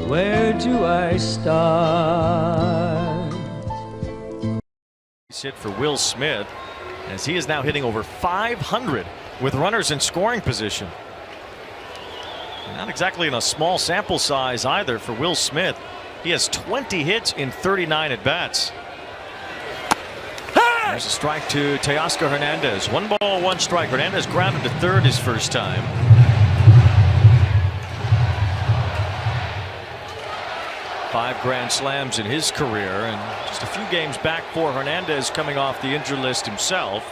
Where do I start? Hit for Will Smith, as he is now hitting over 500 with runners in scoring position. Not exactly in a small sample size either for Will Smith. He has 20 hits in 39 at-bats. There's a strike to Teoscar Hernandez. 1 ball, 1 strike. Hernandez grounded to third his first time. Five grand slams in his career, and just a few games back for Hernandez, coming off the injured list himself.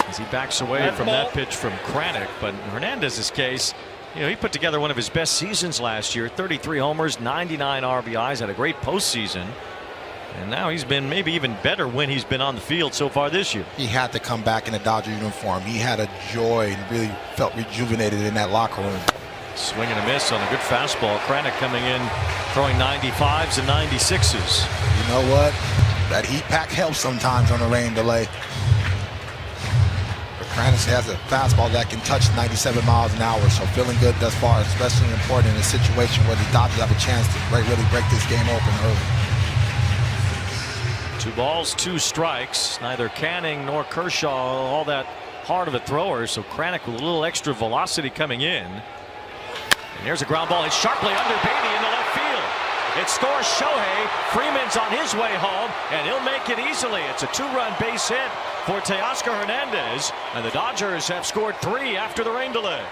As he backs away from that pitch from Kranick. But in Hernandez's case, you know, he put together one of his best seasons last year. 33 homers, 99 RBIs, had a great postseason. And now he's been maybe even better when he's been on the field so far this year. He had to come back in a Dodger uniform. He had a joy and really felt rejuvenated in that locker room. Swing and a miss on a good fastball. Kranick coming in throwing 95s and 96s. You know what? That heat pack helps sometimes on a rain delay. But Kranick has a fastball that can touch 97 miles an hour, so feeling good thus far, especially important in a situation where the Dodgers have a chance to really break this game open early. 2 balls, 2 strikes. Neither Canning nor Kershaw all that hard of a thrower, so Kranick with a little extra velocity coming in. And here's a ground ball. It's sharply under Beatty in the left field. It scores Shohei. Freeman's on his way home, and he'll make it easily. It's a 2-run base hit for Teoscar Hernandez, and the Dodgers have scored 3 after the rain delay.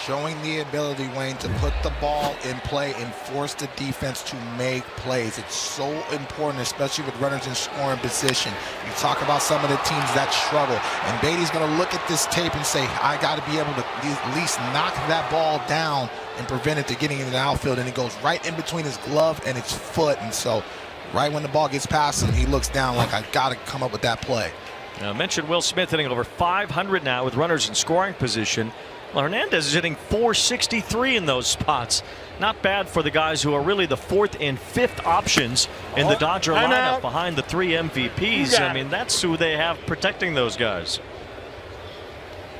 Showing the ability, Wayne, to put the ball in play and force the defense to make plays. It's so important, especially with runners in scoring position. You talk about some of the teams that struggle, and Beatty's going to look at this tape and say, I got to be able to at least knock that ball down and prevent it to getting into the outfield, and it goes right in between his glove and his foot. And so right when the ball gets past him, he looks down like, I got to come up with that play. I mentioned Will Smith hitting over 500 now with runners in scoring position. Well, Hernandez is hitting 463 in those spots. Not bad for the guys who are really the 4th and 5th options in the Dodger lineup behind the 3 MVPs. I mean, that's who they have protecting those guys.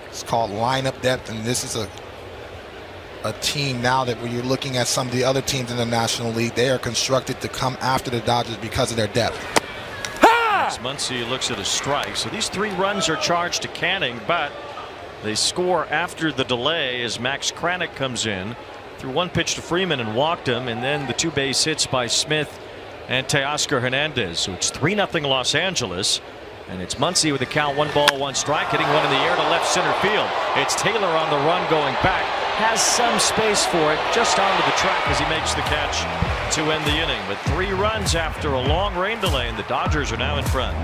It's called lineup depth, and this is a team now that when you're looking at some of the other teams in the National League, they are constructed to come after the Dodgers because of their depth. As Muncy looks at a strike. So these 3 runs are charged to Canning, but they score after the delay as Max Kranick comes in, threw 1 pitch to Freeman and walked him, and then the 2 base hits by Smith and Teoscar Hernandez. So it's 3-0 Los Angeles, and it's Muncy with the count, 1 ball, 1 strike, hitting one in the air to left center field. It's Taylor on the run going back, has some space for it, just onto the track as he makes the catch to end the inning. But 3 runs after a long rain delay, and the Dodgers are now in front.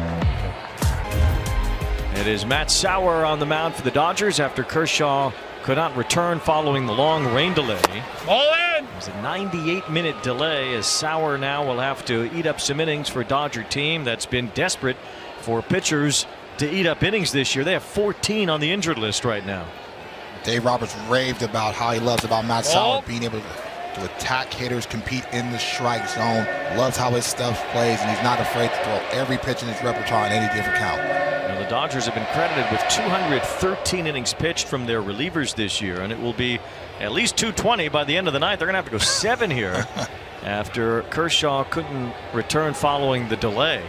It is Matt Sauer on the mound for the Dodgers after Kershaw could not return following the long rain delay. Ball in. It was a 98-minute delay, as Sauer now will have to eat up some innings for a Dodger team that's been desperate for pitchers to eat up innings this year. They have 14 on the injured list right now. Dave Roberts raved about how he loves about Matt Sauer being able to attack hitters, compete in the strike zone, loves how his stuff plays, and he's not afraid to throw every pitch in his repertoire on any different count. The Dodgers have been credited with 213 innings pitched from their relievers this year, and it will be at least 220 by the end of the night. They're going to have to go 7 here after Kershaw couldn't return following the delay.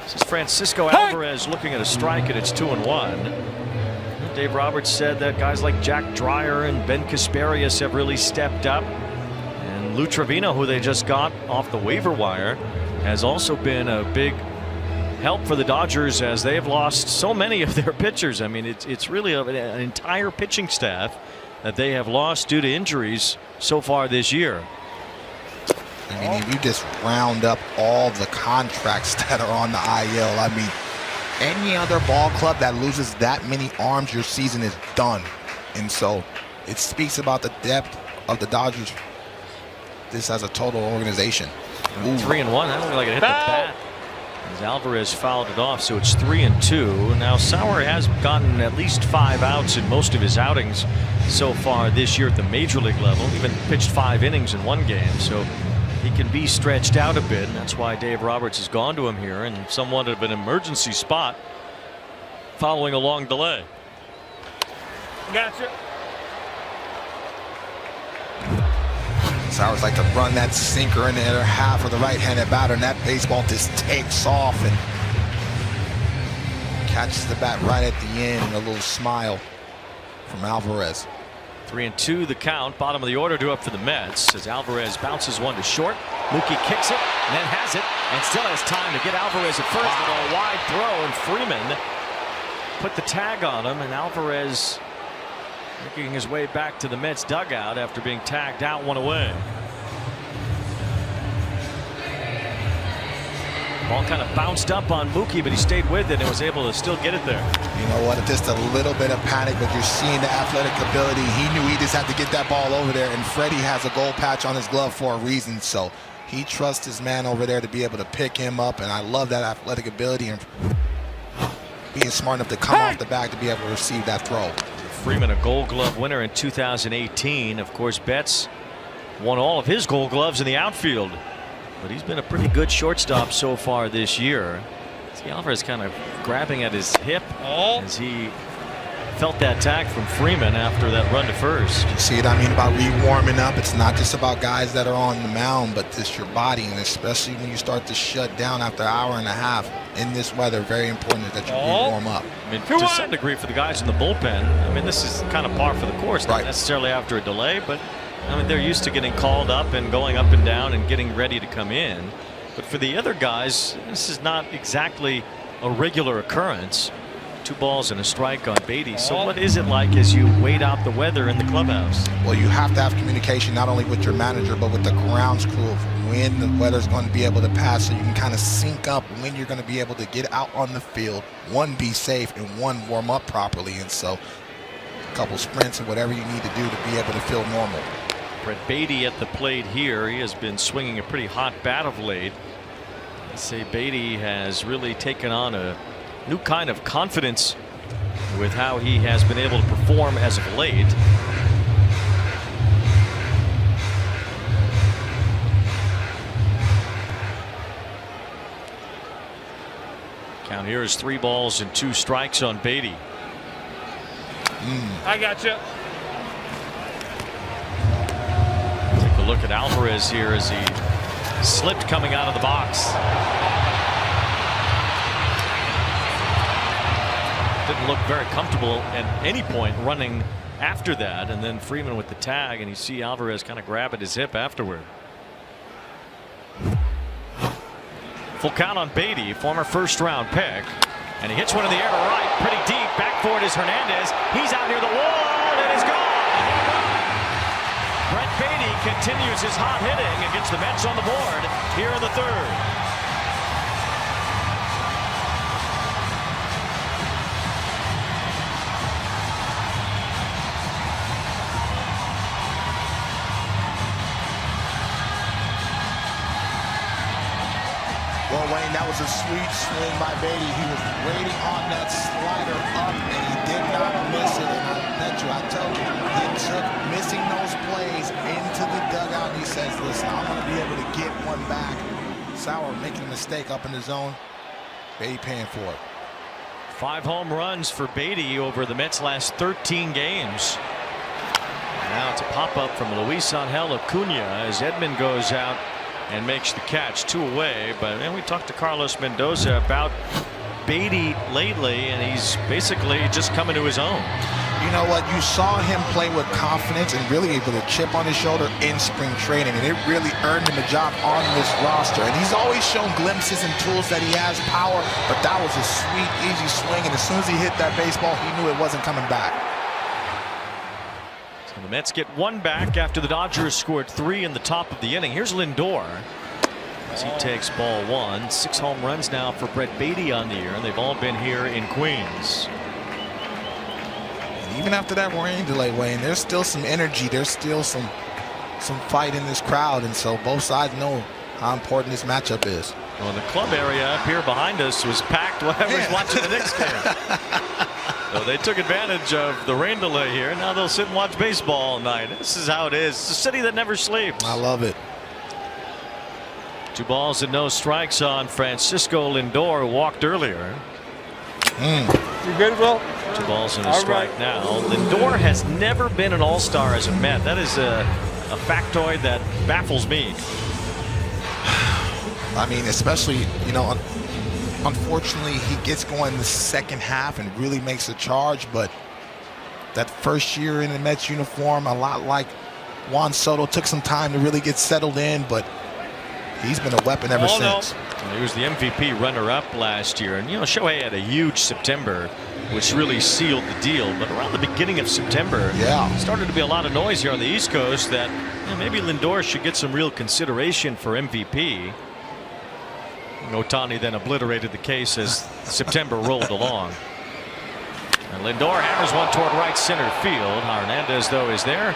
This is Francisco Alvarez looking at a strike, and it's 2-1. Dave Roberts said that guys like Jack Dreyer and Ben Kasparius have really stepped up, and Lou Trevino, who they just got off the waiver wire, has also been a big help for the Dodgers, as they have lost so many of their pitchers. I mean, it's really an entire pitching staff that they have lost due to injuries so far this year. I mean, if you just round up all the contracts that are on the IL, I mean, any other ball club that loses that many arms, your season is done. And so it speaks about the depth of the Dodgers, this as a total organization. 3-1. I don't feel like it hit the bat as Alvarez fouled it off, so it's 3-2. Now Sauer has gotten at least 5 outs in most of his outings so far this year at the major league level. Even pitched 5 innings in 1 game, so he can be stretched out a bit, and that's why Dave Roberts has gone to him here in somewhat of an emergency spot following a long delay. Gotcha. Sauers like to run that sinker in the other half of the right-handed batter, and that baseball just takes off and catches the bat right at the end, and a little smile from Alvarez. 3-2 the count. Bottom of the order due up for the Mets as Alvarez bounces one to short. Mookie kicks it and then has it and still has time to get Alvarez at first with a wide throw, and Freeman put the tag on him, and Alvarez making his way back to the Mets dugout after being tagged out, one away. Ball kind of bounced up on Mookie, but he stayed with it and was able to still get it there. You know what? Just a little bit of panic, but you're seeing the athletic ability. He knew he just had to get that ball over there, and Freddie has a gold patch on his glove for a reason, so he trusts his man over there to be able to pick him up, and I love that athletic ability and being smart enough to come off the bag to be able to receive that throw. Freeman, a Gold Glove winner in 2018. Of course, Betts won all of his Gold Gloves in the outfield, but he's been a pretty good shortstop so far this year. See Alvarez kind of grabbing at his hip as he felt that tag from Freeman after that run to first. You see what I mean about re-warming up? It's not just about guys that are on the mound, but just your body, and especially when you start to shut down after an hour and a half in this weather, very important that you re-warm up. I mean, to some degree for the guys in the bullpen, I mean, this is kind of par for the course, not necessarily after a delay, but I mean, they're used to getting called up and going up and down and getting ready to come in. But for the other guys, this is not exactly a regular occurrence. 2 balls and a strike on Beatty. So what is it like as you wait out the weather in the clubhouse? Well, you have to have communication not only with your manager but with the grounds crew of when the weather's going to be able to pass, so you can kind of sync up when you're going to be able to get out on the field, one, be safe, and one, warm up properly. And so a couple sprints and whatever you need to do to be able to feel normal. Brett Beatty at the plate here. He has been swinging a pretty hot bat of late. They say Beatty has really taken on a new kind of confidence with how he has been able to perform as of late. Count here is 3 balls and 2 strikes on Beatty. I got you. Take a look at Alvarez here as he slipped coming out of the box. Didn't look very comfortable at any point running after that, and then Freeman with the tag, and you see Alvarez kind of grab at his hip afterward. Full count on Beatty, former first-round pick, and he hits one in the air to right, pretty deep. Back for it is Hernandez. He's out near the wall, and it is gone. Brett Beatty continues his hot hitting and gets the Mets on the board here in the 3rd. Well, Wayne, that was a sweet swing by Beatty. He was waiting on that slider up, and he did not miss it. And I bet you, I told you, he took missing those plays into the dugout. And he says, listen, I'm going to be able to get one back. Sauer making a mistake up in the zone. Beatty paying for it. 5 home runs for Beatty over the Mets' last 13 games. Now it's a pop-up from Luis Angel Acuna as Edman goes out and makes the catch. 2 away. But then we talked to Carlos Mendoza about Beatty lately, and he's basically just coming to his own. You know what? You saw him play with confidence and really able to chip on his shoulder in spring training, and it really earned him a job on this roster. And he's always shown glimpses and tools that he has power, but that was a sweet, easy swing, and as soon as he hit that baseball, he knew it wasn't coming back. So the Mets get 1 back after the Dodgers scored 3 in the top of the inning. Here's Lindor as he takes ball 1. 6 home runs now for Brett Beatty on the year, and they've all been here in Queens. And even after that rain delay, Wayne, there's still some energy. There's still some fight in this crowd, and so both sides know how important this matchup is. Well, the club area up here behind us was packed while I was watching the Knicks game. So they took advantage of the rain delay here. Now they'll sit and watch baseball all night. This is how it is. It's a city that never sleeps. I love it. 2 balls and no strikes on Francisco Lindor, who walked earlier. You good, Will? 2 balls and a strike now. Lindor has never been an all-star as a Met. That is a a factoid that baffles me. I mean, especially, you know, unfortunately, he gets going in the second half and really makes a charge, but that first year in the Mets uniform, a lot like Juan Soto, took some time to really get settled in, but he's been a weapon ever since. He was the MVP runner-up last year, and you know, Shohei had a huge September, which really sealed the deal. But around the beginning of September, started to be a lot of noise here on the East Coast that maybe Lindor should get some real consideration for MVP. Ohtani then obliterated the case as September rolled along. And Lindor hammers one toward right center field. Hernandez, though, is there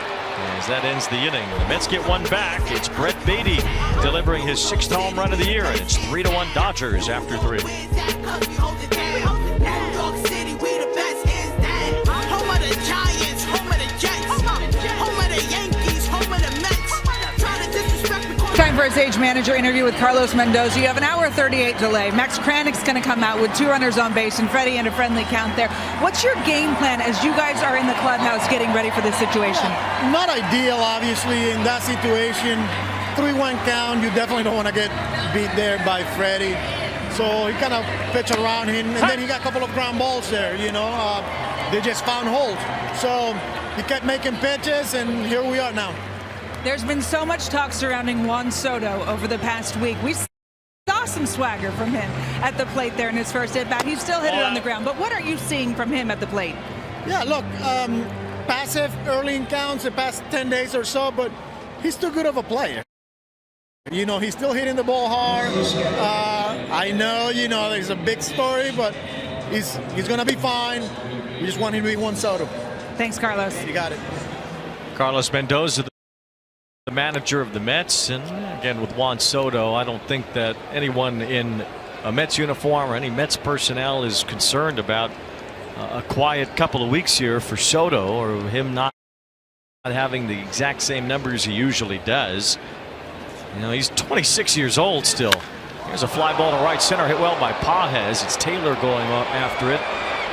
as that ends the inning. The Mets get one back. It's Brett Beatty delivering his 6th home run of the year, and it's 3-1 Dodgers after 3. Time for a Sage Manager interview with Carlos Mendoza. You have an hour 38 delay. Max Kranik's going to come out with 2 runners on base and Freddie in a friendly count there. What's your game plan as you guys are in the clubhouse getting ready for this situation? Not ideal, obviously, in that situation. 3-1 count, you definitely don't want to get beat there by Freddie. So he kind of pitched around him, and then he got a couple of ground balls there, you know. They just found holes. So he kept making pitches, and here we are now. There's been so much talk surrounding Juan Soto over the past week. We saw some swagger from him at the plate there in his first at bat. He still hit it on the ground. But what are you seeing from him at the plate? Yeah, look, passive early in counts the past 10 days or so, but he's too good of a player. You know, he's still hitting the ball hard. I know, you know, there's a big story, but he's going to be fine. We just want him to be Juan Soto. Thanks, Carlos. You got it. Carlos Mendoza, the manager of the Mets, and again with Juan Soto, I don't think that anyone in a Mets uniform or any Mets personnel is concerned about a quiet couple of weeks here for Soto, or him not having the exact same numbers he usually does. You know, he's 26 years old still. Here's a fly ball to right center, hit well by Pages. It's Taylor going after it.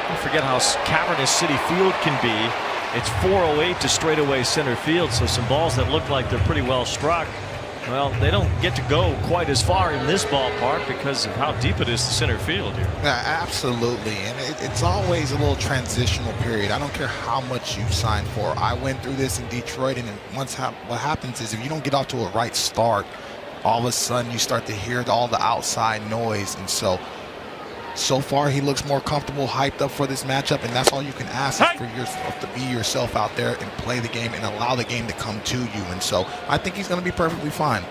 Don't forget how cavernous Citi Field can be. It's 408 to straightaway center field, so some balls that look like they're pretty well struck, well, they don't get to go quite as far in this ballpark because of how deep it is to center field here. Yeah, absolutely, and it's always a little transitional period. I don't care how much you sign for. I went through this in Detroit, and what happens is if you don't get off to a right start, all of a sudden you start to hear all the outside noise, and so far he looks more comfortable, hyped up for this matchup, and that's all you can ask is for yourself to be yourself out there and play the game and allow the game to come to you. And so I think he's going to be perfectly fine.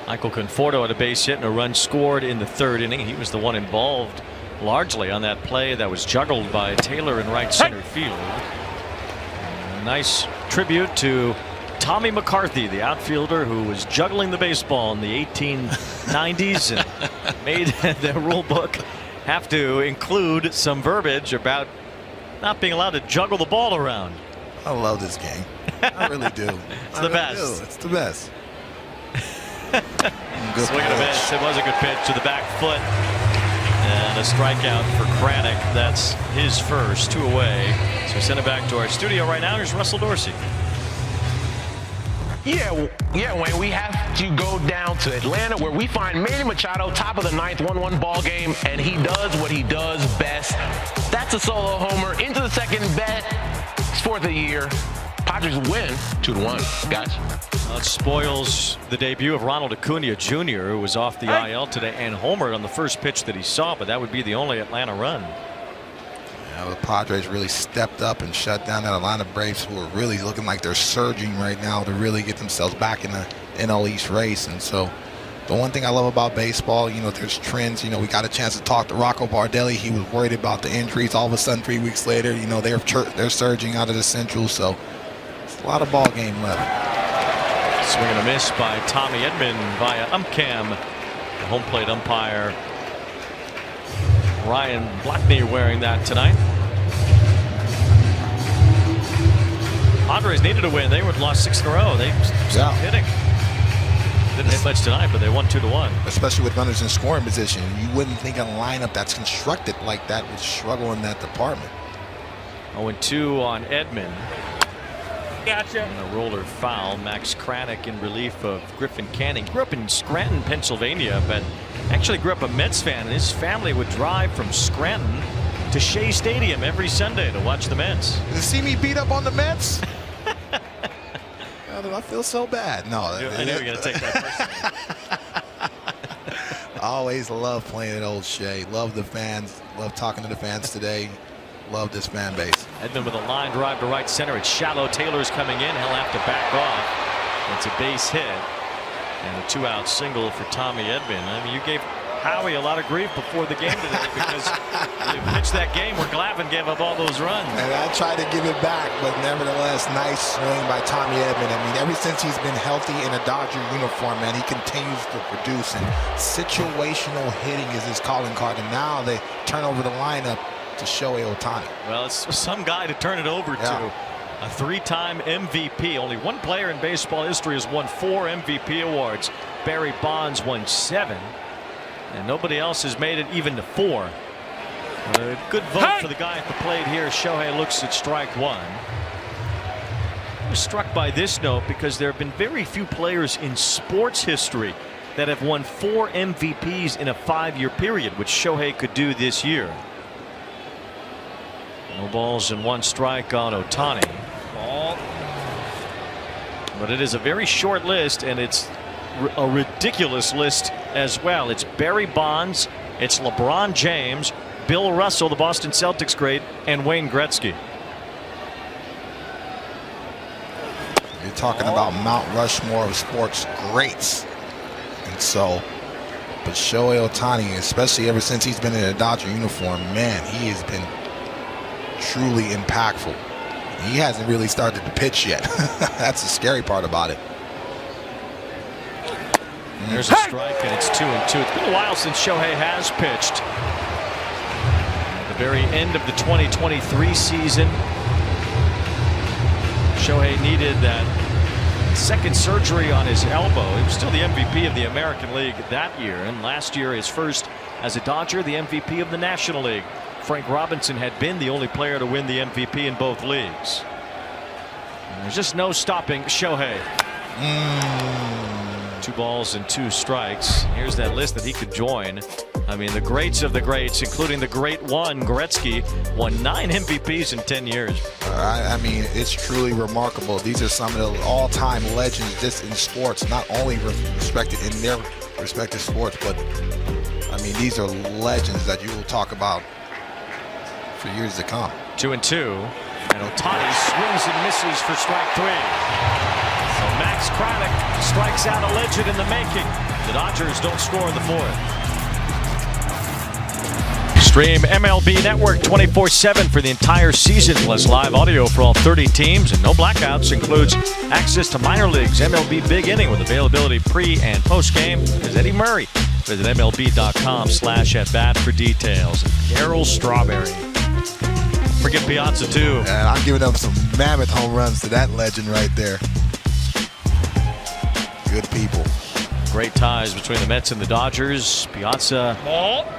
Michael Conforto had a base hit and a run scored in the 3rd inning. He was the one involved largely on that play that was juggled by Taylor in right center field. A nice tribute to Tommy McCarthy, the outfielder who was juggling the baseball in the 1890s and made the rule book have to include some verbiage about not being allowed to juggle the ball around. I love this game. I really do. It's the best. It's the best. Swing and a miss. It was a good pitch to the back foot. And a strikeout for Kranik. That's his first. 2 away. So we send it back to our studio right now. Here's Russell Dorsey. Yeah, Wayne, we have to go down to Atlanta where we find Manny Machado, top of the 9th, 1-1 ball game, and he does what he does best. That's a solo homer into the second bet. It's 4th of the year. Padres win 2-1, guys. Well, it spoils the debut of Ronald Acuna Jr., who was off the IL today and homered on the first pitch that he saw, but that would be the only Atlanta run. The Padres really stepped up and shut down that Atlanta Braves, who are really looking like they're surging right now to really get themselves back in the NL East race. And so the one thing I love about baseball, you know, there's trends. You know, we got a chance to talk to Rocco Bardelli. He was worried about the injuries. All of a sudden, 3 weeks later, you know, they're surging out of the Central. So it's a lot of ball game left. Swing and a miss by Tommy Edman via Umcam, the home plate umpire. Ryan Blackney wearing that tonight. Padres needed a win. They were lost 6 in a row. They stopped hitting. Didn't hit much tonight, but they won 2-1. Especially with runners in scoring position. You wouldn't think a lineup that's constructed like that would struggle in that department. 0-2 on Edman. Gotcha. And a roller foul. Max Kranick in relief of Griffin Canning. Grew up in Scranton, Pennsylvania, but actually grew up a Mets fan. And his family would drive from Scranton to Shea Stadium every Sunday to watch the Mets. You see me beat up on the Mets? I feel so bad. No, I knew you were going to take that personally. I always love playing at Old Shea. Love the fans. Love talking to the fans today. Love this fan base. Edmund with a line drive to right center. It's shallow. Taylor's coming in. He'll have to back off. It's a base hit. And a 2-out single for Tommy Edman. I mean, you gave Howie a lot of grief before the game today because they pitched that game where Glavine gave up all those runs. And I tried to give it back, but nevertheless, nice swing by Tommy Edman. I mean, ever since he's been healthy in a Dodger uniform, man, he continues to produce. And situational hitting is his calling card. And now they turn over the lineup to Shohei Ohtani. Well, it's some guy to turn it over to. A 3-time MVP. Only one player in baseball history has won 4 MVP awards. Barry Bonds won 7. And nobody else has made it even to 4. A good vote for the guy at the plate here. Shohei looks at strike 1. I was struck by this note because there have been very few players in sports history that have won 4 MVPs in a 5-year period, which Shohei could do this year. No balls and 1 strike on Ohtani. Ball. But it is a very short list, and it's a ridiculous list as well. It's Barry Bonds, it's LeBron James, Bill Russell, the Boston Celtics great, and Wayne Gretzky. You're talking about Mount Rushmore of sports greats. And so, but Shohei Ohtani, especially ever since he's been in a Dodger uniform, man, he has been truly impactful. He hasn't really started to pitch yet. That's the scary part about it. And there's a strike, and it's 2-2. It's been a while since Shohei has pitched. At the very end of the 2023 season, Shohei needed that second surgery on his elbow. He was still the MVP of the American League that year, and last year his first as a Dodger, the MVP of the National League. Frank Robinson had been the only player to win the MVP in both leagues. And there's just no stopping Shohei. 2 balls and 2 strikes. Here's that list that he could join. I mean, the greats of the greats, including the great one, Gretzky, won 9 MVPs in 10 years. I mean, it's truly remarkable. These are some of the all-time legends just in sports, not only respected in their respective sports, but I mean, these are legends that you will talk about for years to come. 2-2, and Ohtani swings and misses for strike 3. So Max Kranick strikes out a legend in the making. The Dodgers don't score in the 4th. Stream MLB Network 24/7 for the entire season, plus live audio for all 30 teams and no blackouts. Includes access to minor leagues, MLB Big Inning with availability pre and post game. There's Eddie Murray. Visit MLB.com/@bat for details. Darryl Strawberry. Forget Piazza too. And I'm giving up some mammoth home runs to that legend right there. Good people. Great ties between the Mets and the Dodgers. Piazza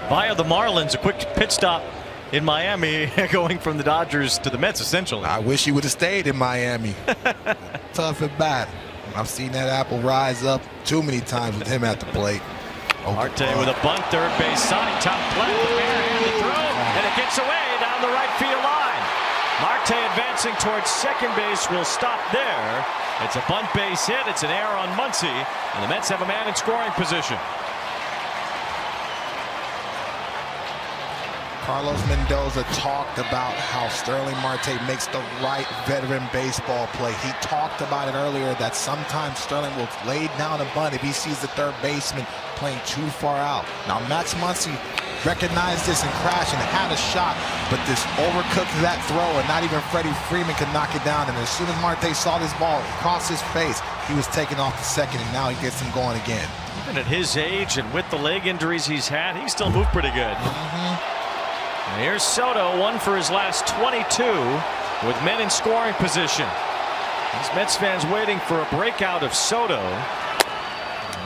via the Marlins, a quick pit stop in Miami, going from the Dodgers to the Mets essentially. I wish he would have stayed in Miami. Tough at bat. I've seen that apple rise up too many times with him at the plate. Marte with a bunt, third base side, top left, the bare-handed throw, and it gets away down the right field line. Marte advancing towards second base will stop there. It's a bunt base hit. It's an error on Muncy, and the Mets have a man in scoring position. Carlos Mendoza talked about how Starling Marte makes the right veteran baseball play. He talked about it earlier that sometimes Starling will lay down a bunt if he sees the third baseman playing too far out. Now Max Muncy recognized this and crashed and had a shot, but this overcooked that throw, and not even Freddie Freeman could knock it down. And as soon as Marte saw this ball across his face, he was taken off the second, and now he gets him going again. Even at his age and with the leg injuries he's had, he still moved pretty good. And here's Soto, one for his last 22 with men in scoring position. These Mets fans waiting for a breakout of Soto.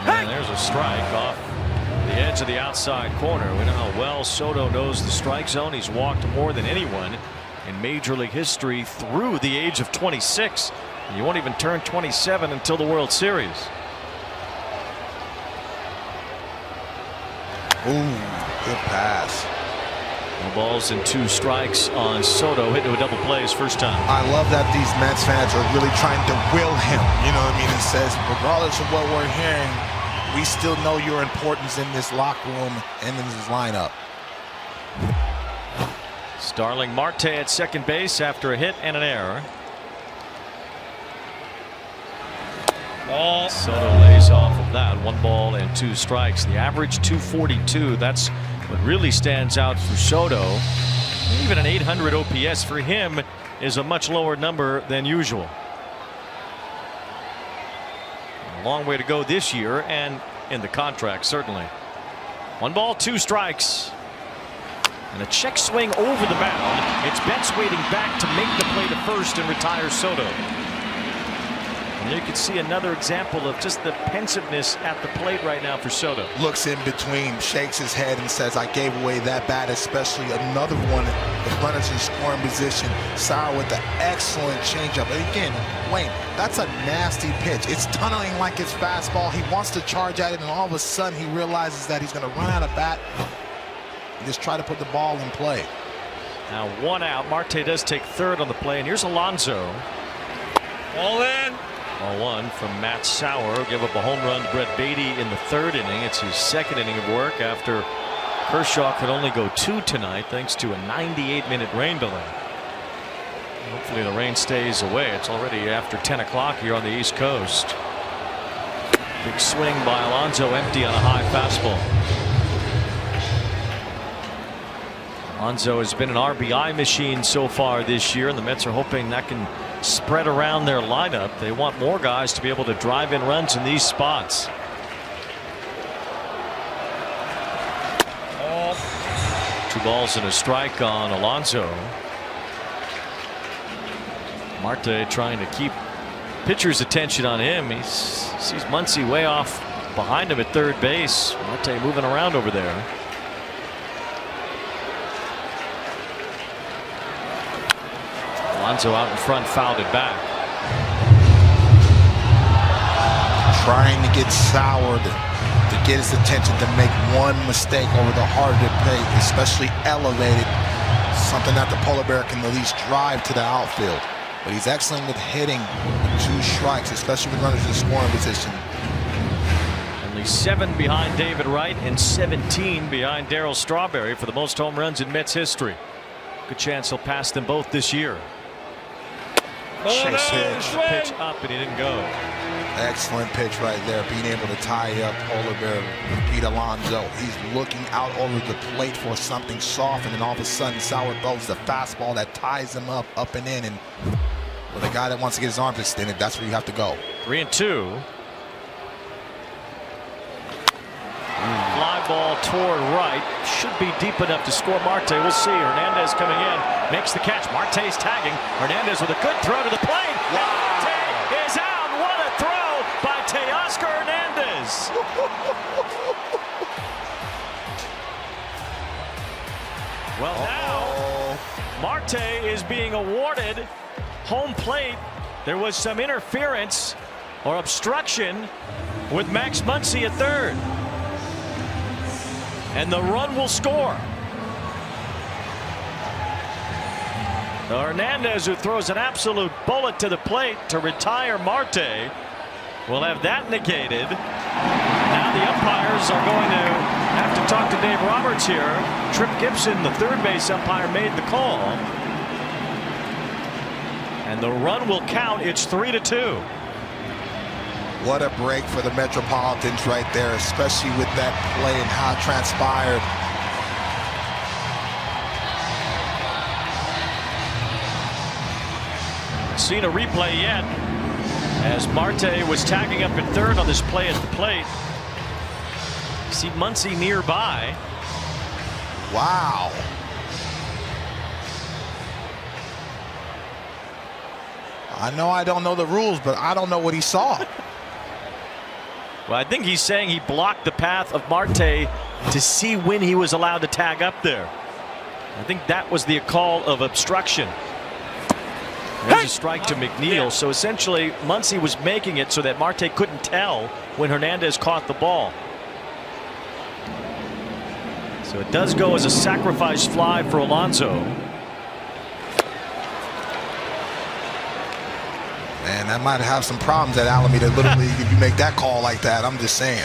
And there's a strike off the edge of the outside corner. We know how well Soto knows the strike zone. He's walked more than anyone in Major League history through the age of 26. And you won't even turn 27 until the World Series. Ooh, good pass. No balls and 2 strikes on Soto, hit to a double play his first time. I love that these Mets fans are really trying to will him. You know what I mean? It says, regardless of what we're hearing, we still know your importance in this locker room and in this lineup. Starling Marte at second base after a hit and an error. Soto lays off of that. 1 ball and 2 strikes. The average 242. That's what really stands out for Soto. Even an 800 OPS for him is a much lower number than usual. A long way to go this year and in the contract, certainly. 1 ball, 2 strikes. And a check swing over the mound. It's Betts waiting back to make the play to first and retire Soto. And you can see another example of just the pensiveness at the plate right now for Soto. Looks in between, shakes his head and says, I gave away that bat, especially another one. The runners in scoring position. Sauer with the excellent changeup. And again, Wayne, that's a nasty pitch. It's tunneling like it's fastball. He wants to charge at it, and all of a sudden he realizes that he's going to run out of bat and just try to put the ball in play. Now 1 out. Marte does take third on the play, and here's Alonso. All in. Ball 1 from Matt Sauer. Give up a home run to Brett Beatty in the 3rd inning. It's his 2nd inning of work after Kershaw could only go 2 tonight thanks to a 98-minute rain delay. Hopefully the rain stays away. It's already after 10 o'clock here on the East Coast. Big swing by Alonso, empty on a high fastball. Alonso has been an RBI machine so far this year, and the Mets are hoping that can spread around their lineup. They want more guys to be able to drive in runs in these spots. Two balls and a strike on Alonso. Marte trying to keep pitcher's attention on him. He sees Muncy way off behind him at third base. Marte moving around over there. Alonso out in front, fouled it back. Trying to get Sauer to get his attention to make one mistake over the hard to play, especially elevated. Something that the Polar Bear can at least drive to the outfield. But he's excellent with hitting with 2 strikes, especially with runners in scoring position. Only 7 behind David Wright and 17 behind Darryl Strawberry for the most home runs in Mets history. Good chance he'll pass them both this year. Pitch up and he didn't go. Excellent pitch right there, being able to tie up Polar Bear, Pete Alonso. He's looking out over the plate for something soft, and then all of a sudden Sauer throws the fastball that ties him up and in, and with a guy that wants to get his arms extended, that's where you have to go. 3-2. Fly ball toward right, should be deep enough to score Marte. We'll see. Hernandez coming in, makes the catch. Marte's tagging. Hernandez with a good throw to the plate. Wow. Marte is out. What a throw by Teoscar Hernandez. Well, now Marte is being awarded home plate. There was some interference or obstruction with Max Muncy at third. And the run will score. Hernandez, who throws an absolute bullet to the plate to retire Marte, will have that negated. Now the umpires are going to have to talk to Dave Roberts here. Trip Gibson, the third base umpire, made the call. And the run will count. It's 3-2. What a break for the Metropolitans right there, especially with that play and how it transpired. Seen a replay yet as Marte was tagging up at third on this play at the plate. See Muncy nearby. Wow. I know I don't know the rules, but I don't know what he saw. Well, I think he's saying he blocked the path of Marte to see when he was allowed to tag up there. I think that was the call of obstruction. There's a strike to McNeil. So essentially Muncy was making it so that Marte couldn't tell when Hernandez caught the ball. So it does go as a sacrifice fly for Alonso. Man, that might have some problems at Alameda Little League if you make that call like that. I'm just saying.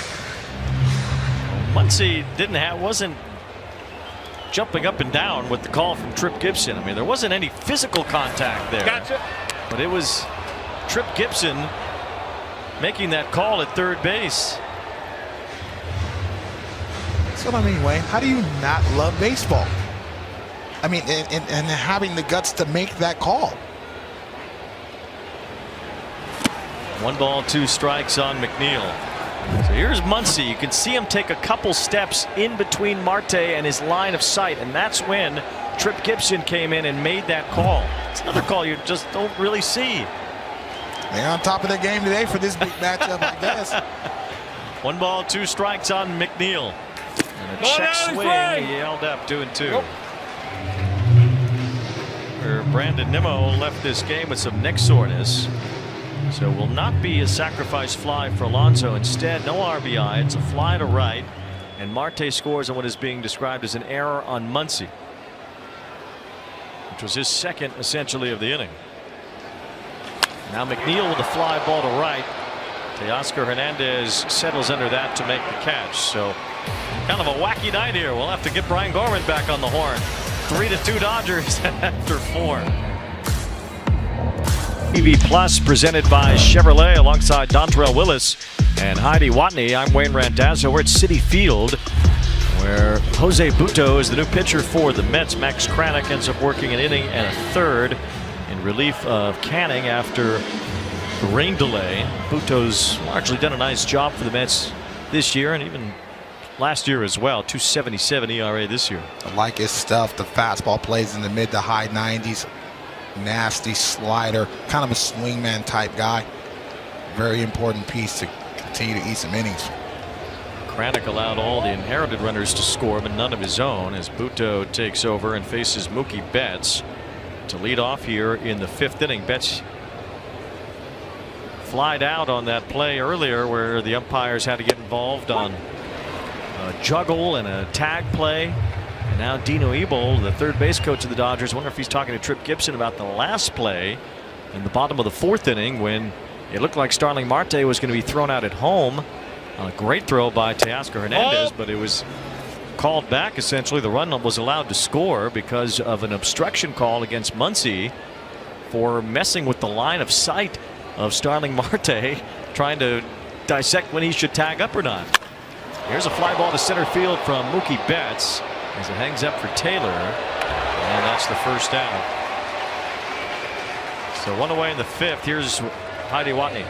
Muncy wasn't jumping up and down with the call from Trip Gibson. I mean, there wasn't any physical contact there. Gotcha. But it was Trip Gibson making that call at third base. That's what I mean, Wayne. How do you not love baseball? I mean, and having the guts to make that call. 1 ball, 2 strikes on McNeil. So here's Muncy. You can see him take a couple steps in between Marte and his line of sight, and that's when Trip Gibson came in and made that call. It's another call you just don't really see. They're on top of their game today for this big matchup, I guess. 1 ball, 2 strikes on McNeil. And a check swing, he held up 2-2. Nope. Brandon Nimmo left this game with some neck soreness. So will not be a sacrifice fly for Alonso. Instead, no RBI. It's a fly to right. And Marte scores on what is being described as an error on Muncy, which was his second essentially of the inning. Now McNeil with a fly ball to right. Teoscar Hernandez settles under that to make the catch. So kind of a wacky night here. We'll have to get Brian Gorman back on the horn. 3-2 Dodgers after 4. TV Plus presented by Chevrolet alongside Dontrell Willis and Heidi Watney. I'm Wayne Randazzo. We're at Citi Field, where Jose Butto is the new pitcher for the Mets. Max Kranick ends up working an inning and a third in relief of Canning after the rain delay. Butto's largely done a nice job for the Mets this year and even last year as well. 2.77 ERA this year. I like his stuff. The fastball plays in the mid to high 90s. Nasty slider, kind of a swingman type guy. Very important piece to continue to eat some innings. Kranick allowed all the inherited runners to score, but none of his own, as Butto takes over and faces Mookie Betts to lead off here in the 5th inning. Betts flied out on that play earlier where the umpires had to get involved on a juggle and a tag play. And now Dino Ebel, the third base coach of the Dodgers, wonder if he's talking to Trip Gibson about the last play in the bottom of the 4th inning when it looked like Starling Marte was going to be thrown out at home on a great throw by Teoscar Hernandez, but it was called back. Essentially, the run was allowed to score because of an obstruction call against Muncy for messing with the line of sight of Starling Marte, trying to dissect when he should tag up or not. Here's a fly ball to center field from Mookie Betts as it hangs up for Taylor, and that's the first out. So 1 away in the 5th. Here's Heidi Watney.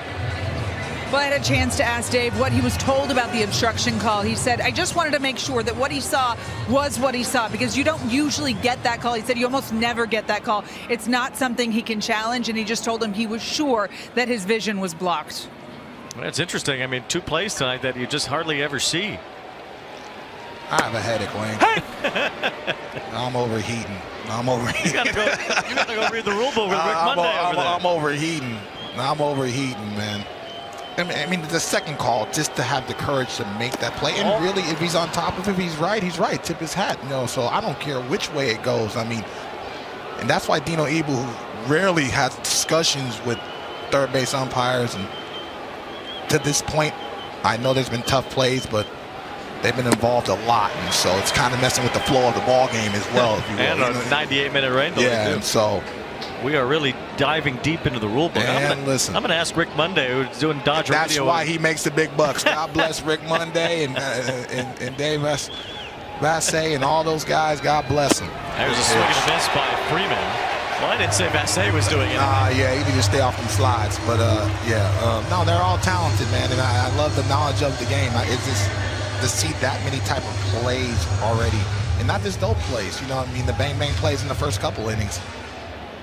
Well, I had a chance to ask Dave what he was told about the obstruction call. He said, I just wanted to make sure that what he saw was what he saw, because you don't usually get that call. He said you almost never get that call. It's not something he can challenge, and he just told him he was sure that his vision was blocked. Well, it's interesting. I mean, 2 plays tonight that you just hardly ever see. I have a headache, Wayne. I'm overheating. You gotta go read the rule book with Rick Monday over there. I'm overheating. I'm overheating, man. I mean, the second call, just to have the courage to make that play. And really, if he's on top of it, he's right. He's right. Tip his hat. You know, so I don't care which way it goes. I mean, and that's why Dino Ebel, who rarely has discussions with third base umpires, and to this point, I know there's been tough plays, but they've been involved a lot, and so it's kind of messing with the flow of the ball game as well, if you will. And a 98-minute rain delay. Yeah, and so we are really diving deep into the rule book. I'm going to ask Rick Monday, who's doing Dodger Radio. That's why he makes the big bucks. God bless Rick Monday and Dave Vassay and all those guys. God bless them. There's a swing and a miss by Freeman. Well, I didn't say Vassay was doing it. Yeah, he need to stay off them slides. But no, they're all talented, man, and I love the knowledge of the game. It's just to see that many type of plays already, and not just dope plays. You know what I mean? The bang bang plays in the first couple innings.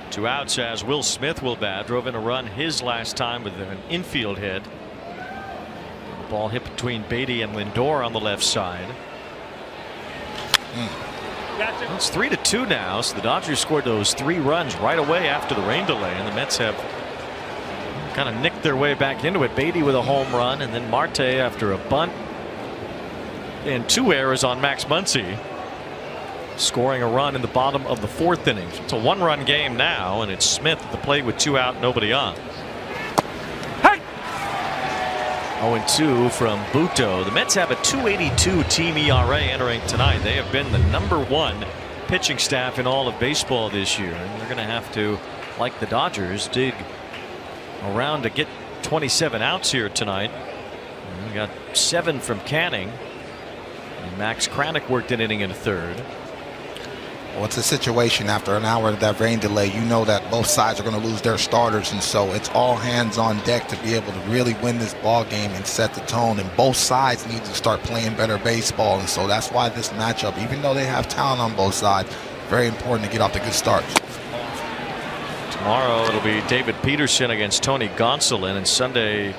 2 outs as Will Smith will bat. Drove in a run his last time with an infield hit. The ball hit between Beatty and Lindor on the left side. Gotcha. It's 3-2 now, so the Dodgers scored those 3 runs right away after the rain delay, and the Mets have kind of nicked their way back into it. Beatty with a home run, and then Marte after a bunt and 2 errors on Max Muncy, scoring a run in the bottom of the 4th inning. It's a 1-run game now, and it's Smith at the plate with 2 out, nobody on. 0-2 from Buto. The Mets have a 2.82 team ERA entering tonight. They have been the #1 pitching staff in all of baseball this year, and they're going to have to, like the Dodgers, dig around to get 27 outs here tonight. And we got 7 from Canning, and Max Kranick worked an inning in the 3rd. Well, it's a situation after an hour of that rain delay. You know that both sides are going to lose their starters, and so it's all hands on deck to be able to really win this ball game and set the tone. And both sides need to start playing better baseball, and so that's why this matchup, even though they have talent on both sides, very important to get off to good starts. Tomorrow it'll be David Peterson against Tony Gonsolin, and Sunday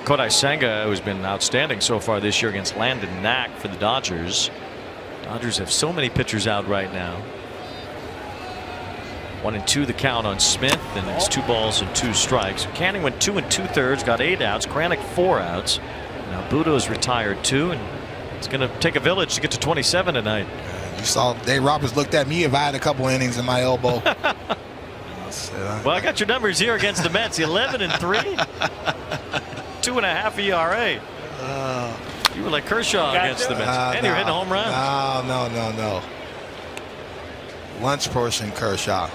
Kodai Senga, who's been outstanding so far this year, against Landon Knack for the Dodgers. Dodgers have so many pitchers out right now. 1-2 the count on Smith, and it's 2 balls and 2 strikes. Canning went 2 2/3, got 8 outs. Kranick 4 outs. Now Buto's retired too, and it's going to take a village to get to 27 tonight. You saw Dave Roberts looked at me if I had a couple innings in my elbow. Well, I got your numbers here against the Mets: 11-3, 2.5 ERA. You were like Kershaw against the Mets, and you're hitting home runs. No. Lunch portion Kershaw.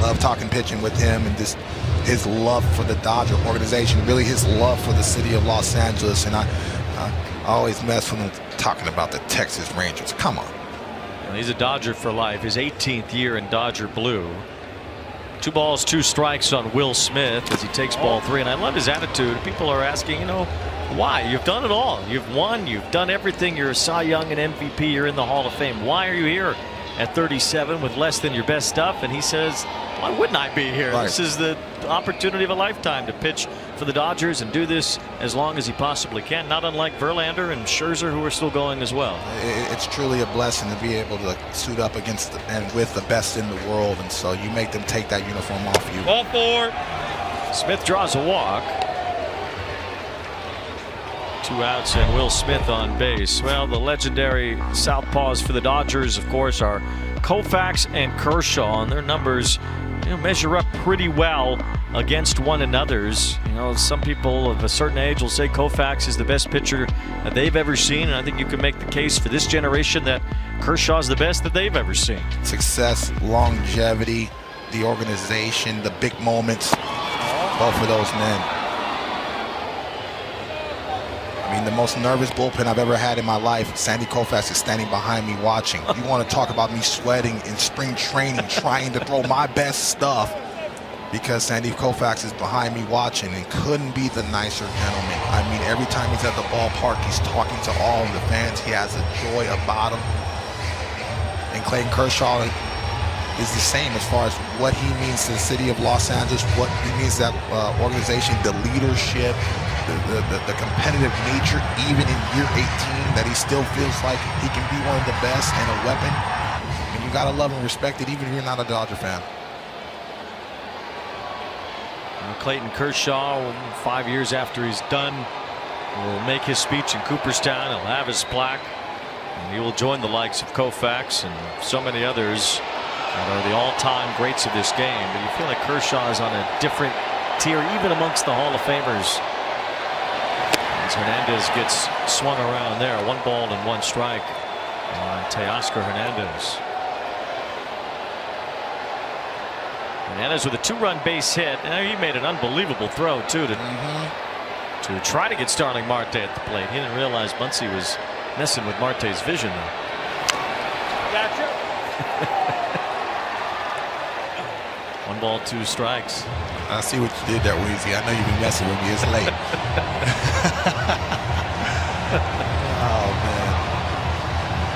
Love talking pitching with him, and just his love for the Dodger organization, really his love for the city of Los Angeles. And I always mess with him talking about the Texas Rangers. Come on. And he's a Dodger for life. His 18th year in Dodger blue. 2 balls, 2 strikes on Will Smith as he takes ball 3. And I love his attitude. People are asking, why? You've done it all. You've won. You've done everything. You're a Cy Young and MVP. You're in the Hall of Fame. Why are you here at 37 with less than your best stuff? And he says, why wouldn't I be here? Right. This is the opportunity of a lifetime to pitch for the Dodgers and do this as long as he possibly can. Not unlike Verlander and Scherzer, who are still going as well. It's truly a blessing to be able to suit up against and with the best in the world, and so you make them take that uniform off you. Ball 4. Smith draws a walk. 2 outs and Will Smith on base. Well, the legendary southpaws for the Dodgers, of course, are Koufax and Kershaw, and their numbers measure up pretty well against one another's. Some people of a certain age will say Koufax is the best pitcher that they've ever seen, and I think you can make the case for this generation that Kershaw's the best that they've ever seen. Success, longevity, the organization, the big moments, both of those men. I mean, the most nervous bullpen I've ever had in my life, Sandy Koufax is standing behind me watching. You want to talk about me sweating in spring training, trying to throw my best stuff, because Sandy Koufax is behind me watching and couldn't be the nicer gentleman. I mean, every time he's at the ballpark, he's talking to all of the fans. He has a joy about him. And Clayton Kershaw is the same as far as what he means to the city of Los Angeles, what he means to that organization, the leadership, the competitive nature, even in year 18, that he still feels like he can be one of the best and a weapon. And you gotta love and respect it, even if you're not a Dodger fan. Clayton Kershaw, 5 years after he's done, will make his speech in Cooperstown. He'll have his plaque, and he will join the likes of Koufax and so many others that are the all-time greats of this game. But you feel like Kershaw is on a different tier, even amongst the Hall of Famers. As Hernandez gets swung around there, 1 ball and 1 strike on Teoscar Hernandez. Hernandez with a 2-run base hit. And he made an unbelievable throw too to try to get Starling Marte at the plate. He didn't realize Muncy was messing with Marte's vision though. Gotcha. 1 ball, 2 strikes. I see what you did there, Weezy. I know you've been messing with me. It's late. Oh, man.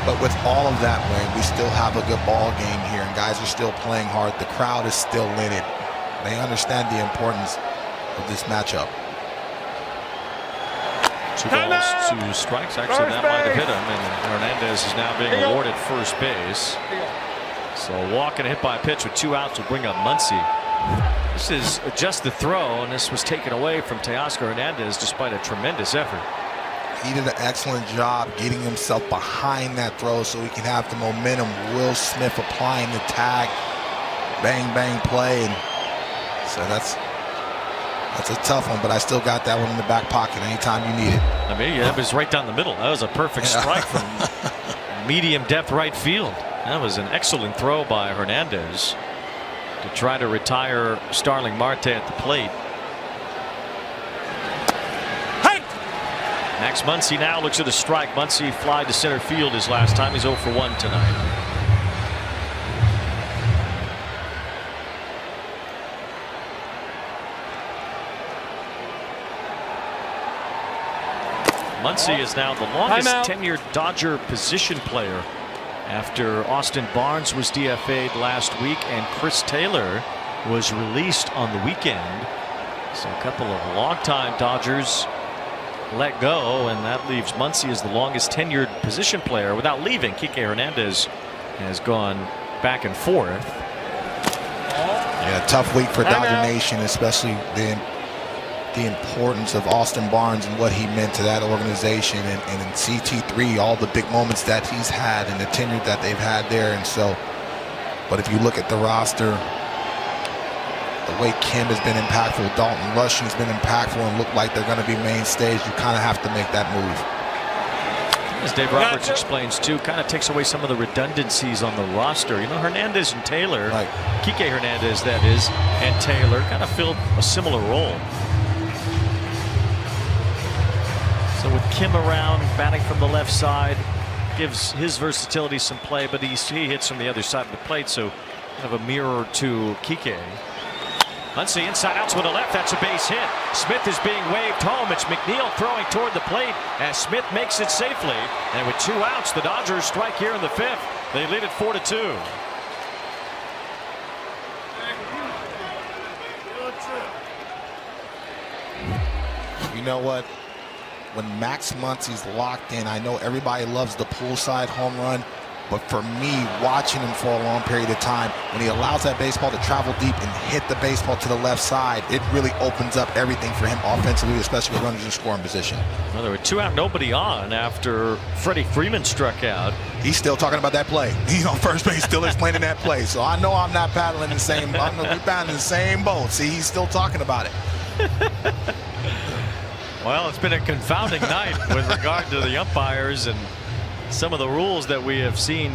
But with all of that, Wayne, we still have a good ball game here, and guys are still playing hard. The crowd is still in it. They understand the importance of this matchup. 2 balls, 2 strikes. Actually, that might have hit him, and Hernandez is now being awarded first base. So a walk and a hit by pitch with 2 outs will bring up Muncy. This is just the throw, and this was taken away from Teoscar Hernandez despite a tremendous effort. He did an excellent job getting himself behind that throw so he can have the momentum. Will Smith applying the tag, bang bang play, and so that's a tough one, but I still got that one in the back pocket anytime you need it. I mean, that was right down the middle. That was a perfect strike from medium depth right field. That was an excellent throw by Hernandez to try to retire Starling Marte at the plate. Max Muncy now looks at a strike. Muncy fly to center field his last time. He's 0 for 1 tonight. Muncy is now the longest tenured Dodger position player after Austin Barnes was DFA'd last week and Chris Taylor was released on the weekend. So a couple of longtime Dodgers let go, and that leaves Muncy as the longest tenured position player without leaving. Kike Hernandez has gone back and forth. Yeah, tough week for Dodger Nation, especially the importance of Austin Barnes and what he meant to that organization, and in CT3, all the big moments that he's had and the tenure that they've had there. And so, but if you look at the roster, the way Kim has been impactful, Dalton Rushing's been impactful and look like they're going to be mainstays, you kind of have to make that move. As Dave Roberts explains too, kind of takes away some of the redundancies on the roster. You know, Hernandez and Taylor, right. Kike Hernandez that is, and Taylor kind of filled a similar role. So with Kim around, batting from the left side, gives his versatility some play, but he hits from the other side of the plate, so kind of a mirror to Kike. Muncy inside outs with a left. That's a base hit. Smith is being waved home. It's McNeil throwing toward the plate as Smith makes it safely. And with 2 outs, the Dodgers strike here in the 5th. They lead it 4-2. You know what? When Max Muncy's locked in, I know everybody loves the poolside home run, but for me, watching him for a long period of time, when he allows that baseball to travel deep and hit the baseball to the left side, it really opens up everything for him offensively, especially with runners in scoring position. Well, there were 2 out, nobody on after Freddie Freeman struck out. He's still talking about that play. He's on first base, still explaining that play. So I know I'm not paddling the same. We're paddling in the same boat. See, he's still talking about it. Well, it's been a confounding night with regard to the umpires and some of the rules that we have seen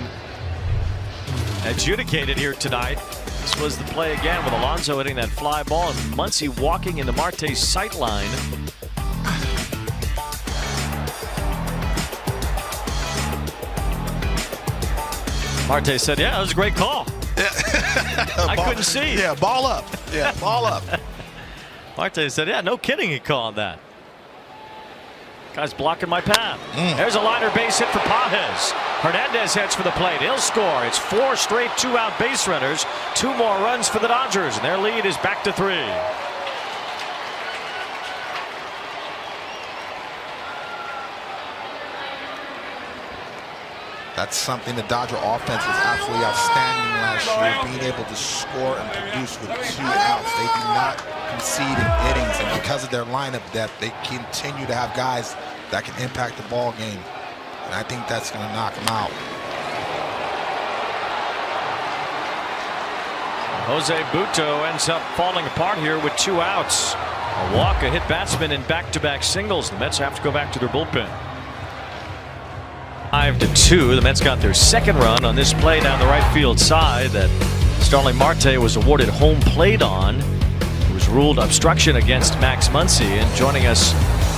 adjudicated here tonight. This was the play again with Alonso hitting that fly ball and Muncy walking into Marte's sight line. Marte said, yeah, that was a great call. I couldn't see. Yeah, ball up. Yeah, ball up. Marte said, yeah, no kidding, he called that. Guy's blocking my path. There's a liner base hit for Pages. Hernandez heads for the plate. He'll score. It's 4 straight 2-out base runners. 2 more runs for the Dodgers, and their lead is back to 3. That's something the Dodger offense was absolutely outstanding last year, being able to score and produce with 2 outs. They do not concede in innings, and because of their lineup depth, they continue to have guys that can impact the ball game. And I think that's going to knock them out. Jose Butto ends up falling apart here with 2 outs. A walk, a hit batsman, and back-to-back singles. The Mets have to go back to their bullpen. 5-2. The Mets got their 2nd run on this play down the right field side that Starling Marte was awarded home plate on. It was ruled obstruction against Max Muncy. And joining us,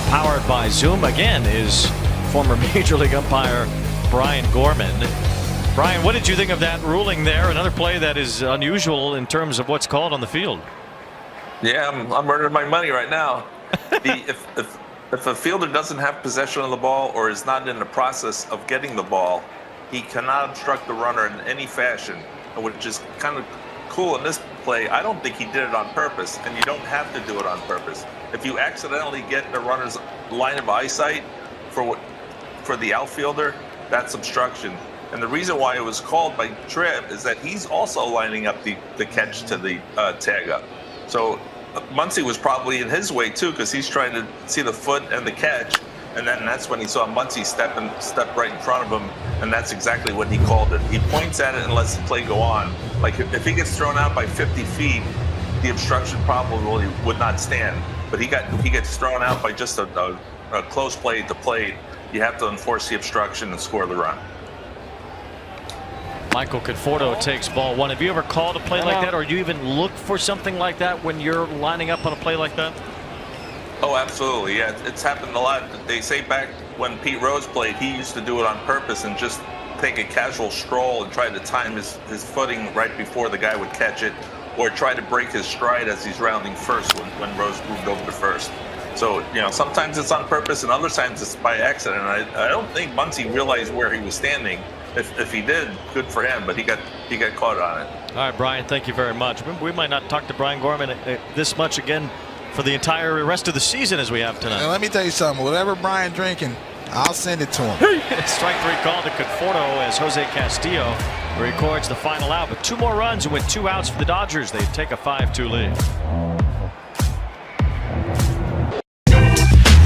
powered by Zoom again, is former Major League umpire Brian Gorman. Brian, what did you think of that ruling there? Another play that is unusual in terms of what's called on the field. Yeah, I'm earning my money right now. If a fielder doesn't have possession of the ball or is not in the process of getting the ball, he cannot obstruct the runner in any fashion, which is kind of cool in this play. I don't think he did it on purpose, and you don't have to do it on purpose. If you accidentally get the runners line of eyesight for the outfielder, that's obstruction. And the reason why it was called by Tripp is that he's also lining up the catch to the tag up. So Muncy was probably in his way too, because he's trying to see the foot and the catch. And then that's when he saw Muncy step right in front of him, and that's exactly what he called it. He points at it and lets the play go on. Like if he gets thrown out by 50 feet, the obstruction probably would not stand. But he gets thrown out by just a close play at the plate. You have to enforce the obstruction and score the run. Michael Conforto takes ball one. Have you ever called a play like that, or do you even look for something like that when you're lining up on a play like that? Oh, absolutely. Yeah, it's happened a lot. They say back when Pete Rose played, he used to do it on purpose and just take a casual stroll and try to time his footing right before the guy would catch it, or try to break his stride as he's rounding first when Rose moved over to first. So, sometimes it's on purpose and other times it's by accident. I don't think Muncy realized where he was standing. If he did, good for him, but he got caught on it. All right, Brian, thank you very much. We might not talk to Brian Gorman this much again for the entire rest of the season as we have tonight. And let me tell you something. Whatever Brian drinking, I'll send it to him. Strike three call to Conforto as Jose Castillo records the final out. But 2 more runs and with 2 outs for the Dodgers, they take a 5-2 lead.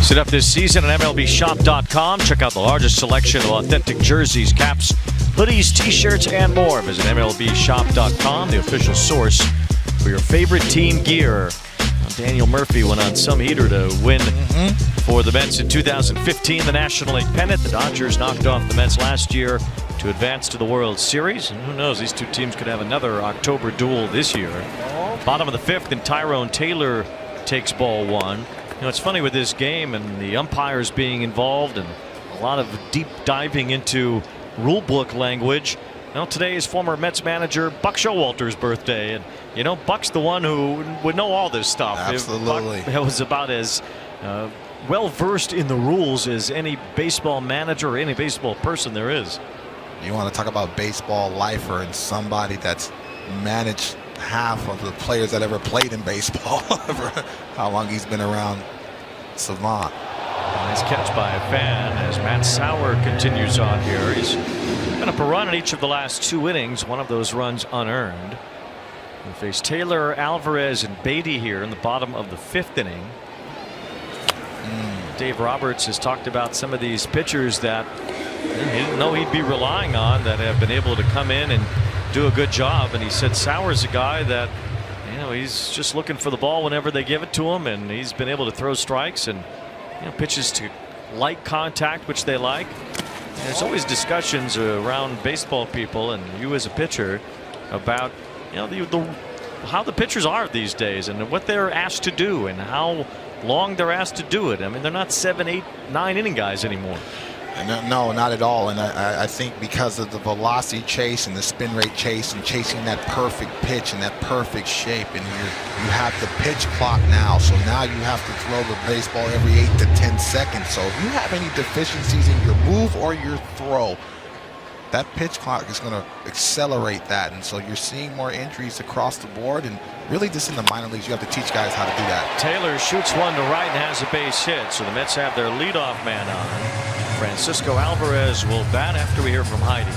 Sit up this season at MLBShop.com. Check out the largest selection of authentic jerseys, caps, hoodies, t-shirts, and more. Visit MLBShop.com, the official source for your favorite team gear. Daniel Murphy went on some heater to win for the Mets in 2015, the National League pennant. The Dodgers knocked off the Mets last year to advance to the World Series. And who knows, these two teams could have another October duel this year. Bottom of the 5th, and Tyrone Taylor takes ball one. It's funny with this game and the umpires being involved and a lot of deep diving into rule book language. Today is former Mets manager Buck Showalter's birthday, and Buck's the one who would know all this stuff. Absolutely. Buck was about as well versed in the rules as any baseball manager or any baseball person there is. You want to talk about baseball lifer and somebody that's managed half of the players that ever played in baseball. How long he's been around. Savant. Nice catch by a fan as Matt Sauer continues on here. He's been up a run in each of the last 2 innings, one of those runs unearned. We face Taylor, Alvarez, and Beatty here in the bottom of the 5th inning. Dave Roberts has talked about some of these pitchers that he didn't know he'd be relying on that have been able to come in and do a good job, and he said Sauer's a guy that he's just looking for the ball whenever they give it to him, and he's been able to throw strikes and pitches to light contact, which they like. And there's always discussions around baseball people and you as a pitcher about how the pitchers are these days and what they're asked to do and how long they're asked to do it. I mean, they're not 7, 8, 9 inning guys anymore. No, not at all. And I think because of the velocity chase and the spin rate chase and chasing that perfect pitch and that perfect shape, and you have the pitch clock now. So now you have to throw the baseball every 8 to 10 seconds. So if you have any deficiencies in your move or your throw, that pitch clock is going to accelerate that. And so you're seeing more injuries across the board. And really just in the minor leagues, you have to teach guys how to do that. Taylor shoots one to right and has a base hit. So the Mets have their leadoff man on. Francisco Alvarez will bat after we hear from Heidi.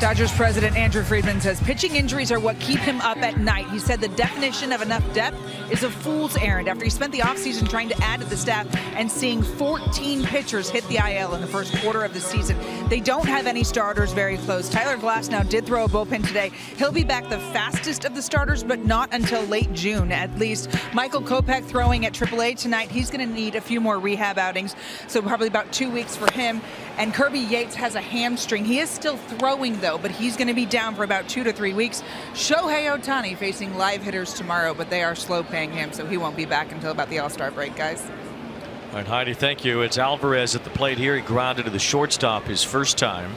Dodgers president Andrew Friedman says pitching injuries are what keep him up at night. He said the definition of enough depth is a fool's errand after he spent the offseason trying to add to the staff and seeing 14 pitchers hit the IL in the first quarter of the season. They don't have any starters very close. Tyler Glasnow did throw a bullpen today. He'll be back the fastest of the starters, but not until late June at least. Michael Kopech throwing at AAA tonight. He's going to need a few more rehab outings, so probably about 2 weeks for him. And Kirby Yates has a hamstring. He is still throwing, though, but he's going to be down for about 2 to 3 weeks. Shohei Ohtani facing live hitters tomorrow, but they are slow paying him, so he won't be back until about the All-Star break, guys. All right, Heidi, thank you. It's Alvarez at the plate here. He grounded to the shortstop his first time.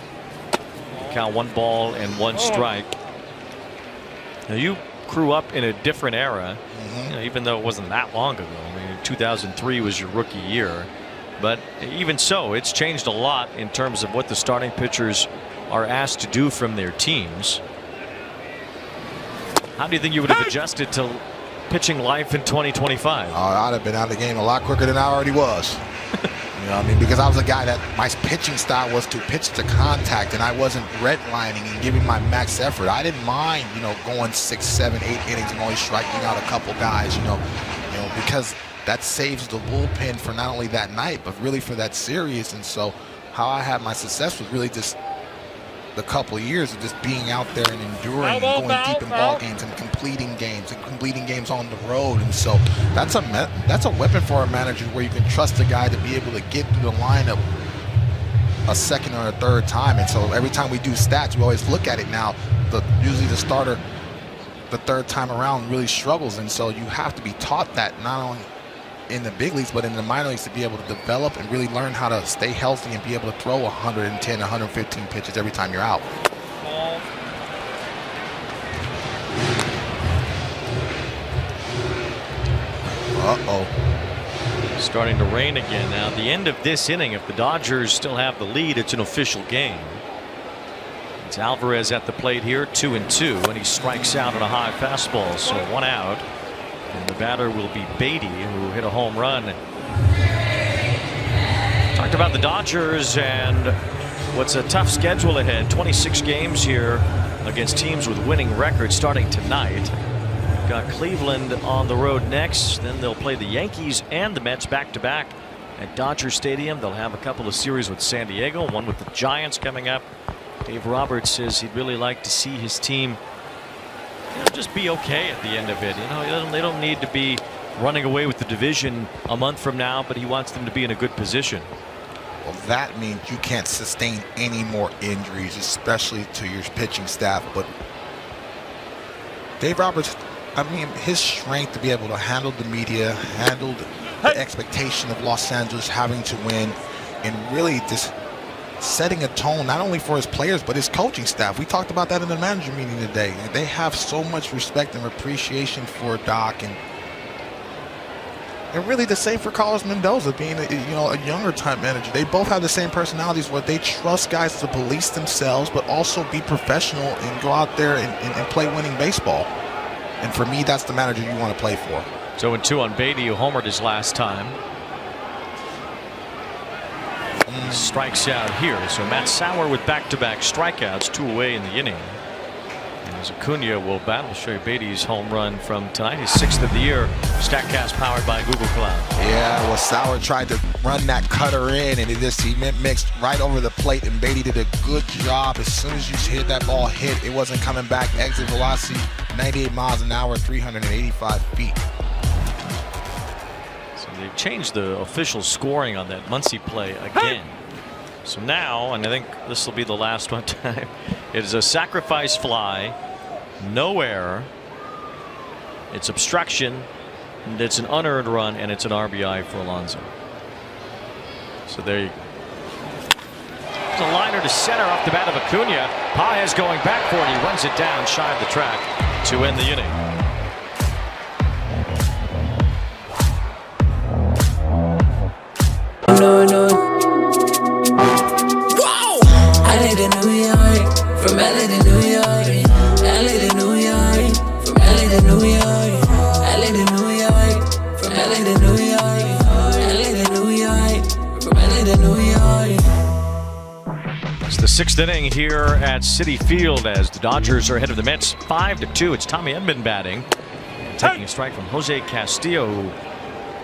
Count 1 ball and 1 strike. Now, you grew up in a different era, even though it wasn't that long ago. I mean, 2003 was your rookie year. But even so, it's changed a lot in terms of what the starting pitchers are asked to do from their teams. How do you think you would have adjusted to pitching life in 2025? I'd have been out of the game a lot quicker than I already was. You know what I mean? Because I was a guy that my pitching style was to pitch to contact, and I wasn't redlining and giving my max effort. I didn't mind, going 6, 7, 8 innings and only striking out a couple guys, because that saves the bullpen for not only that night, but really for that series. And so how I had my success was really just the couple of years of just being out there and enduring and going deep in ball games and completing games on the road. And so that's a weapon for a manager, where you can trust a guy to be able to get through the lineup a second or a third time. And so every time we do stats, we always look at it now. Usually the starter, the third time around, really struggles. And so you have to be taught that, not only in the big leagues but in the minor leagues, to be able to develop and really learn how to stay healthy and be able to throw 110, 115 pitches every time you're out. Starting to rain again now. At the end of this inning, if the Dodgers still have the lead, it's an official game. It's Alvarez at the plate here, 2-2, and he strikes out on a high fastball, so 1 out. And the batter will be Beatty, who hit a home run. Talked about the Dodgers and what's a tough schedule ahead. 26 games here against teams with winning records starting tonight. Got Cleveland on the road next. Then they'll play the Yankees and the Mets back-to-back at Dodger Stadium. They'll have a couple of series with San Diego, one with the Giants coming up. Dave Roberts says he'd really like to see his team just be okay at the end of it. They don't need to be running away with the division a month from now, but he wants them to be in a good position. Well, that means you can't sustain any more injuries, especially to your pitching staff. But Dave Roberts, his strength to be able to handle the media, handle the expectation of Los Angeles having to win, and really just setting a tone not only for his players but his coaching staff. We talked about that in the manager meeting today. They have so much respect and appreciation for Doc, and really the same for Carlos Mendoza, being a younger type manager. They both have the same personalities, where they trust guys to police themselves but also be professional and go out there and play winning baseball. And for me, that's the manager you want to play for. 0-2 on Beatty, who homered his last time. Strikes out here, so Matt Sauer with back-to-back strikeouts, 2 away in the inning. As Acuna will battle. Show you Beatty's home run from tonight, his 6th of the year. Statcast powered by Google Cloud. Yeah, well, Sauer tried to run that cutter in, and he mixed right over the plate, and Beatty did a good job. As soon as you hit that ball it wasn't coming back. Exit velocity 98 miles an hour, 385 feet. They've changed the official scoring on that Muncy play again. So now, and I think this will be the last one time, it is a sacrifice fly, no error, it's obstruction, and it's an unearned run, and it's an RBI for Alonso. So there you go. It's a liner to center off the bat of Acuna. Paez going back for it. He runs it down shy of the track to end the inning. No. Whoa! I live in New York, from LA to New York, LA to New York, from LA to New York, LA to New York, from LA to New York, LA to New York, from LA to New York. It's the 6th inning here at Citi Field as the Dodgers are ahead of the Mets 5-2. It's Tommy Edman batting, taking a strike from Jose Castillo, who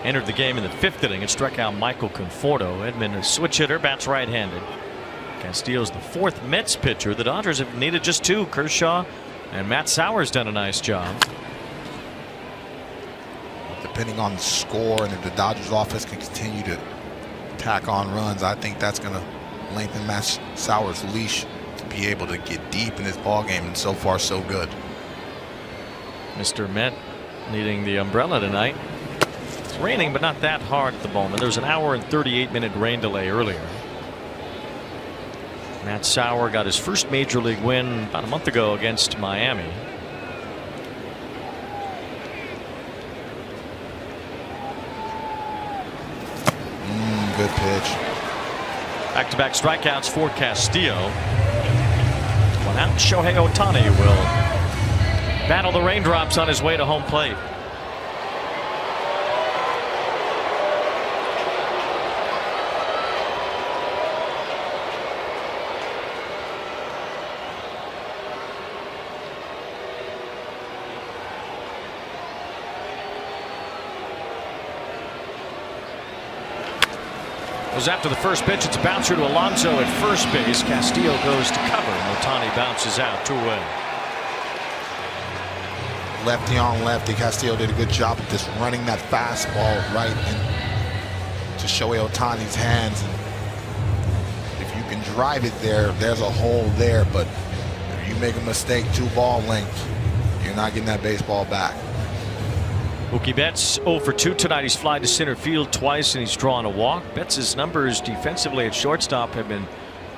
entered the game in the 5th inning and struck out Michael Conforto. Edman, a switch hitter, bats right-handed. Castillo's the 4th Mets pitcher. The Dodgers have needed just 2. Kershaw and Matt Sauer's done a nice job. Depending on the score, and if the Dodgers offense can continue to tack on runs, I think that's going to lengthen Matt Sauer's leash to be able to get deep in this ball game, and so far so good. Mr. Met needing the umbrella tonight. It's raining, but not that hard at the moment. There's an hour and 38-minute rain delay earlier. Matt Sauer got his first major league win about a month ago against Miami. Good pitch. Back-to-back strikeouts for Castillo. 1 out. Shohei Ohtani will battle the raindrops on his way to home plate. Was after the first pitch. It's a bouncer to Alonso at first base. Castillo goes to cover, and Ohtani bounces out 2 away. Lefty on lefty. Castillo did a good job of just running that fastball right into Shohei Ohtani's hands. And if you can drive it there, there's a hole there. But if you make a mistake 2 ball lengths, you're not getting that baseball back. Mookie Betts 0 for 2 tonight. He's flied to center field twice and he's drawn a walk. Betts' numbers defensively at shortstop have been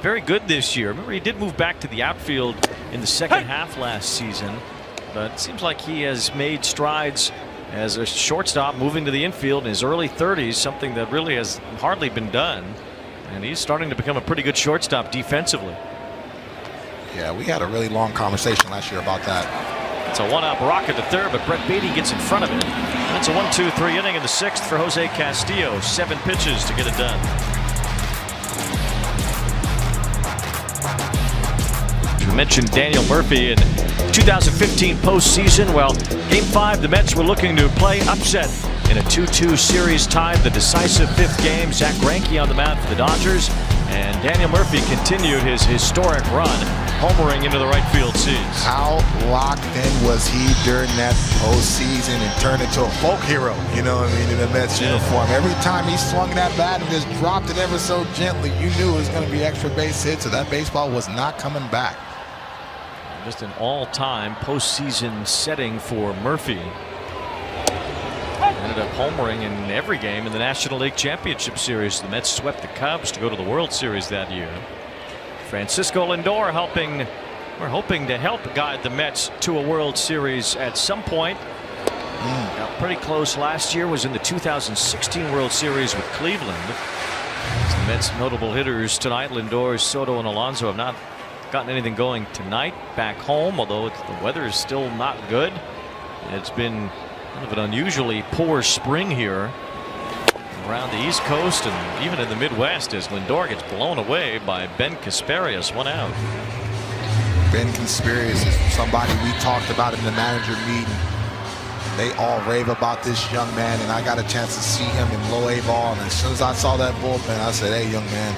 very good this year. Remember, he did move back to the outfield in the second half last season, but it seems like he has made strides as a shortstop, moving to the infield in his early 30s, something that really has hardly been done. And he's starting to become a pretty good shortstop defensively. Yeah, we had a really long conversation last year about that. It's a one-up rocket to third, but Brett Beatty gets in front of it. And it's a 1-2-3 inning in the 6th for Jose Castillo. 7 pitches to get it done. You mentioned Daniel Murphy in 2015 postseason. Well, Game 5, the Mets were looking to play upset in a 2-2 series tied the decisive 5th game. Zach Greinke on the mound for the Dodgers, and Daniel Murphy continued his historic run, homering into the right field seats. How locked in was he during that postseason and turned into a folk hero, you know what I mean, in the Mets uniform. Every time he swung that bat and just dropped it ever so gently, you knew it was going to be extra base hits, so that baseball was not coming back. Just an all-time postseason setting for Murphy. Ended up homering in every game in the National League Championship Series. The Mets swept the Cubs to go to the World Series that year. Francisco Lindor hoping to help guide the Mets to a World Series at some point. Got pretty close last year, was in the 2016 World Series with Cleveland. The Mets notable hitters tonight, Lindor, Soto, and Alonso, have not gotten anything going tonight back home, although the weather is still not good. It's been kind of an unusually poor spring here around the East Coast and even in the Midwest, as Lindor gets blown away by Ben Casparius, 1 out. Ben Casparius is somebody we talked about in the manager meeting. They all rave about this young man, and I got a chance to see him in low A ball, and as soon as I saw that bullpen, I said, hey, young man,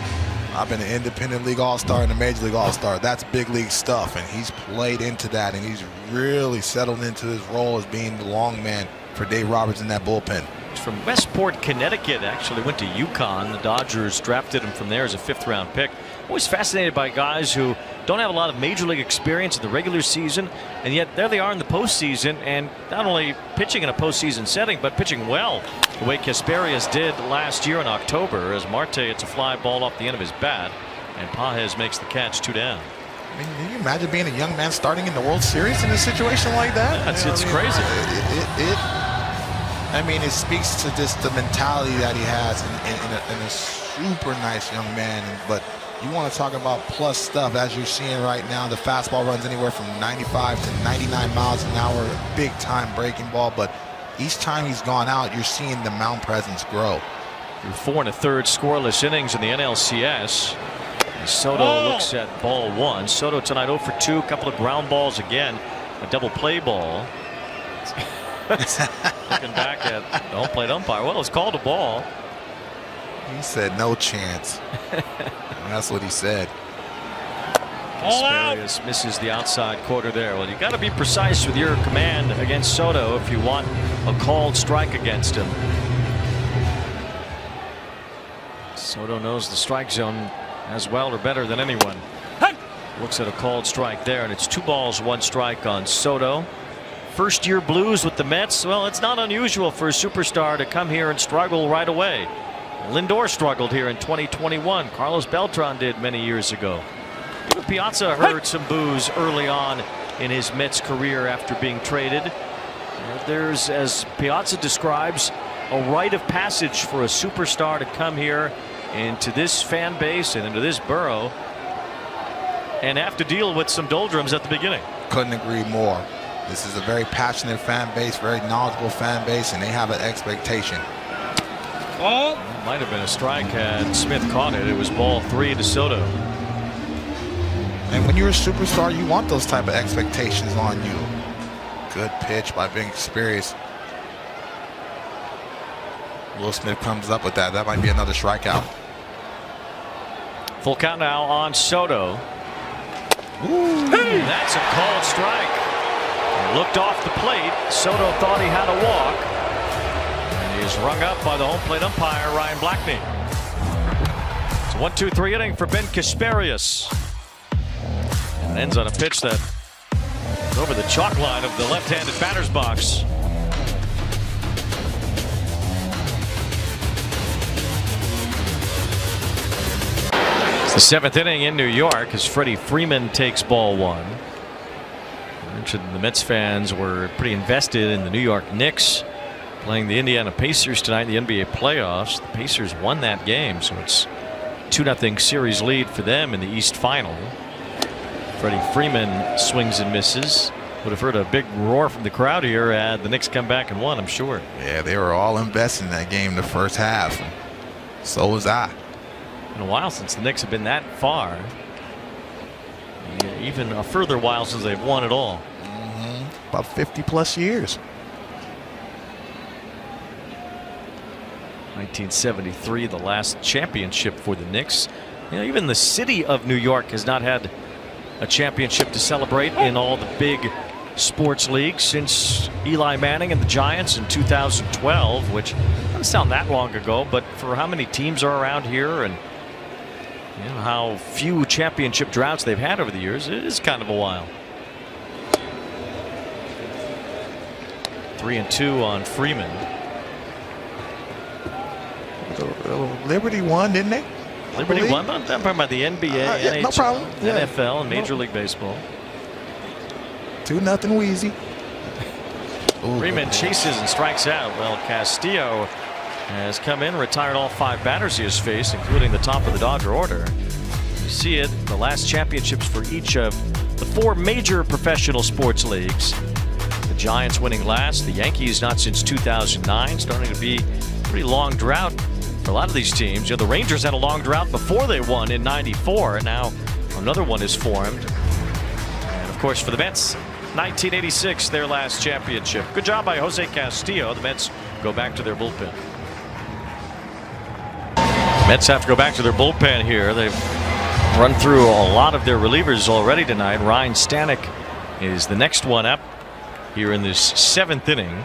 I've been an independent league all-star and a major league all-star. That's big league stuff, and he's played into that, and he's really settled into his role as being the long man for Dave Roberts in that bullpen. He's from Westport, Connecticut. Actually went to UConn. The Dodgers drafted him from there as a 5th-round pick. Always fascinated by guys who don't have a lot of major league experience in the regular season, and yet there they are in the postseason, and not only pitching in a postseason setting, but pitching well, the way Casparius did last year in October, as Marte hits a fly ball off the end of his bat, and Pages makes the catch, 2 down. I mean, can you imagine being a young man starting in the World Series in a situation like that? It's crazy. I mean, it speaks to just the mentality that he has in a super nice young man, but you want to talk about plus stuff, as you're seeing right now. The fastball runs anywhere from 95 to 99 miles an hour, big time breaking ball, but each time he's gone out, you're seeing the mound presence grow. Through 4 1/3 scoreless innings in the NLCS. And Soto looks at ball 1. Soto tonight 0 for 2, a couple of ground balls again, a double play ball. Looking back at the home plate umpire, well, it's called a ball. He said no chance. That's what he said. Casparius misses the outside quarter there. Well, you got to be precise with your command against Soto if you want a called strike against him. Soto knows the strike zone as well or better than anyone. Looks at a called strike there, and it's 2 balls, 1 strike on Soto. First year blues with the Mets. Well, it's not unusual for a superstar to come here and struggle right away. Lindor struggled here in 2021. Carlos Beltran did many years ago. Piazza heard some boos early on in his Mets career after being traded. There's, as Piazza describes, a rite of passage for a superstar to come here into this fan base and into this borough and have to deal with some doldrums at the beginning. Couldn't agree more. This is a very passionate fan base, very knowledgeable fan base, and they have an expectation. Might have been a strike had Smith caught it. It was ball 3 to Soto. And when you're a superstar, you want those type of expectations on you. Good pitch by Ben Casparius. Will Smith comes up with that. That might be another strikeout. Full count now on Soto. Hey, that's a called strike. He looked off the plate. Soto thought he had a walk. And he's rung up by the home plate umpire, Ryan Blackney. It's a 1-2-3 inning for Ben Kasparius. And it ends on a pitch that is over the chalk line of the left-handed batter's box. The 7th inning in New York as Freddie Freeman takes ball 1. I mentioned the Mets fans were pretty invested in the New York Knicks playing the Indiana Pacers tonight in the NBA playoffs. The Pacers won that game, so it's 2-0 series lead for them in the East Final. Freddie Freeman swings and misses. Would have heard a big roar from the crowd here had the Knicks come back and won, I'm sure. Yeah, they were all invested in that game the first half. So was I. In a while since the Knicks have been that far. Yeah, even a further while since they've won it all. About 50+ years. 1973, the last championship for the Knicks. You know, even the city of New York has not had a championship to celebrate in all the big sports leagues since Eli Manning and the Giants in 2012, which doesn't sound that long ago, but for how many teams are around here and you know how few championship droughts they've had over the years, it is kind of a while. 3-2 on Freeman. Liberty won, didn't they? Liberty won. I'm talking about the NBA, NHL, no problem. NFL, and Major League Baseball. 2-0 Wheezy. Freeman chases and strikes out. Well, Castillo has come in, retired all 5 batters he has faced, including the top of the Dodger order. You see it, the last championships for each of the 4 major professional sports leagues. The Giants winning last, the Yankees not since 2009, starting to be a pretty long drought for a lot of these teams. You know, the Rangers had a long drought before they won in '94, and now another one is formed. And of course for the Mets, 1986, their last championship. Good job by Jose Castillo. The Mets go back to their bullpen. Mets have to go back to their bullpen here. They've run through a lot of their relievers already tonight. Ryan Stanek is the next one up here in this 7th inning.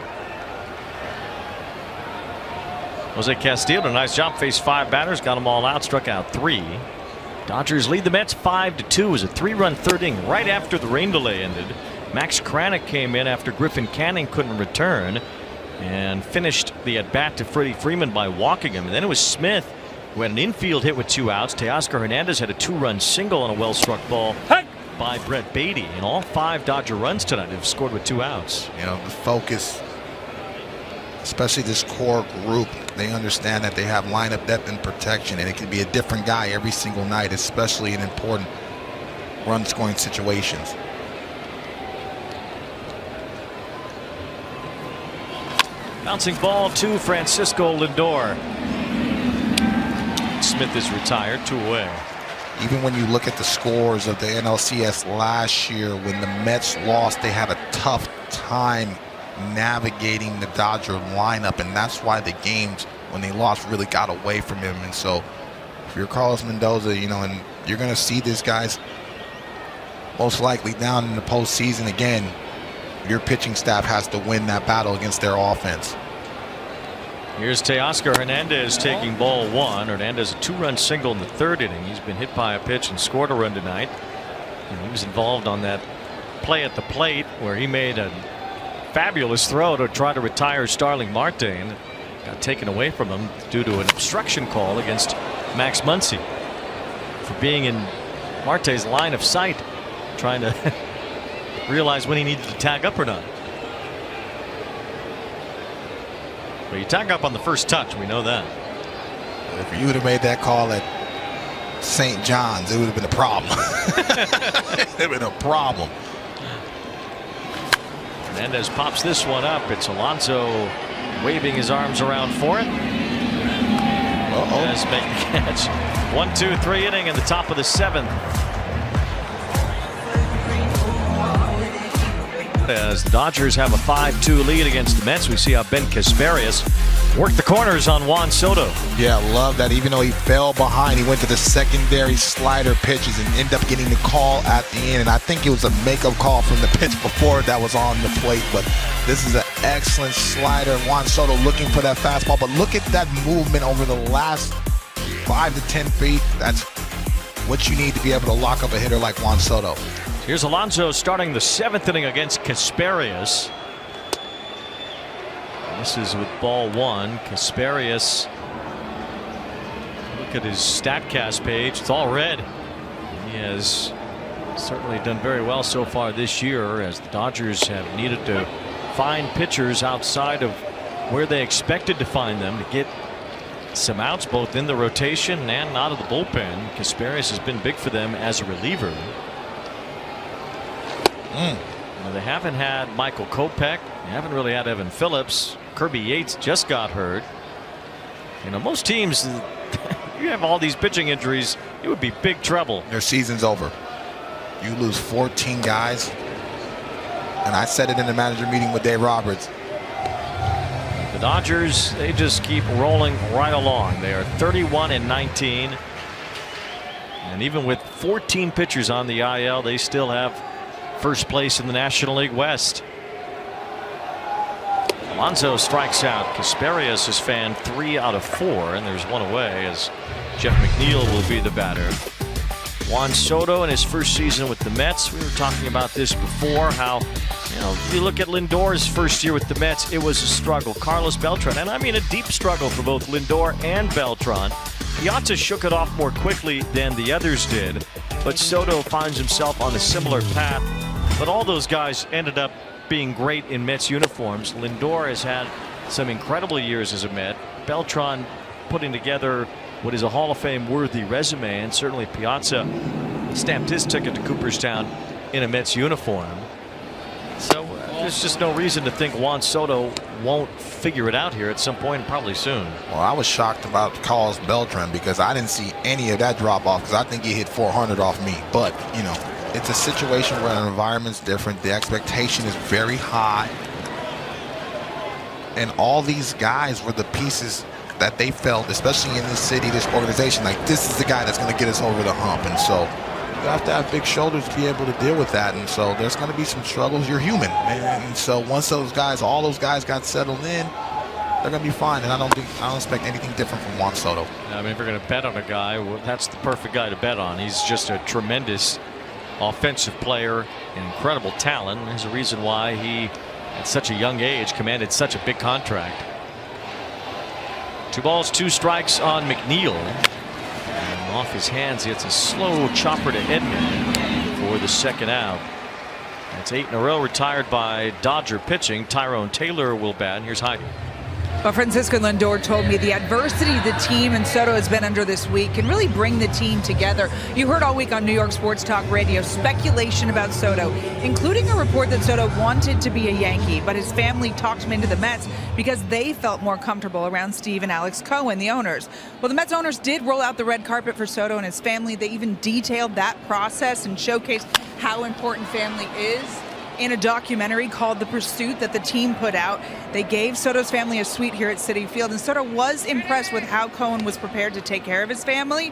Jose Castillo did a nice job, faced 5 batters, got them all out, struck out 3. Dodgers lead the Mets 5-2. It was a 3-run 3rd inning right after the rain delay ended. Max Kranick came in after Griffin Canning couldn't return and finished the at-bat to Freddie Freeman by walking him. And then it was Smith who had an infield hit with 2 outs. Teoscar Hernandez had a 2-run single on a well-struck ball by Brett Beatty. And all 5 Dodger runs tonight have scored with 2 outs. You know, the focus, especially this core group, they understand that they have lineup depth and protection, and it can be a different guy every single night, especially in important run-scoring situations. Bouncing ball to Francisco Lindor. Smith is retired, 2 away. Even when you look at the scores of the NLCS last year, when the Mets lost, they had a tough time navigating the Dodger lineup, and that's why the games when they lost really got away from him. And so if you're Carlos Mendoza, you know, and you're going to see these guys most likely down in the postseason again, your pitching staff has to win that battle against their offense. Here's Teoscar Hernandez taking ball 1. Hernandez a 2-run single in the 3rd inning. He's been hit by a pitch and scored a run tonight. And he was involved on that play at the plate where he made a fabulous throw to try to retire Starling Marte. Got taken away from him due to an obstruction call against Max Muncy for being in Marte's line of sight, trying to realize when he needed to tag up or not. But you tag up on the first touch, we know that. If you would have made that call at St. John's, it would have been a problem. It would have been a problem. Hernandez pops this one up. It's Alonso waving his arms around for it. Hernandez making the catch. 1-2-3 inning in the top of the 7th. as the Dodgers have a 5-2 lead against the Mets. We see how Ben Casparius worked the corners on Juan Soto. Yeah, love that. Even though he fell behind, he went to the secondary slider pitches and ended up getting the call at the end. And I think it was a makeup call from the pitch before that was on the plate. But this is an excellent slider. Juan Soto looking for that fastball. But look at that movement over the last 5 to 10 feet. That's what you need to be able to lock up a hitter like Juan Soto. Here's Alonso starting the 7th inning against Casparius. This is with ball 1. Casparius, look at his StatCast page. It's all red. He has certainly done very well so far this year, as the Dodgers have needed to find pitchers outside of where they expected to find them to get some outs both in the rotation and out of the bullpen. Casparius has been big for them as a reliever. They haven't had Michael Kopech. They haven't really had Evan Phillips. Kirby Yates just got hurt. You know, most teams, you have all these pitching injuries, it would be big trouble. Their season's over. You lose 14 guys. And I said it in the manager meeting with Dave Roberts. The Dodgers, they just keep rolling right along. They are 31-19. And even with 14 pitchers on the IL, they still have first place in the National League West. Alonso strikes out. Casparius has fanned 3 out of 4, and there's 1 away as Jeff McNeil will be the batter. Juan Soto in his first season with the Mets. We were talking about this before, how, you know, if you look at Lindor's first year with the Mets, it was a struggle. Carlos Beltran, and I mean a deep struggle for both Lindor and Beltran. Piazza shook it off more quickly than the others did, but Soto finds himself on a similar path. But all those guys ended up being great in Mets uniforms. Lindor has had some incredible years as a Met. Beltran putting together what is a Hall of Fame worthy resume, and certainly Piazza stamped his ticket to Cooperstown in a Mets uniform. So there's just no reason to think Juan Soto won't figure it out here at some point, probably soon. Well, I was shocked about Carlos Beltran because I didn't see any of that drop off, because I think he hit 400 off me. But, you know, it's a situation where the environment's different. The expectation is very high. And all these guys were the pieces that they felt, especially in this city, this organization, like this is the guy that's going to get us over the hump. And so you have to have big shoulders to be able to deal with that. And so there's going to be some struggles. You're human. And so once those guys, all those guys got settled in, they're going to be fine. And I don't expect anything different from Juan Soto. I mean, if you're going to bet on a guy, well, that's the perfect guy to bet on. He's just a tremendous offensive player, incredible talent. There's a reason why he, at such a young age, commanded such a big contract. 2 balls, 2 strikes on McNeil. And off his hands, he hits a slow chopper to Edman for the 2nd out. That's 8 in a row retired by Dodger pitching. Tyrone Taylor will bat. And here's Heidi. Well, Francisco Lindor told me the adversity the team and Soto has been under this week can really bring the team together. You heard all week on New York Sports Talk Radio speculation about Soto, including a report that Soto wanted to be a Yankee, but his family talked him into the Mets because they felt more comfortable around Steve and Alex Cohen, the owners. Well, the Mets owners did roll out the red carpet for Soto and his family. They even detailed that process and showcased how important family is in a documentary called The Pursuit that the team put out. They gave Soto's family a suite here at Citi Field, and Soto was impressed with how Cohen was prepared to take care of his family.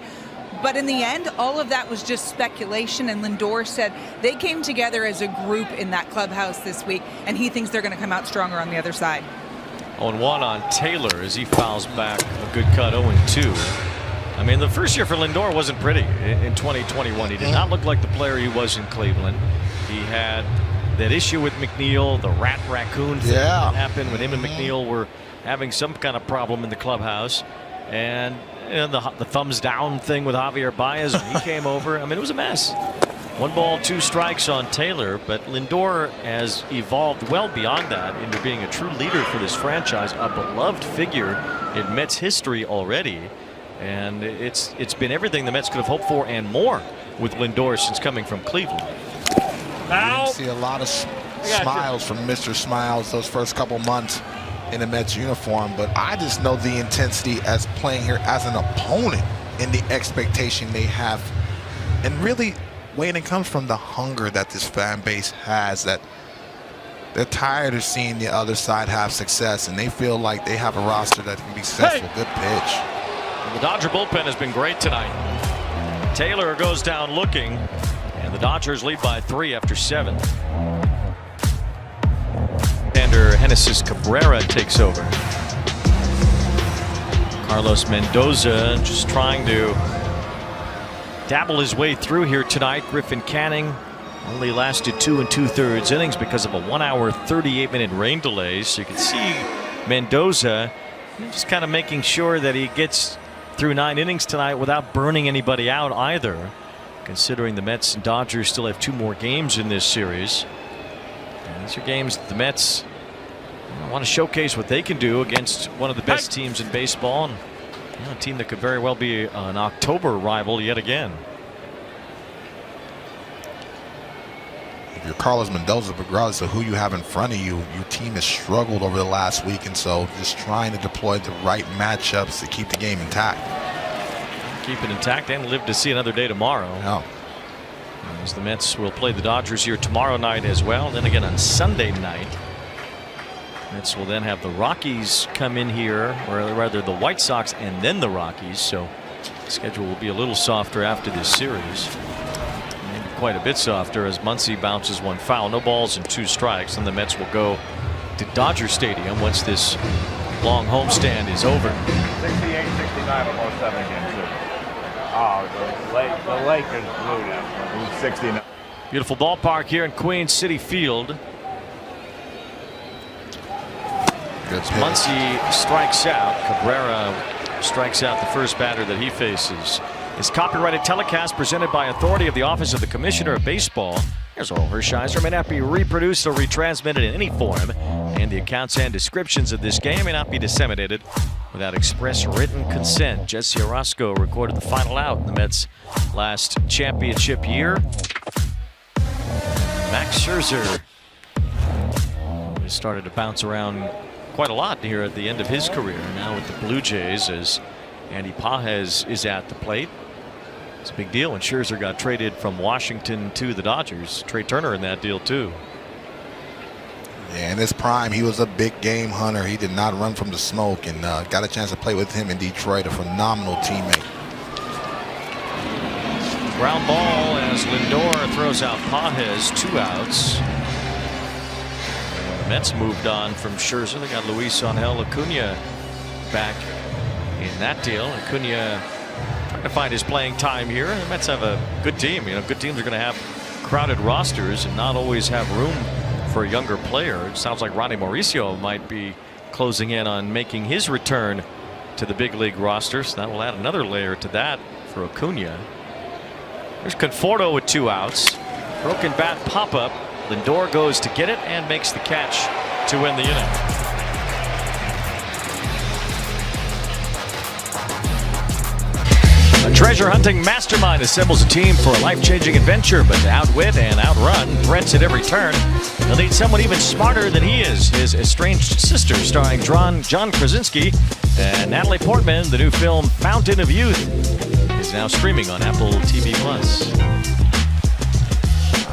But in the end, all of that was just speculation, and Lindor said they came together as a group in that clubhouse this week, and he thinks they're going to come out stronger on the other side. 0-1 on Taylor as he fouls back a good cut. 0-2. I mean, the first year for Lindor wasn't pretty in 2021. He did not look like the player he was in Cleveland. He had that issue with McNeil, the rat-raccoon thing that happened when him and McNeil were having some kind of problem in the clubhouse. And you know, the thumbs down thing with Javier Baez when he came over. I mean, it was a mess. 1 ball, 2 strikes on Taylor, but Lindor has evolved well beyond that into being a true leader for this franchise, a beloved figure in Mets history already. And it's been everything the Mets could have hoped for and more with Lindor since coming from Cleveland. You see a lot of smiles from Mr. Smiles those first couple months in a Mets uniform, but I just know the intensity as playing here as an opponent and the expectation they have. And really, Wayne, it comes from the hunger that this fan base has, that They're tired of seeing the other side have success, and they feel like they have a roster that can be successful. Good pitch. The Dodger bullpen has been great tonight. Taylor goes down looking, and the Dodgers lead by 3 after 7. Genesis Cabrera takes over. Carlos Mendoza just trying to dabble his way through here tonight. Griffin Canning only lasted 2 2/3 innings because of a 1-hour 38-minute rain delay. So you can see Mendoza just kind of making sure that he gets through 9 innings tonight without burning anybody out either, considering the Mets and Dodgers still have 2 more games in this series. And these are games that the Mets want to showcase what they can do against one of the best teams in baseball, and a team that could very well be an October rival yet again. If you're Carlos Mendoza, regardless of who you have in front of you, your team has struggled over the last week, and so just trying to deploy the right matchups to keep the game intact. Keep it intact and live to see another day tomorrow. Yeah. As the Mets will play the Dodgers here tomorrow night as well, and then again on Sunday night. Mets will then have the Rockies come in here, or rather the White Sox and then the Rockies. So the schedule will be a little softer after this series. Maybe quite a bit softer as Muncy bounces 1 foul. No balls and 2 strikes. And the Mets will go to Dodger Stadium once this long homestand is over. 68-69 almost 7 games. Oh, the Lakers blew them. 69. Beautiful ballpark here in Queens City Field. Muncy strikes out. Cabrera strikes out the first batter that he faces. This copyrighted telecast presented by authority of the Office of the Commissioner of Baseball. Here's Oral Hershiser. May not be reproduced or retransmitted in any form, and the accounts and descriptions of this game may not be disseminated without express written consent. Jesse Orozco recorded the final out in the Mets' last championship year. Max Scherzer started to bounce around quite a lot here at the end of his career. Now with the Blue Jays, as Andy Pages is at the plate. It's a big deal when Scherzer got traded from Washington to the Dodgers. Trey Turner in that deal too. Yeah, in his prime, he was a big game hunter. He did not run from the smoke, and got a chance to play with him in Detroit. A phenomenal teammate. Ground ball as Lindor throws out Pages. 2 outs. Mets moved on from Scherzer. They got Luis Angel Acuna back in that deal. Acuna trying to find his playing time here. The Mets have a good team. You know, good teams are going to have crowded rosters and not always have room for a younger player. It sounds like Ronnie Mauricio might be closing in on making his return to the big league roster. So that will add another layer to that for Acuna. There's Conforto with 2 outs. Broken bat pop up. Lindor goes to get it and makes the catch to win the inning. A treasure hunting mastermind assembles a team for a life-changing adventure, but to outwit and outrun threats at every turn, he'll need someone even smarter than he is. His estranged sister, starring John Krasinski and Natalie Portman. The new film Fountain of Youth is now streaming on Apple TV+.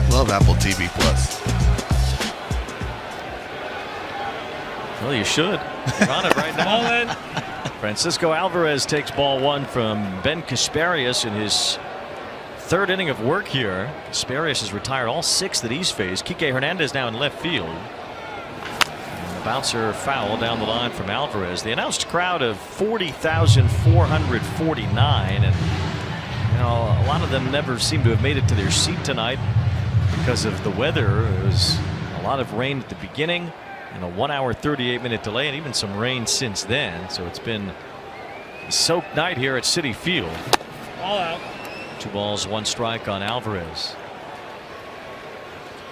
Love Apple TV+. Well, you should. You're on it right now. Francisco Alvarez takes ball 1 from Ben Casparius in his 3rd inning of work here. Casparius has retired all 6 that he's faced. Kike Hernandez now in left field. And the bouncer foul down the line from Alvarez. The announced crowd of 40,449, and you know, a lot of them never seem to have made it to their seat tonight because of the weather. It was a lot of rain at the beginning and a 1-hour 38-minute delay, and even some rain since then. So it's been a soaked night here at Citi Field. All out. 2 balls, 1 strike on Alvarez.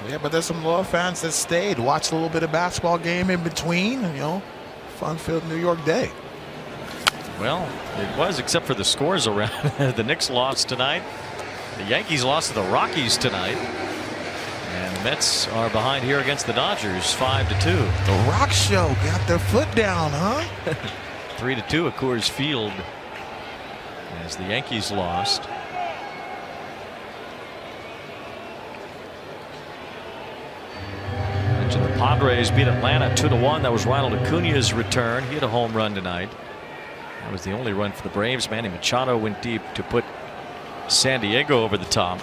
Yeah, but there's some loyal fans that stayed, watched a little bit of basketball game in between. You know, fun-filled New York day. Well, it was, except for the scores around. The Knicks lost tonight. The Yankees lost to the Rockies tonight. And the Mets are behind here against the Dodgers, 5-2. The Rock Show got their foot down, huh? 3-2 at Coors Field as the Yankees lost. Mentioned the Padres beat Atlanta 2-1. That was Ronald Acuna's return. He had a home run tonight. That was the only run for the Braves. Manny Machado went deep to put San Diego over the top.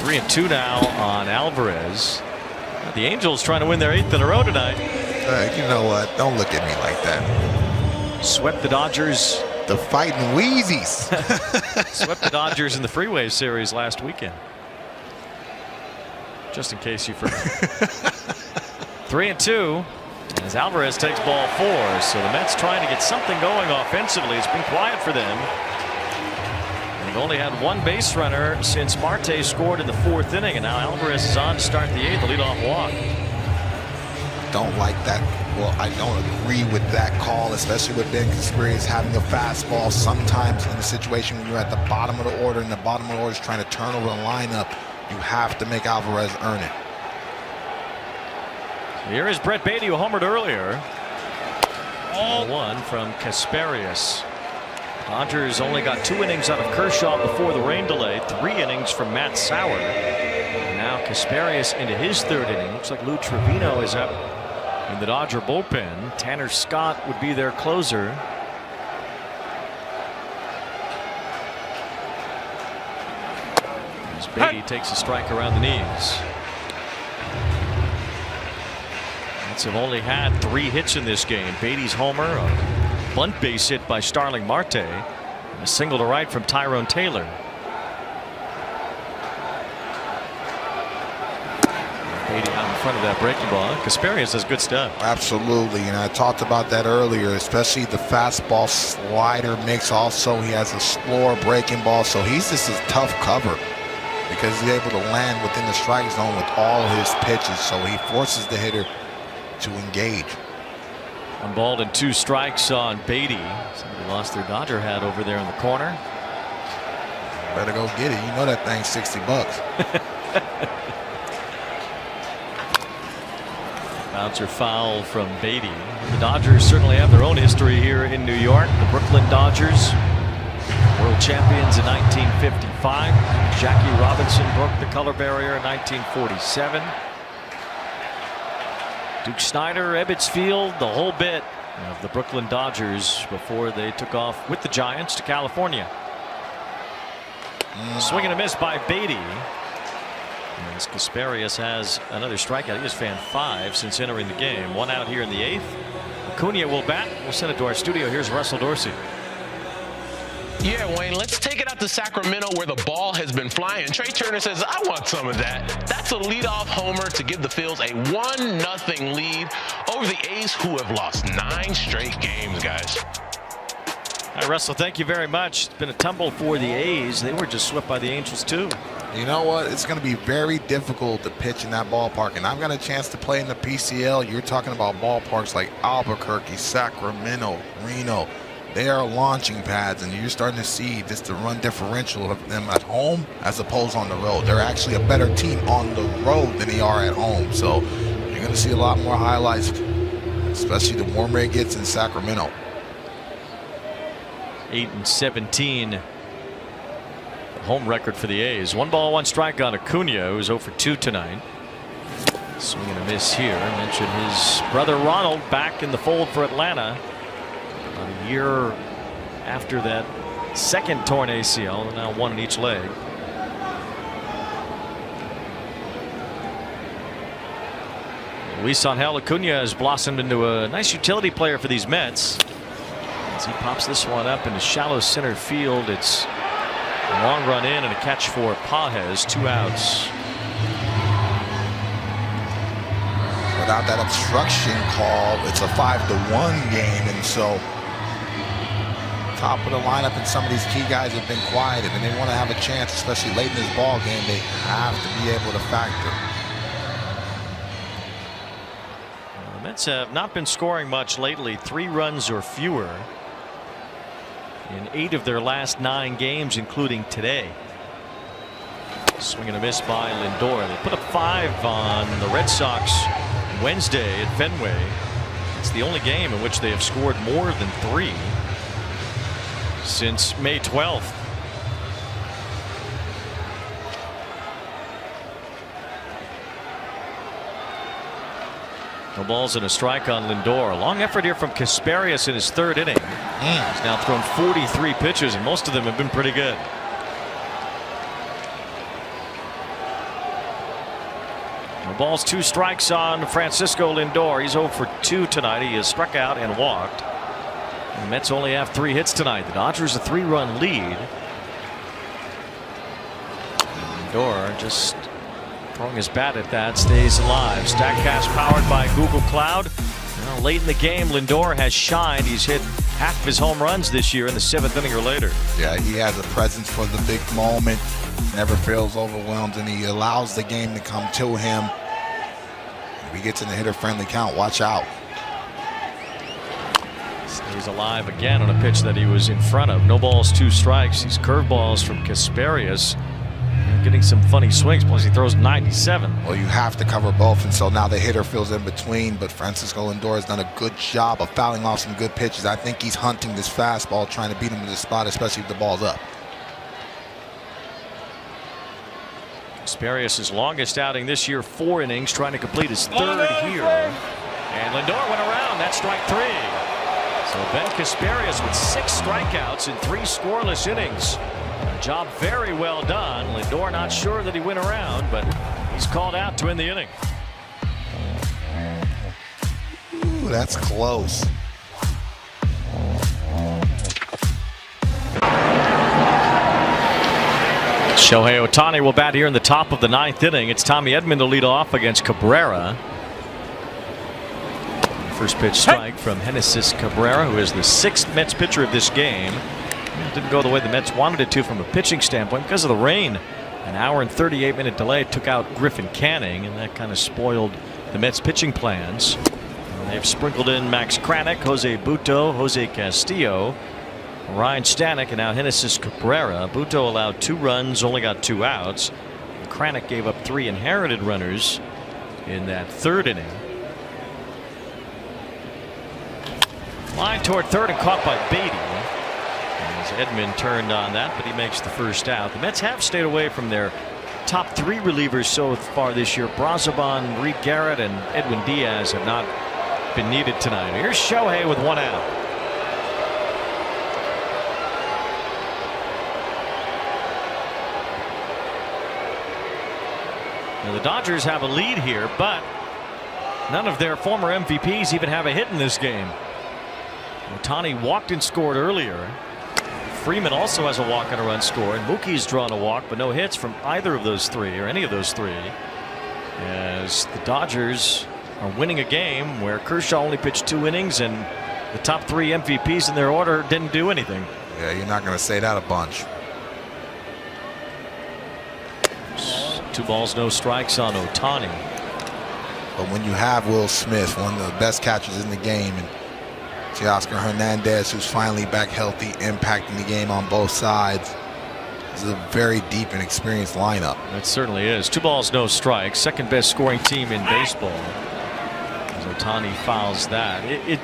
3-2 now on Alvarez. The Angels trying to win their 8th in a row tonight. You know what? Don't look at me like that. Swept the Dodgers. The fighting Wheezies. Swept the Dodgers in the Freeway Series last weekend. Just in case you forgot. 3-2 as Alvarez takes ball 4. So the Mets trying to get something going offensively. It's been quiet for them. They've only had one base runner since Marte scored in the 4th inning, and now Alvarez is on to start the 8th, the leadoff walk. Don't like that. Well, I don't agree with that call, especially with Ben Casparius having a fastball. Sometimes in a situation when you're at the bottom of the order and the bottom of the order is trying to turn over the lineup, you have to make Alvarez earn it. Here is Brett Beatty, who homered earlier. 0-1 from Casparius. Dodgers only got 2 innings out of Kershaw before the rain delay. 3 innings from Matt Sauer. And now Casparius into his 3rd inning. Looks like Lou Trevino is up in the Dodger bullpen. Tanner Scott would be their closer. As Beatty takes a strike around the knees. Mets have only had 3 hits in this game. Beatty's homer, a bunt base hit by Starling Marte, and a single to right from Tyrone Taylor. Beatty out in front of that breaking ball. Casparius does good stuff. Absolutely, and I talked about that earlier, especially the fastball slider mix. Also, he has a slower breaking ball, so he's just a tough cover because he's able to land within the strike zone with all his pitches, so he forces the hitter to engage. 1 ball and 2 strikes on Beatty. Somebody lost their Dodger hat over there in the corner. Better go get it. You know that thing's $60. Bouncer foul from Beatty. The Dodgers certainly have their own history here in New York. The Brooklyn Dodgers, world champions in 1955. Jackie Robinson broke the color barrier in 1947. Duke Snider, Ebbets Field, the whole bit of the Brooklyn Dodgers before they took off with the Giants to California. Swing and a miss by Beatty. As Casparius has another strikeout. He has fanned 5 since entering the game. 1 out here in the 8th. Acuna will bat. We'll send it to our studio. Here's Russell Dorsey. Yeah, Wayne, let's take it out to Sacramento where the ball has been flying. Trey Turner says, I want some of that. That's a leadoff homer to give the Phils a 1-0 lead over the A's, who have lost 9 straight games, guys. Hi, Russell. Thank you very much. It's been a tumble for the A's. They were just swept by the Angels, too. You know what? It's going to be very difficult to pitch in that ballpark. And I've got a chance to play in the PCL. You're talking about ballparks like Albuquerque, Sacramento, Reno. They are launching pads, and you're starting to see just the run differential of them at home as opposed on the road. They're actually a better team on the road than they are at home. So you're going to see a lot more highlights, especially the warmer it gets in Sacramento. 8-17. Home record for the A's. 1 ball, 1 strike on Acuna, who's 0 for 2 tonight. Swing and a miss here. I mentioned his brother Ronald back in the fold for Atlanta. A year after that second torn ACL, and now 1 in each leg. Luis Angel Acuna has blossomed into a nice utility player for these Mets. As he pops this one up into shallow center field, it's a long run in and a catch for Pages. 2 outs. Without that obstruction call, it's a 5-1 game, and so top of the lineup and some of these key guys have been quieted, and they want to have a chance, especially late in this ball game. They have to be able to factor. The Mets have not been scoring much lately. 3 runs or fewer in 8 of their last 9 games, including today. Swing and a miss by Lindor. They put up 5 on the Red Sox Wednesday at Fenway. It's the only game in which they have scored more than 3 since May 12th. No balls and a strike on Lindor. Long effort here from Kasparias in his 3rd inning. He's now thrown 43 pitches, and most of them have been pretty good. No balls, 2 strikes on Francisco Lindor. He's 0 for 2 tonight. He has struck out and walked. The Mets only have 3 hits tonight. The Dodgers a 3-run lead. Lindor just throwing his bat at that, stays alive. Statcast powered by Google Cloud. Now, late in the game, Lindor has shined. He's hit half of his home runs this year in the 7th inning or later. Yeah, he has a presence for the big moment. Never feels overwhelmed, and he allows the game to come to him. If he gets in the hitter-friendly count, watch out. Stays alive again on a pitch that he was in front of. No balls, 2 strikes. These curveballs from Kasparias. Getting some funny swings, plus he throws 97. Well, you have to cover both, and so now the hitter fills in between, but Francisco Lindor has done a good job of fouling off some good pitches. I think he's hunting this fastball, trying to beat him in the spot, especially if the ball's up. Kasparias' longest outing this year, 4 innings, trying to complete his 3rd here. And Lindor went around. That's strike 3. So Ben Kasparias with 6 strikeouts in 3 scoreless innings. A job very well done. Lindor not sure that he went around, but he's called out to end the inning. Ooh, that's close. Shohei Ohtani will bat here in the top of the 9th inning. It's Tommy Edman to lead off against Cabrera. First pitch strike from Genesis Cabrera, who is the 6th Mets pitcher of this game. It didn't go the way the Mets wanted it to from a pitching standpoint because of the rain. An hour and 38-minute delay took out Griffin Canning, and that kind of spoiled the Mets pitching plans. And they've sprinkled in Max Kranick, Jose Butto, Jose Castillo, Ryan Stanek, and now Genesis Cabrera. Butto allowed 2 runs, only got 2 outs. And Kranick gave up 3 inherited runners in that 3rd inning. Line toward 3rd and caught by Beatty. As Edman turned on that, but he makes the first out. The Mets have stayed away from their top 3 relievers so far this year. Brazoban, Reed Garrett, and Edwin Diaz have not been needed tonight. Here's Shohei with 1 out. Now the Dodgers have a lead here, but none of their former MVPs even have a hit in this game. Ohtani walked and scored earlier. Freeman also has a walk and a run scored. Mookie's drawn a walk, but no hits from either of those 3 or any of those 3. As the Dodgers are winning a game where Kershaw only pitched 2 innings and the top 3 MVPs in their order didn't do anything. Yeah, you're not going to say that a bunch. 2 balls, no strikes on Ohtani. But when you have Will Smith, one of the best catchers in the game, and Teoscar Hernandez, who's finally back healthy, impacting the game on both sides. This is a very deep and experienced lineup. It certainly is. 2 balls, no strikes. 2nd best scoring team in baseball. As Ohtani fouls that. It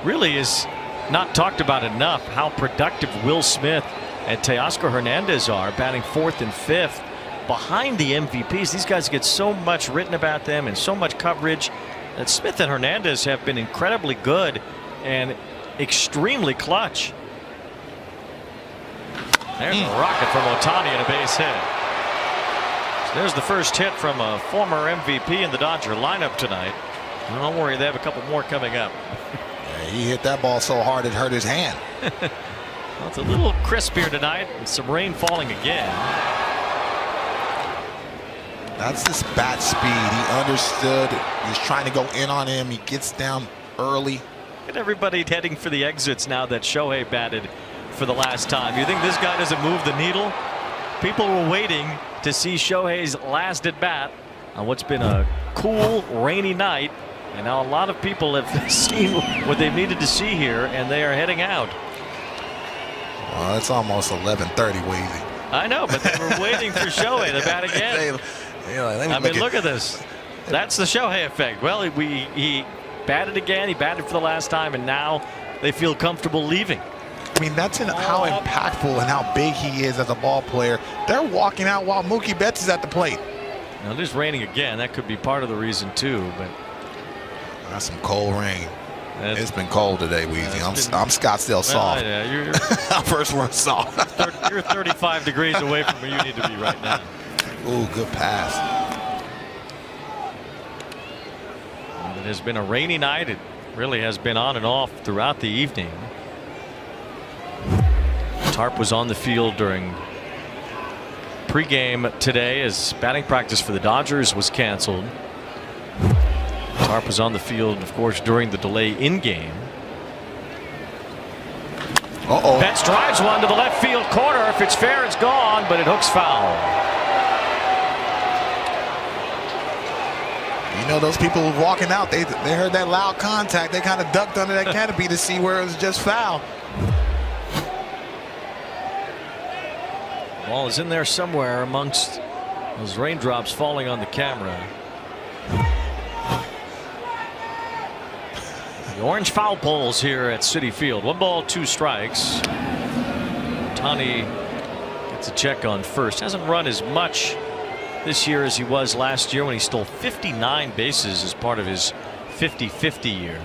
really is not talked about enough how productive Will Smith and Teoscar Hernandez are, batting 4th and 5th behind the MVPs. These guys get so much written about them and so much coverage that Smith and Hernandez have been incredibly good and extremely clutch. There's a rocket from Ohtani and a base hit. So there's the first hit from a former MVP in the Dodger lineup tonight. Don't worry, they have a couple more coming up. Yeah, he hit that ball so hard it hurt his hand. Well, it's a little crisp here tonight with some rain falling again. That's his bat speed. He understood. He's trying to go in on him. He gets down early. And everybody heading for the exits now that Shohei batted for the last time. You think this guy doesn't move the needle? People were waiting to see Shohei's last at bat on what's been a cool, rainy night. And now a lot of people have seen what they've needed to see here, and they are heading out. Well, it's almost 11:30, Weezy. I know, but they were waiting for Shohei to bat again. I mean, look at this. That's the Shohei effect. Well, he batted again. He batted for the last time, and now they feel comfortable leaving. I mean, that's how impactful and how big he is as a ball player. They're walking out while Mookie Betts is at the plate. Now, it is raining again. That could be part of the reason, too. But That's some cold rain. It's been cold today, Weezy. I'm Scottsdale soft. Yeah, you're First one soft. you're 35 degrees away from where you need to be right now. Ooh, good pass. It has been a rainy night. It really has been on and off throughout the evening. Tarp was on the field during pregame today as batting practice for the Dodgers was canceled. Tarp was on the field, of course, during the delay in game. Betts drives one to the left field corner. If it's fair, it's gone, but it hooks foul. You know, those people walking out, they heard that loud contact. They kind of ducked under that canopy to see where it was just foul. Ball is in there somewhere amongst those raindrops falling on the camera. The orange foul poles here at Citi Field. 1 ball, 2 strikes. Ohtani gets a check on first. Hasn't run as much this year as he was last year when he stole 59 bases as part of his 50-50 year.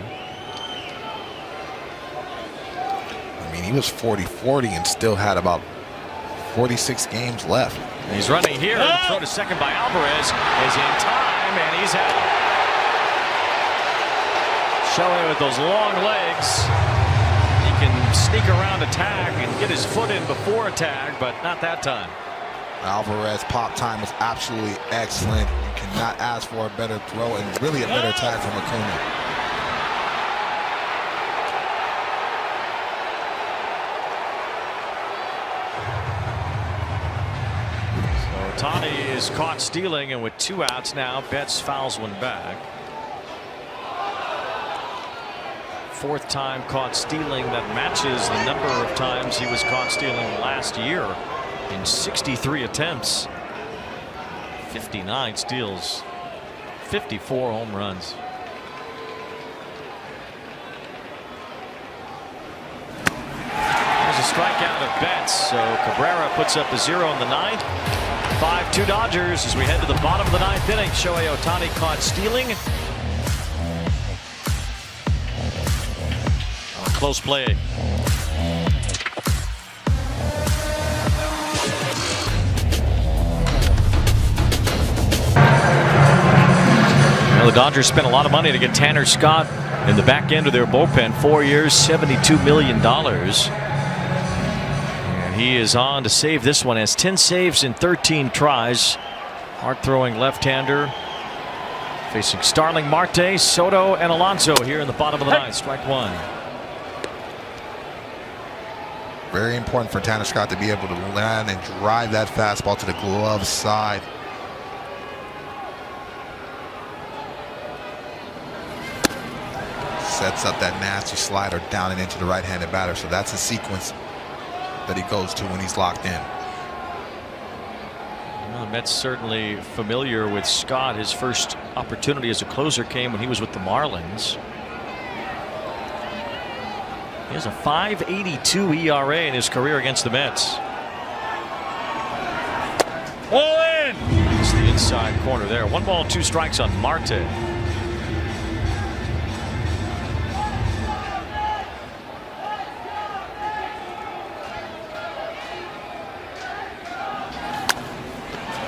I mean, he was 40-40 and still had about 46 games left. And he's running here. And throw to second by Alvarez is in time, and he's out. Shohei with those long legs. He can sneak around a tag and get his foot in before a tag, but not that time. Alvarez pop time was absolutely excellent. You cannot ask for a better throw and really a better tag from Acuna. So Ohtani is caught stealing, and with 2 outs now, Betts fouls one back. 4th time caught stealing. That matches the number of times he was caught stealing last year in 63 attempts. 59 steals, 54 home runs. There's a strikeout of Betts, so Cabrera puts up a 0 in the 9th. 5-2 Dodgers as we head to the bottom of the 9th inning. Shohei Ohtani caught stealing. Close play. Well, the Dodgers spent a lot of money to get Tanner Scott in the back end of their bullpen. 4 years, $72 million. And he is on to save this one. Has 10 saves in 13 tries. Hard-throwing left-hander. Facing Starling Marte, Soto, and Alonso here in the bottom of the 9th. Strike 1. Very important for Tanner Scott to be able to land and drive that fastball to the glove side. Sets up that nasty slider down and into the right-handed batter. So that's a sequence that he goes to when he's locked in. Well, the Mets certainly familiar with Scott. His first opportunity as a closer came when he was with the Marlins. He has a .582 ERA in his career against the Mets. All in! It's the inside corner there. 1 ball, 2 strikes on Marte.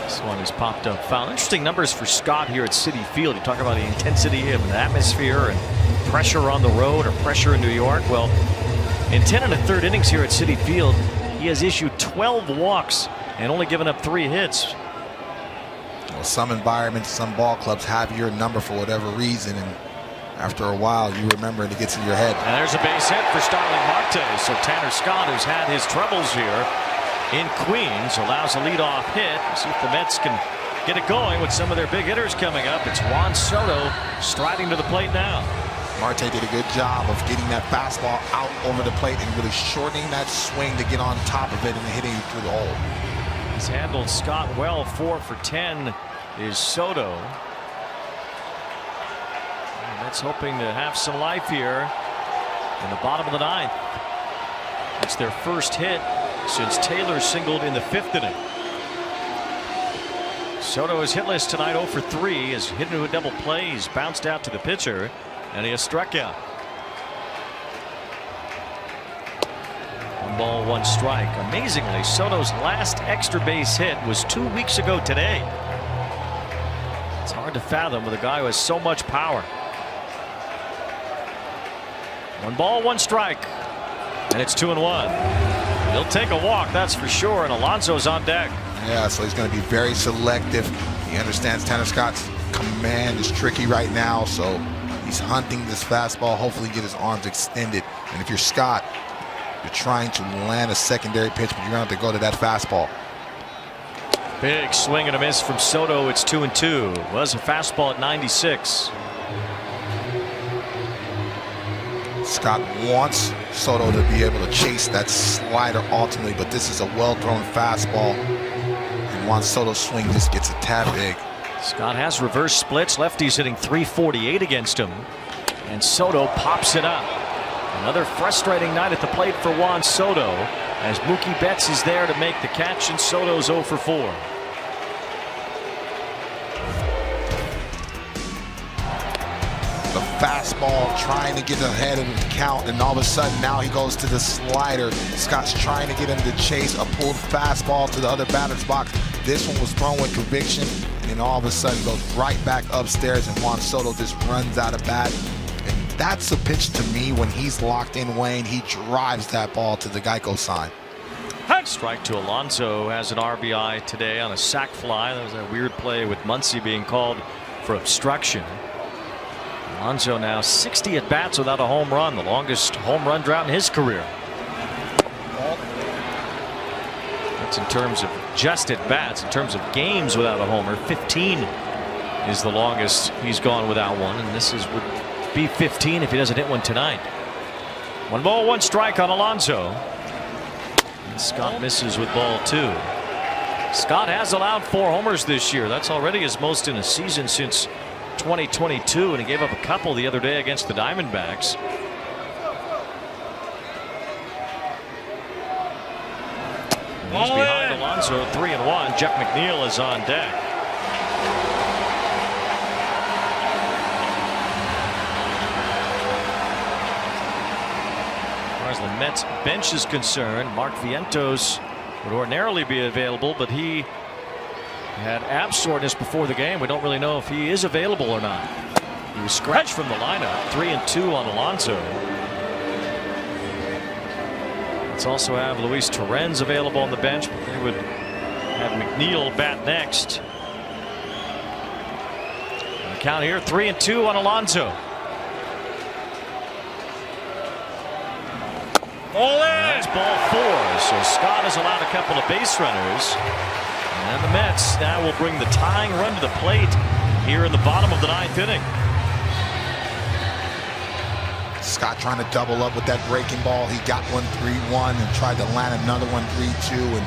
This one is popped up foul. Interesting numbers for Scott here at Citi Field. You talk about the intensity of an atmosphere and pressure on the road or pressure in New York. Well, in 10 1/3 innings here at Citi Field, he has issued 12 walks and only given up 3 hits. Well, some environments, some ball clubs have your number for whatever reason, and after a while you remember and it gets in your head. And there's a base hit for Starling Marte. So Tanner Scott, who's had his troubles here in Queens, allows a leadoff hit. See if the Mets can get it going with some of their big hitters coming up. It's Juan Soto striding to the plate now. Marte did a good job of getting that fastball out over the plate and really shortening that swing to get on top of it and hitting it through the hole. He's handled Scott well. 4 for 10 is Soto. And that's hoping to have some life here in the bottom of the 9th. It's their first hit since Taylor singled in the 5th inning. Soto is hitless tonight, 0 for 3. Is hit into a double play. He's bounced out to the pitcher. and he has struck out. 1 ball, 1 strike. Amazingly, Soto's last extra base hit was 2 weeks ago today. It's hard to fathom with a guy who has so much power. 1 ball, 1 strike, and it's 2-1. He'll take a walk, that's for sure, and Alonso's on deck. Yeah, so he's going to be very selective. He understands Tanner Scott's command is tricky right now, so he's hunting this fastball, hopefully get his arms extended. And if you're Scott, you're trying to land a secondary pitch, but you're going to have to go to that fastball. Big swing and a miss from Soto. It's 2-2. Was a fastball at 96. Scott wants Soto to be able to chase that slider ultimately, but this is a well-thrown fastball. And once Soto's swing just gets a tad big. Scott has reverse splits. Lefty's hitting .348 against him. And Soto pops it up. Another frustrating night at the plate for Juan Soto, as Mookie Betts is there to make the catch, and Soto's 0 for 4. The fastball trying to get ahead of the count, and all of a sudden now he goes to the slider. Scott's trying to get him to chase a pulled fastball to the other batter's box. This one was thrown with conviction, and all of a sudden goes right back upstairs, and Juan Soto just runs out of bat. And that's a pitch to me when he's locked in, Wayne. He drives that ball to the Geico sign. Strike to Alonso, has an RBI today on a sac fly. That was a weird play with Muncy being called for obstruction. Alonso now 60 at bats without a home run, the longest home run drought in his career. That's in terms of just at bats. In terms of games without a homer, 15 is the longest he's gone without one, and this would be 15 if he doesn't hit one tonight. 1 ball, 1 strike on Alonso. And Scott misses with ball 2. Scott has allowed 4 homers this year. That's already his most in a season since 2022, and he gave up a couple the other day against the Diamondbacks. And he's behind Alonso, 3-1. Jeff McNeil is on deck. As far as the Mets bench is concerned, Mark Vientos would ordinarily be available, but he had ab soreness before the game. We don't really know if he is available or not. He was scratched from the lineup. 3-2 on Alonso. Let's also have Luis Torrens available on the bench, but they would have McNeil bat next. And the count here, 3-2 on Alonso. That's ball 4. So Scott has allowed a couple of base runners. And the Mets now will bring the tying run to the plate here in the bottom of the 9th inning. Scott trying to double up with that breaking ball. He got one 3-1 and tried to land another one 3-2. And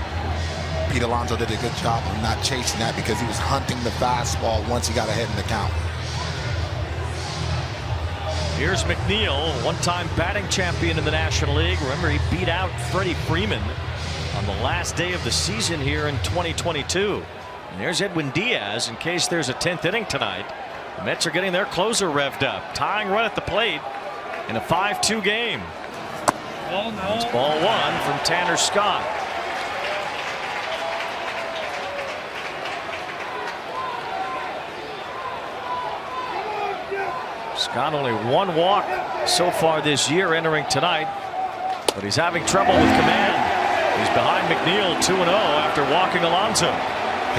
Pete Alonso did a good job of not chasing that because he was hunting the fastball once he got ahead in the count. Here's McNeil, one-time batting champion in the National League. Remember, he beat out Freddie Freeman on the last day of the season here in 2022. And there's Edwin Diaz in case there's a 10th inning tonight. The Mets are getting their closer revved up. Tying run at the plate in a 5-2 game. It's ball 1 from Tanner Scott. Scott only 1 walk so far this year entering tonight, but he's having trouble with command. He's behind McNeil 2-0 after walking Alonso.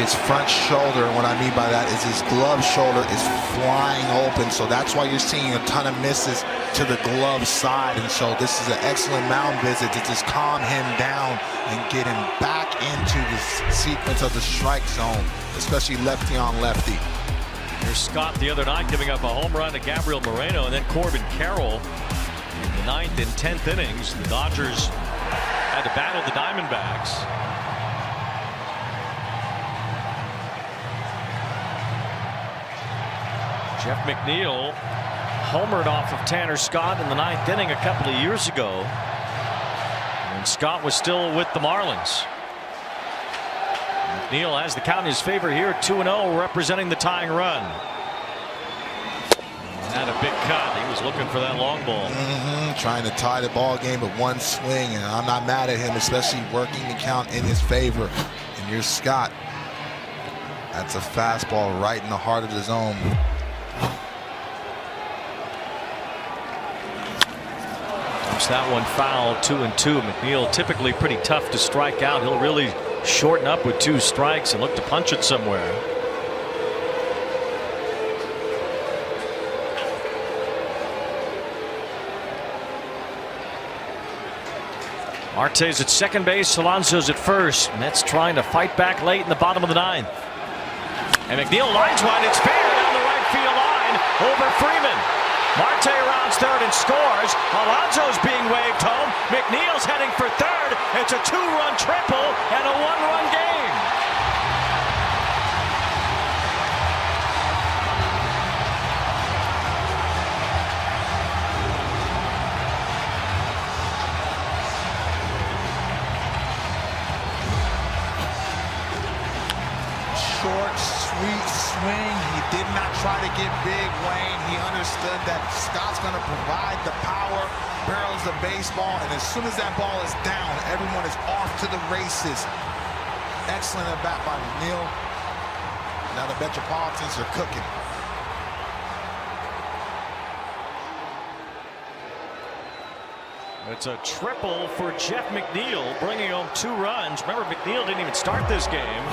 His front shoulder, what I mean by that is his glove shoulder is flying open, so that's why you're seeing a ton of misses to the glove side. And so this is an excellent mound visit to just calm him down and get him back into the sequence of the strike zone, especially lefty on lefty. Here's Scott the other night giving up a home run to Gabriel Moreno, and then Corbin Carroll in the 9th and 10th innings. The Dodgers had to battle the Diamondbacks. Jeff McNeil homered off of Tanner Scott in the 9th inning a couple of years ago, and Scott was still with the Marlins. McNeil has the count in his favor here, 2-0, representing the tying run. And a big cut. He He's looking for that long ball. Trying to tie the ball game with one swing, and I'm not mad at him, especially working the count in his favor. And here's Scott. That's a fastball right in the heart of the zone. Keeps that one foul, 2-2. McNeil typically pretty tough to strike out. He'll really shorten up with 2 strikes and look to punch it somewhere. Marte's at second base, Alonso's at first. Mets trying to fight back late in the bottom of the 9th. And McNeil lines one. It's fair down the right field line over Freeman. Marte rounds third and scores. Alonso's being waved home. McNeil's heading for third. It's a 2-run triple and a 1-run game. Short, sweet swing. He did not try to get big, Wayne. He understood that Scott's going to provide the power, barrels the baseball, and as soon as that ball is down, everyone is off to the races. Excellent at bat by McNeil. Now the Metropolitans are cooking. It's a triple for Jeff McNeil, bringing home 2 runs. Remember, McNeil didn't even start this game.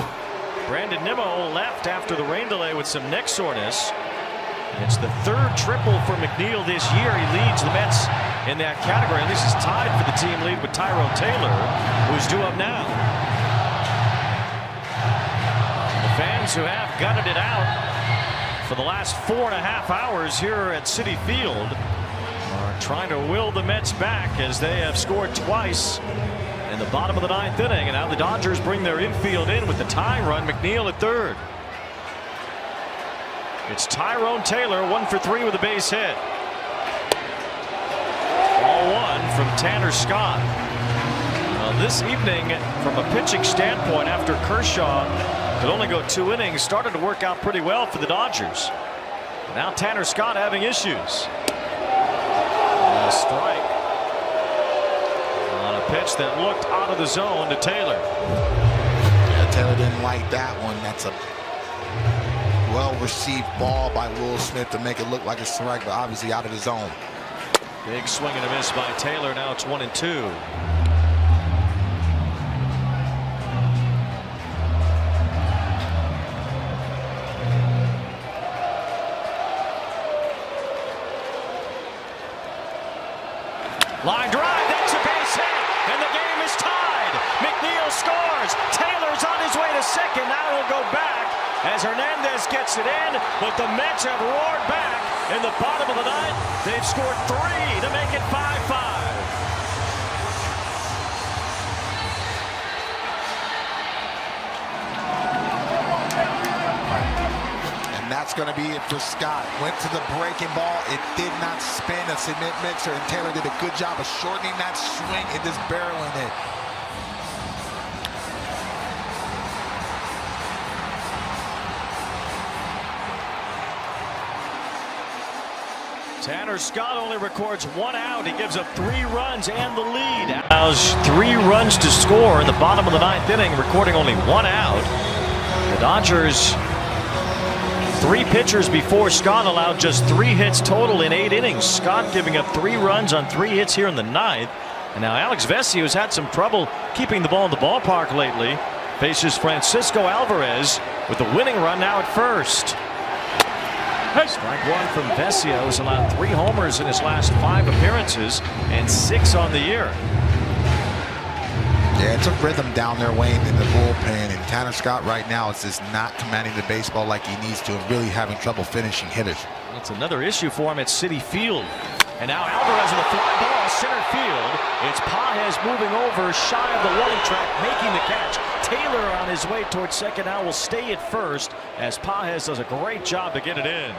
Brandon Nimmo left after the rain delay with some neck soreness. It's the 3rd triple for McNeil this year. He leads the Mets in that category. And this is tied for the team lead with Tyrone Taylor, who's due up now. The fans who have gutted it out for the last 4.5 hours here at Citi Field are trying to will the Mets back as they have scored twice in the bottom of the 9th inning, and now the Dodgers bring their infield in with the tying run. McNeil at third. It's Tyrone Taylor, 1 for 3 with a base hit. Ball 1 from Tanner Scott. Well, this evening, from a pitching standpoint, after Kershaw could only go 2 innings, started to work out pretty well for the Dodgers. Now Tanner Scott having issues. And a strike. Pitch that looked out of the zone to Taylor. Yeah, Taylor didn't like that one. That's a well-received ball by Will Smith to make it look like a strike, but obviously out of the zone. Big swing and a miss by Taylor. Now it's 1-2. Line drive. That's a base hit. And the game is tied. McNeil scores. Taylor's on his way to second. Now he'll go back as Hernandez gets it in. But the Mets have roared back in the bottom of the 9th. They've scored 3 to make it 5-5. And that's going to be it for Scott. Went to the breaking ball. It did not spin a cement mixer, and Taylor did a good job of shortening that swing and just barreling it. Tanner Scott only records 1 out. He gives up 3 runs and the lead. Allows 3 runs to score in the bottom of the 9th inning, recording only 1 out. The Dodgers, 3 pitchers before Scott allowed just 3 hits total in 8 innings. Scott giving up 3 runs on 3 hits here in the 9th. And now Alex Vesey, who's had some trouble keeping the ball in the ballpark lately, faces Francisco Alvarez with the winning run now at first. Strike 1 from Vesey, who's allowed 3 homers in his last 5 appearances and 6 on the year. Yeah, it's a rhythm down there, Wayne, in the bullpen. And Tanner Scott right now is just not commanding the baseball like he needs to and really having trouble finishing hitters. It's another issue for him at Citi Field. And now Alvarez with a fly ball center field. It's Pages moving over shy of the warning track, making the catch. Taylor on his way towards second now will stay at first as Pages does a great job to get it in.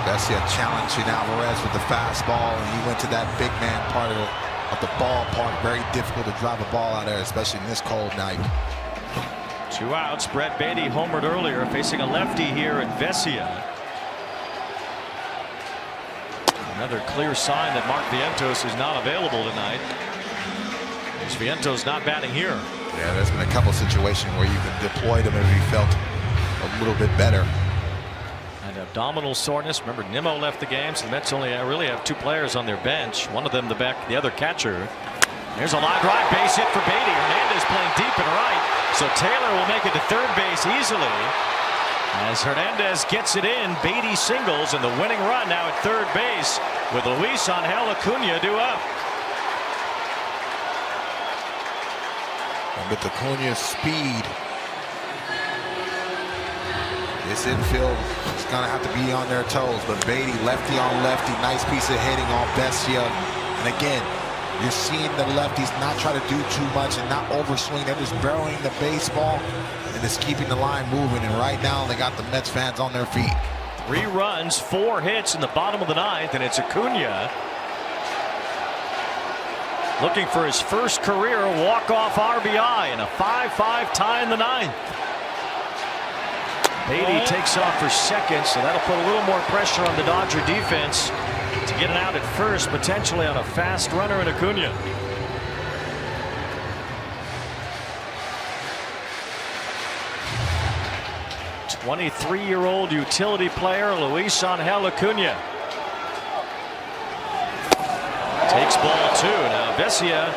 Vesey challenging Alvarez with the fastball, and he went to that big man part of of the ballpark. Very difficult to drive a ball out there, especially in this cold night. 2 outs. Brett Beatty homered earlier, facing a lefty here at Vesia. Another clear sign that Mark Vientos is not available tonight. As Vientos not batting here. Yeah, there's been a couple situations where you can deploy them if he felt a little bit better. And abdominal soreness. Remember, Nimmo left the game, so the Mets only really have 2 players on their bench. One of them the other catcher. There's a line drive, base hit for Beatty. Hernandez playing deep and right, so Taylor will make it to third base easily. As Hernandez gets it in, Beatty singles, and the winning run now at third base with Luis Angel Acuna due up. And with Acuna's speed, this infield is going to have to be on their toes. But Beatty, lefty on lefty, nice piece of hitting on Vesia. And again, you're seeing the lefties not try to do too much and not overswing. They're just barreling the baseball and just keeping the line moving. And right now, they got the Mets fans on their feet. 3 runs, 4 hits in the bottom of the 9th, and it's Acuna looking for his first career walk-off RBI and a 5-5 tie in the 9th. Beatty takes off for second, so that'll put a little more pressure on the Dodger defense to get it out at first, potentially on a fast runner in Acuna. '23-year-old utility player Luis Angel Acuna takes ball 2. Now Vesia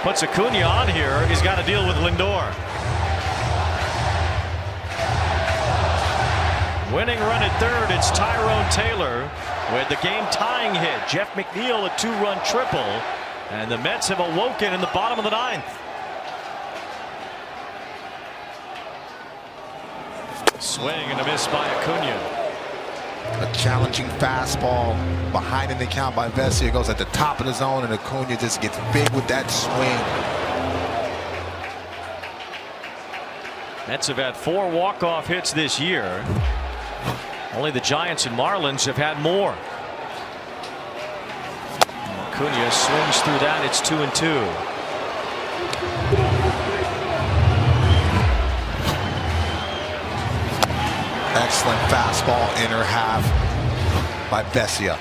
puts Acuna on here. He's got to deal with Lindor. Winning run at third, it's Tyrone Taylor with the game tying hit. Jeff McNeil a 2-run triple, and the Mets have awoken in the bottom of the 9th. Swing and a miss by Acuna. A challenging fastball behind in the count by Vesia, goes at the top of the zone, and Acuna just gets big with that swing. Mets have had 4 walk-off hits this year. Only the Giants and Marlins have had more. Acuna swings through that. It's 2-2. Excellent fastball, inner half by Vesia.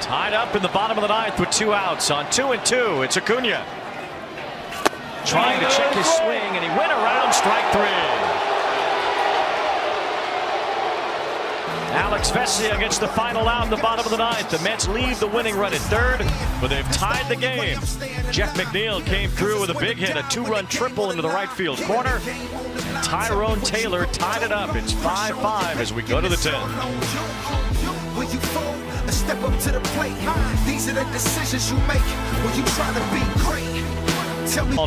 Tied up in the bottom of the 9th with 2 outs on 2-2. It's Acuna trying to check his swing, and he went around strike 3. Alex Vesia gets the final out in the bottom of the 9th. The Mets leave the winning run at third, but they've tied the game. Jeff McNeil came through with a big hit, a 2-run triple into the right field corner. And Tyrone Taylor tied it up. It's 5-5 as we go to the 10th. Step up to the plate. These are the decisions you make when you try to be great.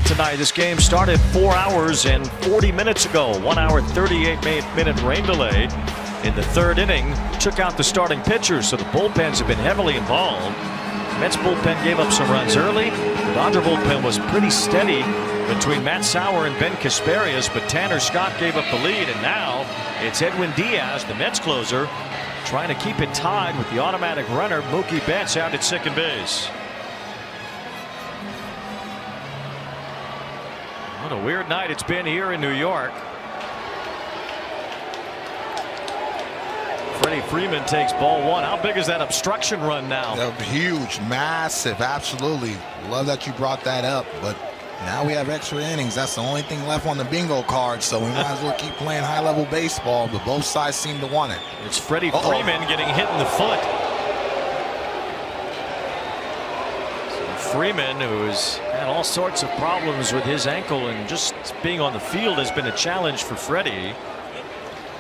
Tonight, this game started 4 hours and 40 minutes ago. 1 hour 38-minute rain delay in the 3rd inning took out the starting pitchers, so the bullpens have been heavily involved. Mets bullpen gave up some runs early. The Dodger bullpen was pretty steady between Matt Sauer and Ben Kasparias, but Tanner Scott gave up the lead, and now it's Edwin Diaz, the Mets closer, trying to keep it tied with the automatic runner Mookie Betts out at second base. What a weird night it's been here in New York. Freddie Freeman takes ball 1. How big is that obstruction run now? Huge, massive, absolutely. Love that you brought that up, but now we have extra innings. That's the only thing left on the bingo card, so we might as well keep playing high-level baseball, but both sides seem to want it. It's Freddie Freeman getting hit in the foot. So Freeman, who's had all sorts of problems with his ankle, and just being on the field has been a challenge for Freddie.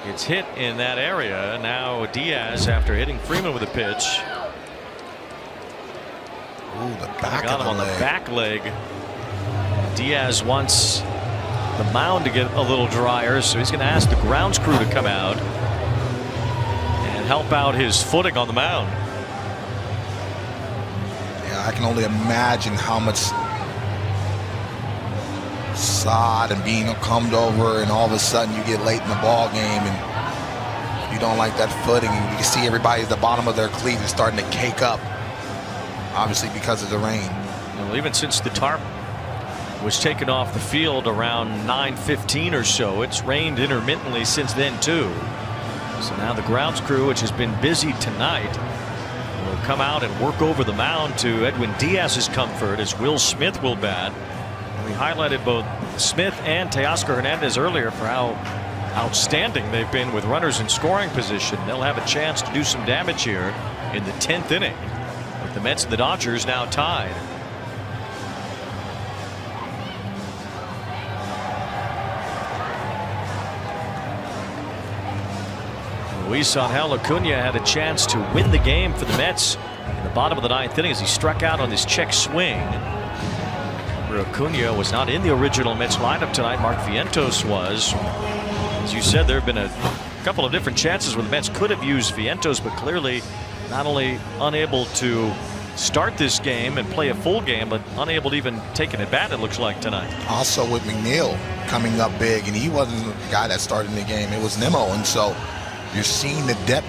It's hit in that area. Now Diaz, after hitting Freeman with a pitch. Ooh, the back got of him on the the leg. back leg. Diaz wants the mound to get a little drier, so he's going to ask the grounds crew to come out and help out his footing on the mound. Yeah, I can only imagine how much sod and being combed over, and all of a sudden you get late in the ball game, and You don't like that footing. You can see everybody at the bottom of their cleats is starting to cake up, obviously because of the rain. Well, even since the tarp was taken off the field around 9:15 or so, it's rained intermittently since then too. So now the grounds crew, which has been busy tonight, will come out and work over the mound to Edwin Diaz's comfort as Will Smith will bat. We highlighted both Smith and Teoscar Hernandez earlier for how outstanding they've been with runners in scoring position. They'll have a chance to do some damage here in the 10th inning, with the Mets and the Dodgers now tied. Luis Angel Acuna had a chance to win the game for the Mets in the bottom of the 9th inning as he struck out on this check swing. Acuna was not in the original Mets lineup tonight. Mark Vientos was. As you said, there have been a couple of different chances where the Mets could have used Vientos, but clearly not only unable to start this game and play a full game, but unable to even take an at bat, it looks like, tonight. Also with McNeil coming up big, and he wasn't the guy that started the game. It was Nimmo, and so you're seeing the depth.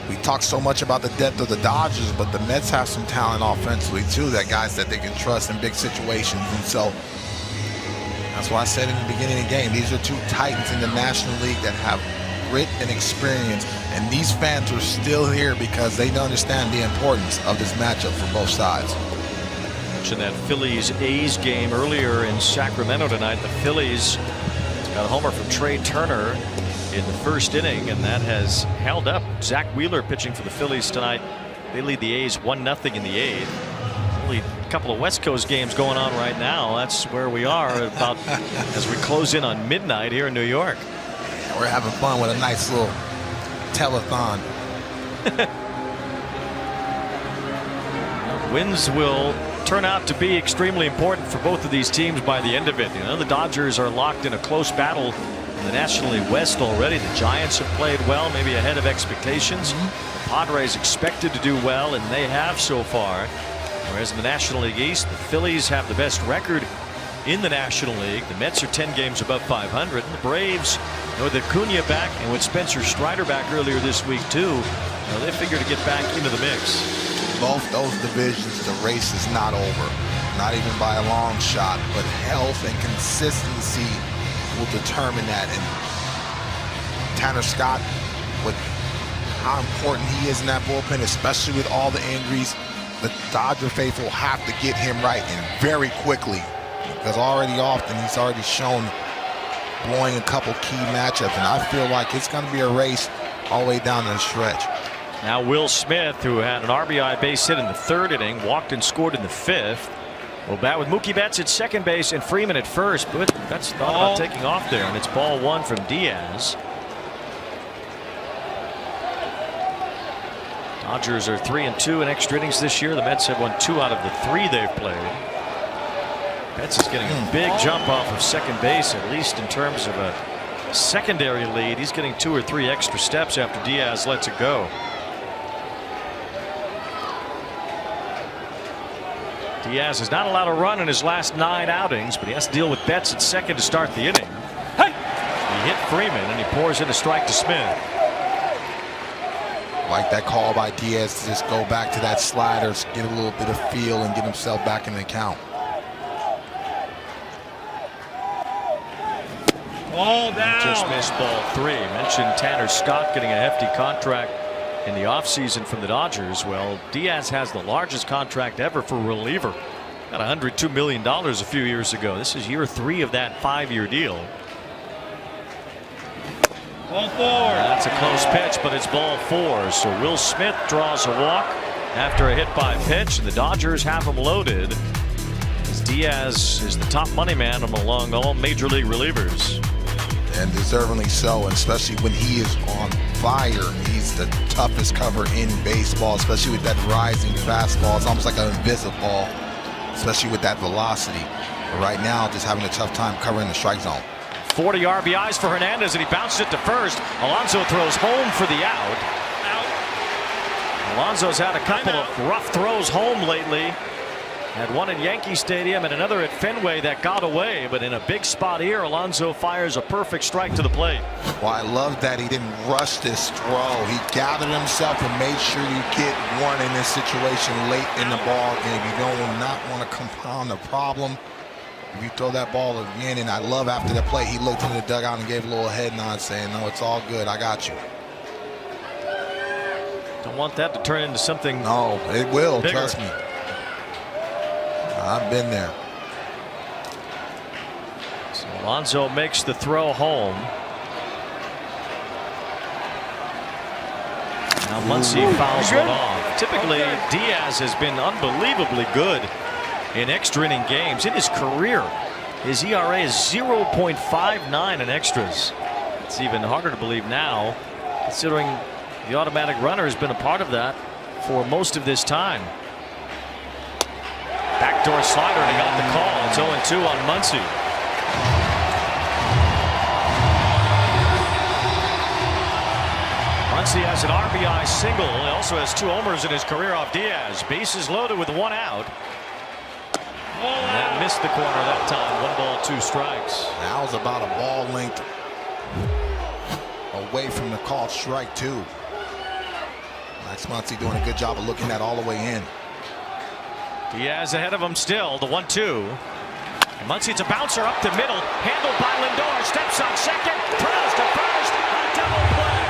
We talk so much about the depth of the Dodgers, but the Mets have some talent offensively too, that guys that they can trust in big situations. And so that's why I said in the beginning of the game, these are two titans in the National League that have grit and experience, and these fans are still here because they understand the importance of this matchup for both sides. Mentioned that Phillies-A's game earlier in Sacramento tonight. The Phillies got a homer from Trey Turner in the first inning, and that has held up. Zach Wheeler pitching for the Phillies tonight. They lead the A's 1-0 in the 8th. Only a couple of West Coast games going on right now. That's where we are about as we close in on midnight here in New York. Yeah, we're having fun with a nice little telethon. Wins will turn out to be extremely important for both of these teams by the end of it. You know, the Dodgers are locked in a close battle in the National League West already. The Giants have played well, maybe ahead of expectations. The Padres expected to do well, and they have so far. Whereas in the National League East, the Phillies have the best record in the National League. The Mets are 10 games above 500, and the Braves, with Acuna back and with Spencer Strider back earlier this week too, they figure to get back into the mix. Both those divisions, the race is not over, not even by a long shot, but health and consistency will determine that. And Tanner Scott, with how important he is in that bullpen, especially with all the injuries, the Dodger faithful have to get him right, and very quickly, because already often he's already shown blowing a couple key matchups, and I feel like it's going to be a race all the way down the stretch. Now Will Smith, who had an RBI base hit in the 3rd inning, walked and scored in the 5th. Will bat with Mookie Betts at second base and Freeman at first, but that's thought about taking off there, and it's ball 1 from Diaz. Dodgers are 3-2 in extra innings this year. The Mets have won 2 out of the 3 they've played. Betts is getting a big jump off of second base, at least in terms of a secondary lead. He's getting 2 or 3 extra steps after Diaz lets it go. Diaz has not allowed a run in his last 9 outings, but he has to deal with Betts at second to start the inning. He hit Freeman, and he pours in a strike to Smith. Like that call by Diaz to just go back to that slider, get a little bit of feel, and get himself back in the count. Ball down. Just missed ball 3. Mentioned Tanner Scott getting a hefty contract in the offseason from the Dodgers. Well, Diaz has the largest contract ever for a reliever. Got $102 million a few years ago. This is year 3 of that 5-year deal. Ball 4. That's a close pitch, but it's ball 4. So Will Smith draws a walk after a hit by pitch, and the Dodgers have him loaded, as Diaz is the top money man among all major league relievers. And deservingly so, and especially when he is on fire. He's the toughest cover in baseball, especially with that rising fastball. It's almost like an invisible ball, especially with that velocity. But right now, just having a tough time covering the strike zone. 40 RBIs for Hernandez, and he bounces it to first. Alonso throws home for the out. Alonso's had a couple of rough throws home lately. Had one at Yankee Stadium and another at Fenway that got away, but in a big spot here, Alonso fires a perfect strike to the plate. Well, I love that he didn't rush this throw. He gathered himself and made sure you get one in this situation late in the ball game. You don't not want to compound the problem. If you throw that ball again, and I love after the play, he looked into the dugout and gave a little head nod saying, no, it's all good. I got you. Don't want that to turn into something. No, it will. bigger. Trust me. I've been there. So Alonso makes the throw home. Now Muncy fouls one off. Typically, Diaz has been unbelievably good in extra inning games. In his career, his ERA is 0.59 in extras. It's even harder to believe now, considering the automatic runner has been a part of that for most of this time. Backdoor slider, and he got the call. It's 0-2 on Muncy. Muncy has an RBI single. He also has 2 homers in his career off Diaz. Bases loaded with 1 out. And that missed the corner that time. 1 ball, 2 strikes. That was about a ball length away from the called strike, too. Max Muncy doing a good job of looking that all the way in. Diaz ahead of him still. The 1-2. And Muncy's a bouncer up the middle. Handled by Lindor. Steps on second. Throws to first. A double play.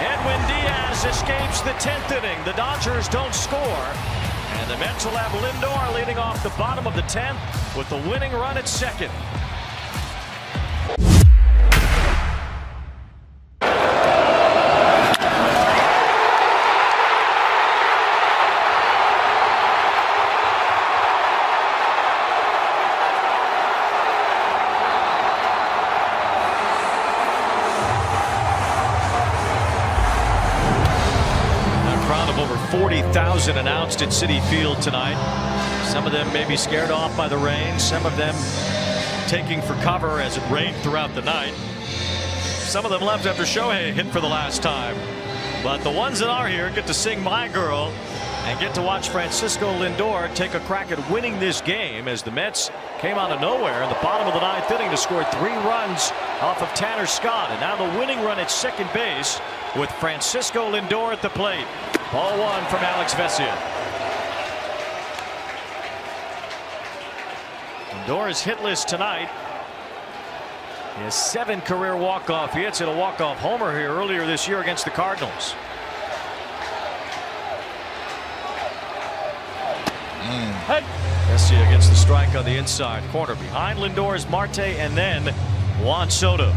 Edwin Diaz escapes the 10th inning. The Dodgers don't score. And the Mets will have Lindor leading off the bottom of the 10th with the winning run at second. Over 40,000 announced at Citi Field tonight. Some of them may be scared off by the rain. Some of them taking for cover as it rained throughout the night. Some of them left after Shohei hit for the last time. But the ones that are here get to sing My Girl and get to watch Francisco Lindor take a crack at winning this game as the Mets came out of nowhere in the bottom of the 9th inning to score 3 runs off of Tanner Scott. And now the winning run at second base with Francisco Lindor at the plate. Ball 1 from Alex Vesia. Lindor is hitless tonight. He has 7 career walk-off hits and a walk-off homer here earlier this year against the Cardinals. Vesia gets the strike on the inside corner. Behind Lindor is Marte and then Juan Soto.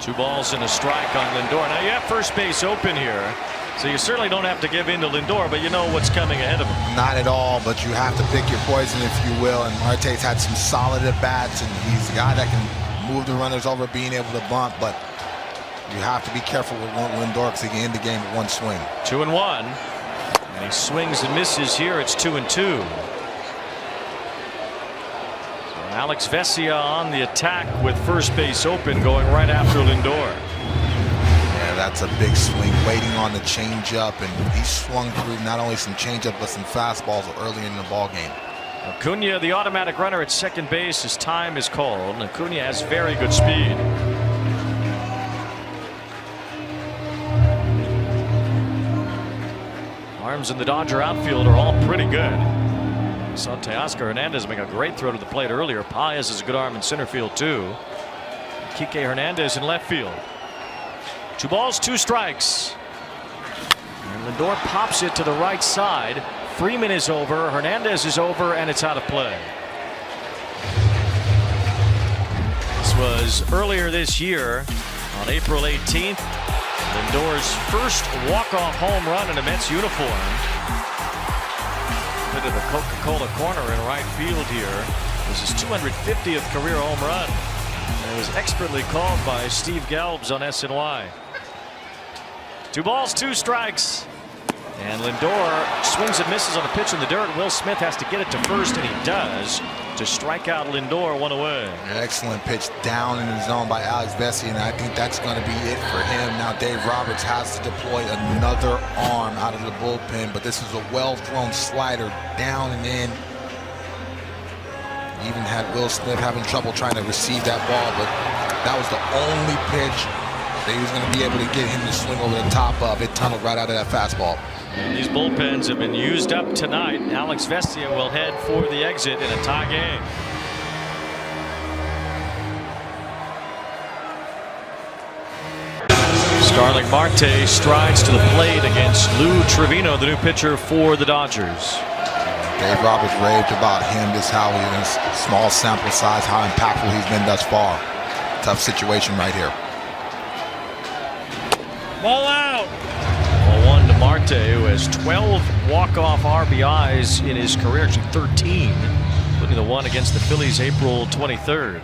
Two balls and a strike on Lindor. Now you have first base open here, so you certainly don't have to give in to Lindor, but you know what's coming ahead of him. Not at all, but you have to pick your poison, if you will. And Marte's had some solid at-bats, and he's a guy that can move the runners over, being able to bunt, but you have to be careful with Lindor because he can end the game with 1 swing. 2-1, and he swings and misses here. It's 2-2. Alex Vesia on the attack with first base open, going right after Lindor. Yeah, that's a big swing, waiting on the changeup, and he swung through not only some changeup but some fastballs early in the ball game. Acuna, the automatic runner at second base, his time is called. And Acuna has very good speed. Arms in the Dodger outfield are all pretty good. Saw Teoscar Hernandez make a great throw to the plate earlier. Paez has a good arm in center field too. Kike Hernandez in left field. 2 balls, 2 strikes. And Lindor pops it to the right side. Freeman is over, Hernandez is over, and it's out of play. This was earlier this year on April 18th. Lindor's first walk-off home run in a Mets uniform. Bit of the Coca-Cola corner in right field here. This is his 250th career home run. And it was expertly called by Steve Gelbs on SNY. 2 balls, 2 strikes. And Lindor swings and misses on a pitch in the dirt. Will Smith has to get it to first, and he does, to strike out Lindor, one away. Excellent pitch down in the zone by Alex Vesey, and I think that's going to be it for him. Now Dave Roberts has to deploy another arm out of the bullpen, but this is a well-thrown slider down and in. Even had Will Smith having trouble trying to receive that ball, but that was the only pitch that he was going to be able to get him to swing over the top of. It tunneled right out of that fastball. And these bullpens have been used up tonight. Alex Vestia will head for the exit in a tie game. Starling Marte strides to the plate against Lou Trevino, the new pitcher for the Dodgers. Dave Roberts raved about him, just how in his small sample size, how impactful he's been thus far. Tough situation right here. Ball out. Ball one to Marte, who has 12 walk-off RBIs in his career, actually 13, including the one against the Phillies April 23rd.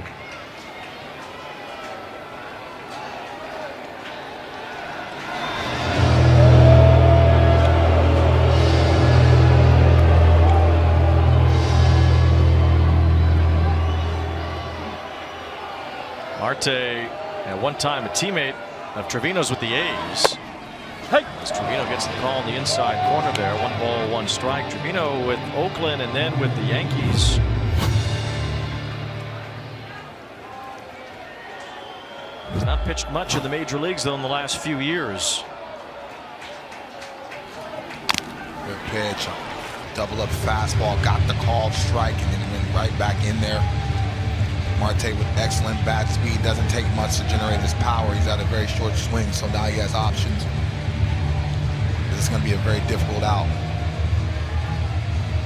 Marte, at one time a teammate of Trevino's with the A's. Hey. As Trevino gets the call in the inside corner there. 1 ball, 1 strike. Trevino with Oakland and then with the Yankees. He's not pitched much in the major leagues though in the last few years. Good pitch. Double up fastball, got the called strike, and then went right back in there. Marte with excellent bat speed. Doesn't take much to generate his power. He's got a very short swing, so now he has options. This is going to be a very difficult out.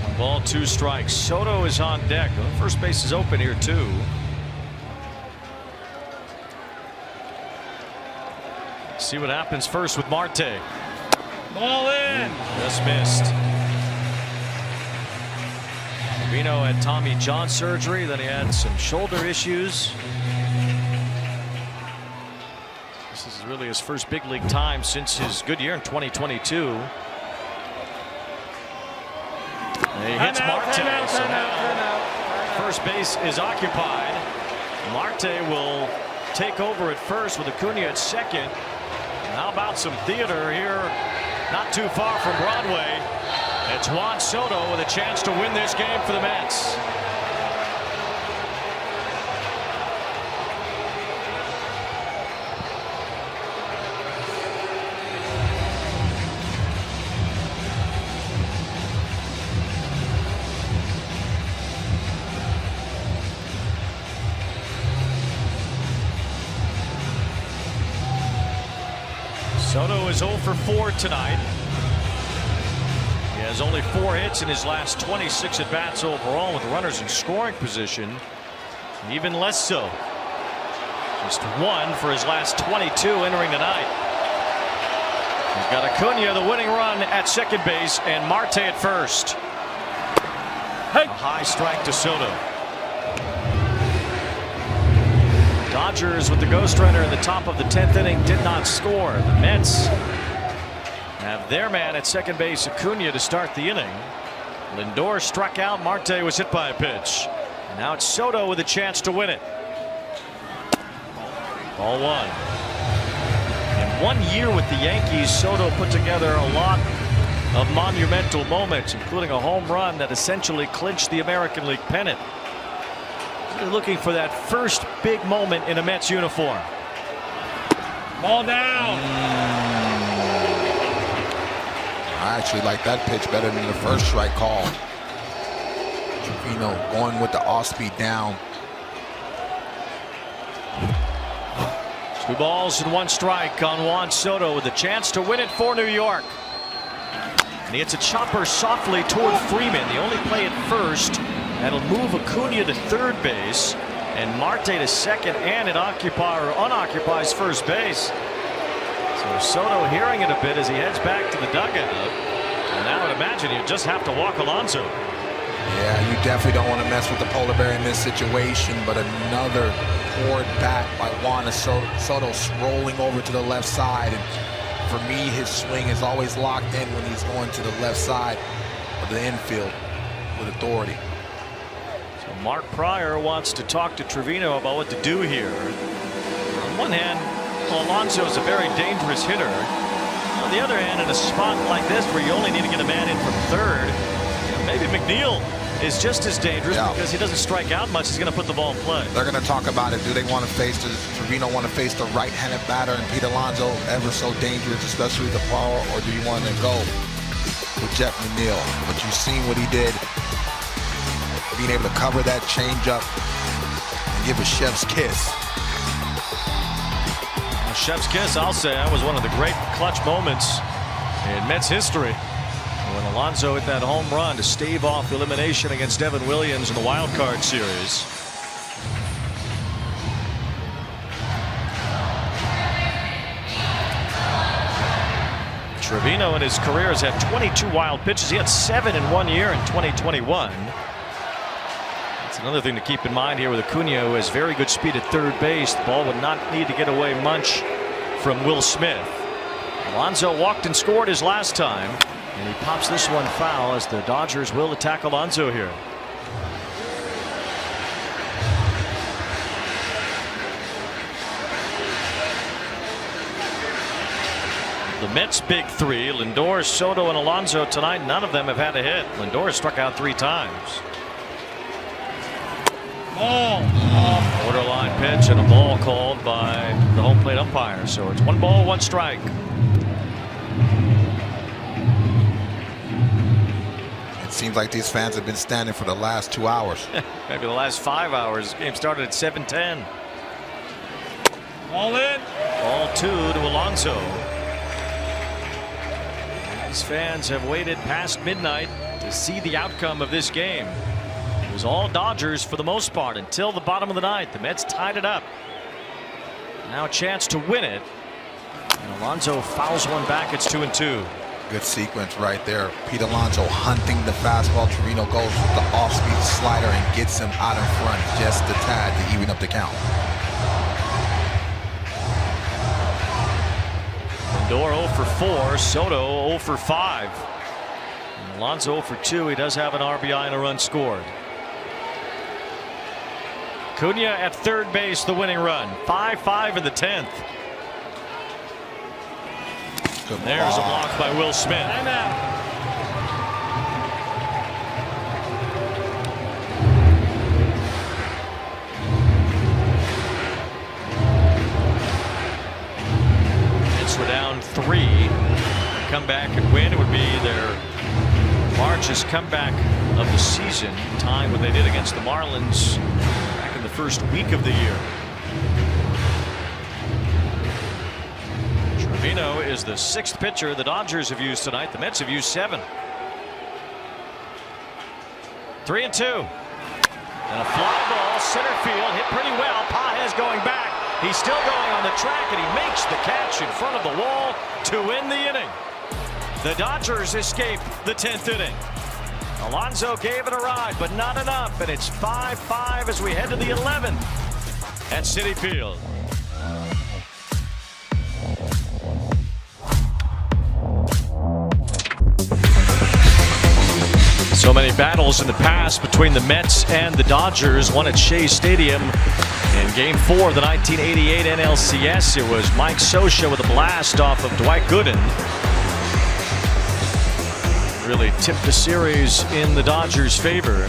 1 ball, 2 strikes. Soto is on deck. Well, first base is open here too. See what happens first with Marte. Ball in. Just missed. Trevino had Tommy John surgery, then he had some shoulder issues. This is really his first big league time since his good year in 2022. And he hits Marte, so now first base is occupied. Marte will take over at first with Acuna at second. And how about some theater here, not too far from Broadway. It's Juan Soto with a chance to win this game for the Mets. Soto is 0 for 4 tonight. He has only 4 hits in his last 26 at-bats overall with runners in scoring position. Even less so. Just 1 for his last 22 entering tonight. He's got Acuna, the winning run at second base, and Marte at first. Hey. A high strike to Soto. Dodgers with the ghost runner in the top of the 10th inning did not score. The Mets have their man at second base, Acuna, to start the inning. Lindor struck out. Marte was hit by a pitch. And now it's Soto with a chance to win it. Ball 1. In 1 year with the Yankees, Soto put together a lot of monumental moments, including a home run that essentially clinched the American League pennant. He's looking for that first big moment in a Mets uniform. Ball down. I actually like that pitch better than the first strike call. Trevino going with the off-speed down. 2 balls and 1 strike on Juan Soto with a chance to win it for New York. And he hits a chopper softly toward Freeman. The only play at first. That'll move Acuna to third base and Marte to second, and it unoccupies first base. So Soto hearing it a bit as he heads back to the dugout. And now I would imagine you just have to walk Alonso. Yeah, you definitely don't want to mess with the polar bear in this situation, but another poured bat by Juan Soto rolling over to the left side and For me, his swing is always locked in when he's going to the left side of the infield with authority. So Mark Pryor wants to talk to Trevino about what to do here. On one hand, Alonso is a very dangerous hitter. On the other hand, in a spot like this where you only need to get a man in from third, maybe McNeil is just as dangerous because he doesn't strike out much. He's going to put the ball in play. They're going to talk about it. Do they want to face Trevino want to face the right-handed batter and Pete Alonso, ever so dangerous, especially the power, or do you want to go with Jeff McNeil? But you've seen what he did, being able to cover that changeup and give a chef's kiss. Chef's kiss, I'll say, that was one of the great clutch moments in Mets history. When Alonso hit that home run to stave off elimination against Devin Williams in the wild card series. Trevino in his career has had 22 wild pitches. He had 7 in 1 year in 2021. That's another thing to keep in mind here with Acuna, who has very good speed at third base. The ball would not need to get away much from Will Smith. Alonso walked and scored his last time. And he pops this one foul as the Dodgers will attack Alonso here. The Mets' big three, Lindor, Soto, and Alonso tonight, none of them have had a hit. Lindor struck out 3 times. Ball. Borderline pitch and a ball called by the home plate umpire. So it's 1 ball, 1 strike. Seems like these fans have been standing for the last 2 hours. Maybe the last 5 hours. Game started at 7:10. Ball in. Ball 2 to Alonso. These fans have waited past midnight to see the outcome of this game. It was all Dodgers for the most part until the bottom of the ninth. The Mets tied it up. Now a chance to win it. And Alonso fouls one back. It's 2-2. Good sequence right there. Pete Alonso hunting the fastball. Trevino goes with the off-speed slider and gets him out in front just a tad to even up the count. Lindor 0 for 4. Soto 0 for 5. And Alonso 0 for 2. He does have an RBI and a run scored. Acuna at third base, the winning run. 5-5 in the 10th. There's a block by Will Smith. Mets were down 3. Come back and win. It would be their largest comeback of the season, tying what they did against the Marlins back in the first week of the year. Trevino is the 6th pitcher the Dodgers have used tonight. The Mets have used 7. 3-2. And a fly ball, center field, hit pretty well. Pages going back. He's still going on the track, and he makes the catch in front of the wall to win the inning. The Dodgers escape the 10th inning. Alonso gave it a ride, but not enough, and it's 5-5 as we head to the 11th at Citi Field. So many battles in the past between the Mets and the Dodgers. One at Shea Stadium in Game 4 of the 1988 NLCS. It was Mike Scioscia with a blast off of Dwight Gooden. Really tipped the series in the Dodgers' favor.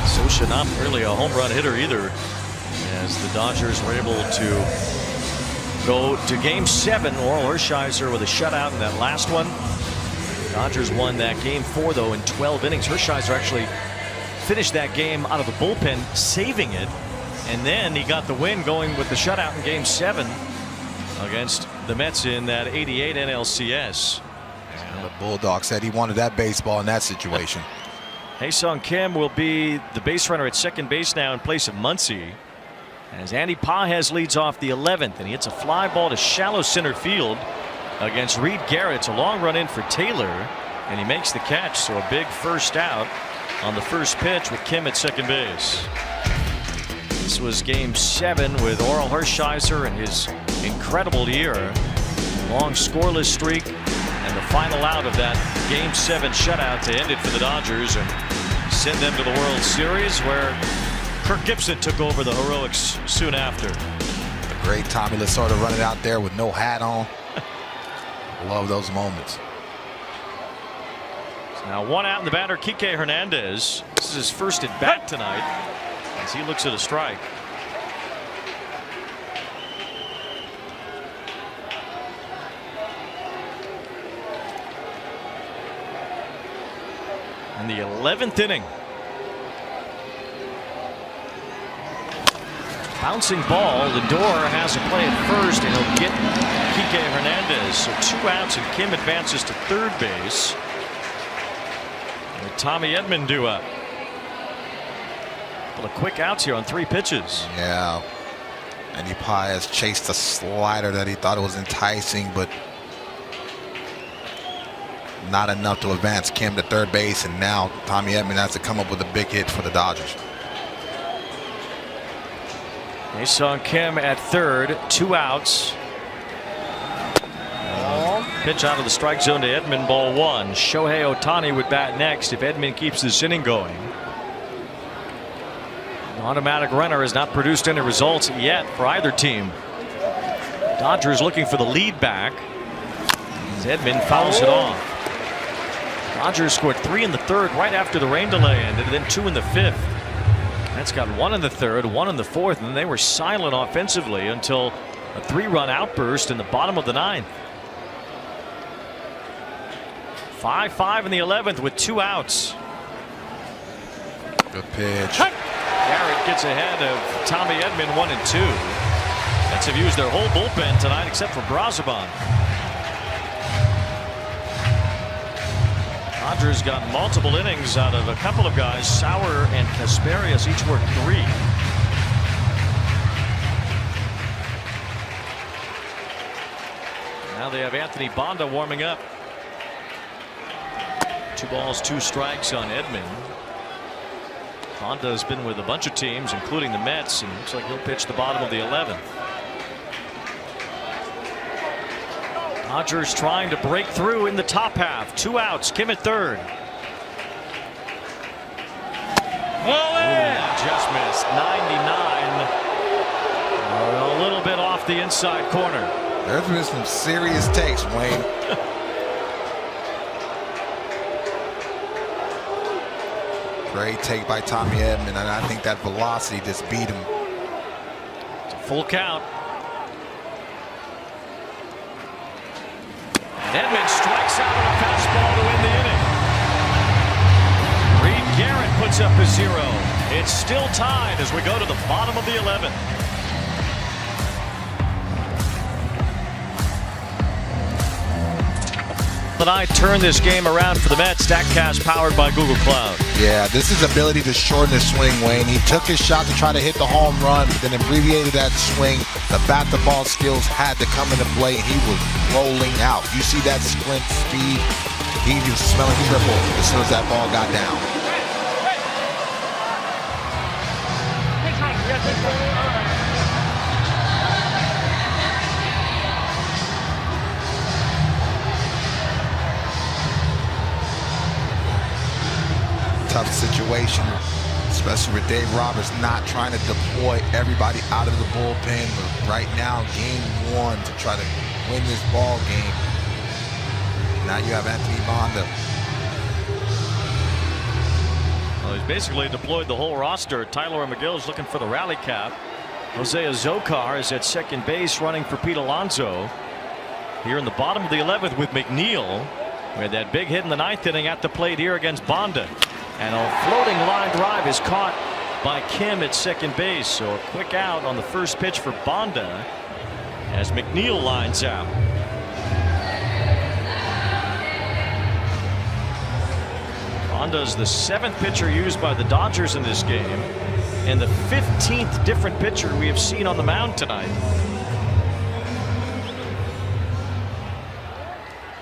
Scioscia not really a home run hitter either, as the Dodgers were able to go to Game 7. Oral Hershiser with a shutout in that last one. Dodgers won that Game 4 though in 12 innings. Hershiser actually finished that game out of the bullpen, saving it, and then he got the win going with the shutout in Game 7 against the Mets in that '88 NLCS. And the Bulldog said he wanted that baseball in that situation. Hae-Sung Kim will be the base runner at second base now in place of Muncy, as Andy Pages leads off the 11th, and he hits a fly ball to shallow center field against Reed Garrett. It's a long run in for Taylor, and he makes the catch. So a big first out on the first pitch with Kim at second base. This was Game 7 with Oral Hershiser and his incredible year. long scoreless streak and the final out of that Game 7 shutout to end it for the Dodgers and send them to the World Series, where Kirk Gibson took over the heroics soon after. A great Tommy Lasorda running out there with no hat on. Love those moments. So now one out in the batter, Kike Hernandez. This is his first at bat tonight as he looks at a strike. In the 11th inning. Bouncing ball. Lindor has a play at first, and he'll get Kike Hernandez. So 2 outs, and Kim advances to third base. And the Tommy Edman duo. Couple of quick outs here on 3 pitches. Yeah. And he probably has chased a slider that he thought it was enticing, but not enough to advance Kim to third base, and now Tommy Edman has to come up with a big hit for the Dodgers. Jae-Sung Kim at third, 2 outs. Pitch out of the strike zone to Edman, ball 1. Shohei Ohtani would bat next if Edman keeps this inning going. An automatic runner has not produced any results yet for either team. Dodgers looking for the lead back. Edman fouls it off. Dodgers scored 3 in the 3rd right after the rain delay ended, and then 2 in the 5th. That's got 1 in the 3rd, 1 in the 4th, and then they were silent offensively until a 3-run outburst in the bottom of the 9th. 5-5 in the 11th with 2 outs. Good pitch. Garrett gets ahead of Tommy Edman, 1 and 2. Mets have used their whole bullpen tonight except for Brazoban. Dodgers got multiple innings out of a couple of guys. Sauer and Kasperius each worked 3. Now they have Anthony Banda warming up. 2 balls, 2 strikes on Edman. Banda's been with a bunch of teams, including the Mets, and looks like he'll pitch the bottom of the 11th. Dodgers trying to break through in the top half. 2 outs. Kim at third. Just missed. 99. A little bit off the inside corner. There's been some serious takes, Wayne. Great take by Tommy Edman, and I think that velocity just beat him. It's a full count. Edman strikes out on a fastball to win the inning. Reed Garrett puts up a 0. It's still tied as we go to the bottom of the 11th. Tonight turn this game around for the Mets. StatCast powered by Google Cloud. Yeah, this is ability to shorten his swing, Wayne. He took his shot to try to hit the home run, but then abbreviated that swing. The bat-to-ball skills had to come into play, and he was rolling out. You see that sprint speed? He was smelling triple as soon as that ball got down. Tough situation, especially with Dave Roberts not trying to deploy everybody out of the bullpen. But right now, game 1 to try to win this ball game. Now you have Anthony Banda. Well, he's basically deployed the whole roster. Tyler McGill is looking for the rally cap. Jose Azocar is at second base running for Pete Alonso. Here in the bottom of the 11th with McNeil. We had that big hit in the 9th inning at the plate here against Banda. And a floating line drive is caught by Kim at second base. So a quick out on the first pitch for Banda as McNeil lines out. Banda's the 7th pitcher used by the Dodgers in this game, and the 15th different pitcher we have seen on the mound tonight.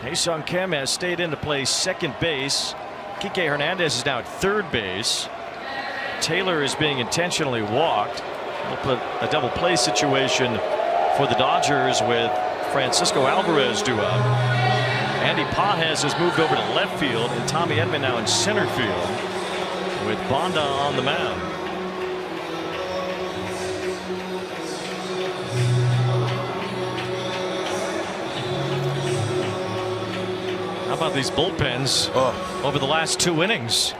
Jae-Sung Kim has stayed in to play second base. Kike Hernandez is now at third base. Taylor is being intentionally walked. We'll put a double play situation for the Dodgers with Francisco Alvarez due up. Andy Pages has moved over to left field, and Tommy Edman now in center field with Bonda on the mound. How about these bullpens over the last 2 innings?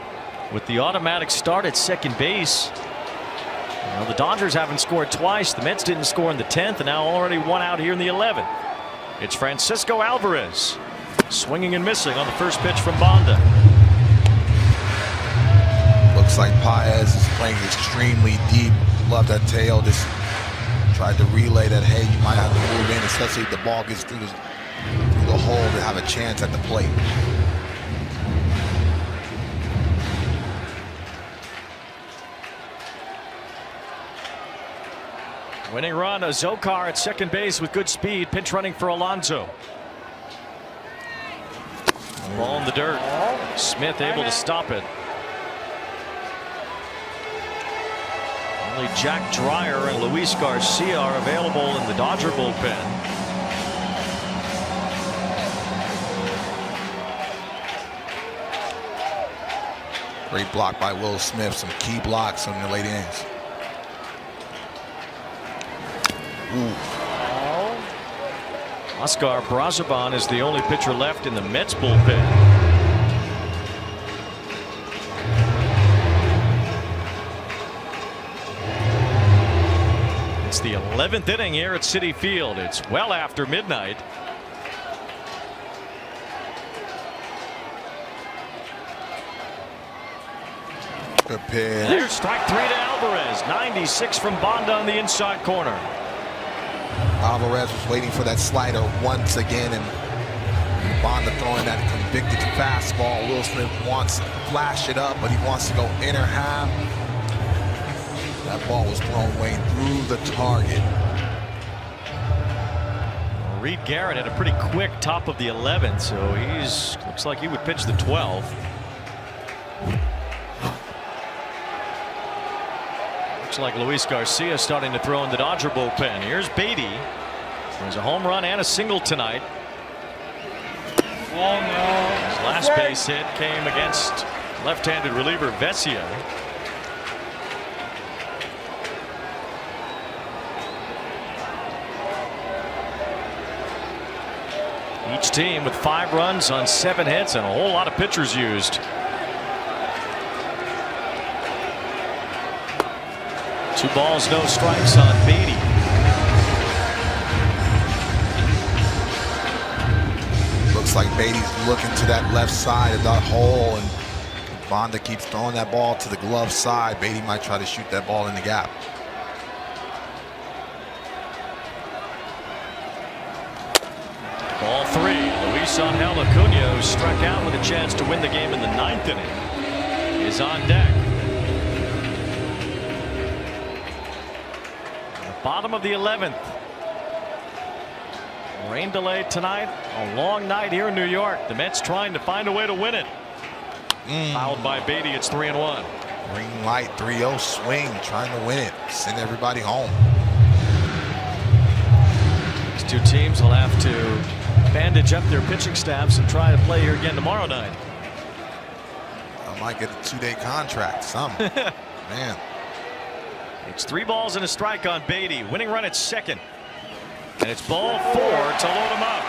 With the automatic start at second base. Well, the Dodgers haven't scored twice. The Mets didn't score in the 10th, and now already 1 out here in the 11th. It's Francisco Alvarez swinging and missing on the first pitch from Bonda. Looks like Paez is playing extremely deep. Love that tail. Just tried to relay that, hey, you might have to move in, especially if the ball gets through the hole, to have a chance at the plate. Winning run, Azócar at second base with good speed, pinch running for Alonso. Ball in the dirt. Smith able to stop it. Only Jack Dreyer and Luis Garcia are available in the Dodger bullpen. Great block by Will Smith. Some key blocks in the late innings. Oscar Brazoban is the only pitcher left in the Mets bullpen. It's the 11th inning here at Citi Field. It's well after midnight. Good pitch. There's strike 3 to Alvarez. 96 from Bonda on the inside corner. Alvarez was waiting for that slider once again, and Bonda throwing that convicted fastball. Will Smith wants to flash it up, but he wants to go inner half. That ball was thrown way through the target. Reed Garrett had a pretty quick top of the 11th, so looks like he would pitch the 12th. Looks like Luis Garcia starting to throw in the Dodger bullpen. Here's Beatty. There's a home run and a single tonight. Oh no. His last base hit came against left-handed reliever Vesia. Each team with 5 runs on 7 hits and a whole lot of pitchers used. 2 balls, no strikes on Beatty. Looks like Beatty's looking to that left side of that hole, and Bonda keeps throwing that ball to the glove side. Beatty might try to shoot that ball in the gap. Ball 3. Luis Angel Acuna, who struck out with a chance to win the game in the 9th inning, is on deck. Bottom of the 11th. Rain delay tonight. A long night here in New York. The Mets trying to find a way to win it. Fouled by Beatty. It's 3-1. Green light, 3-0 swing, trying to win it. Send everybody home. These 2 teams will have to bandage up their pitching staffs and try to play here again tomorrow night. I might get a 2-day contract. Some man. It's 3 balls and a strike on Beatty. Winning run at second. And it's ball 4 to load him up.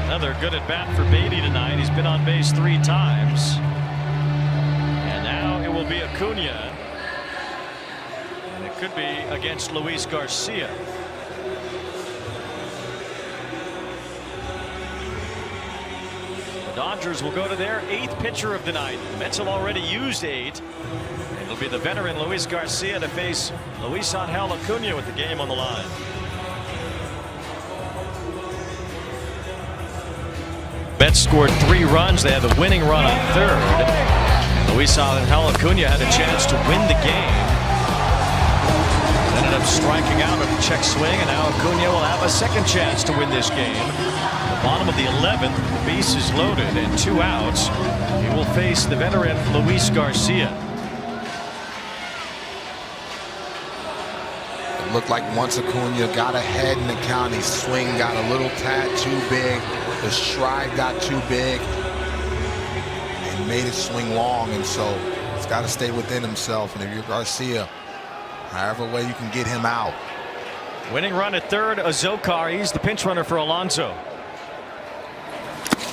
Another good at bat for Beatty tonight. He's been on base 3 times. And now it will be Acuna. And it could be against Luis Garcia. The Dodgers will go to their 8th pitcher of the night. The Mets have already used 8. It'll be the veteran Luis Garcia to face Luis Angel Acuna with the game on the line. Mets scored 3 runs. They had the winning run on 3rd. Luis Angel Acuna had a chance to win the game. Ended up striking out on a check swing, and now Acuna will have a second chance to win this game. The bottom of the 11th, the base is loaded and 2 outs. He will face the veteran Luis Garcia. looked like once Acuna got ahead in the count, his swing got a little tad too big. The stride got too big and made it swing long, and so he's got to stay within himself. And if you're Garcia, however way you can get him out. Winning run at third, Azokar. He's the pinch runner for Alonso.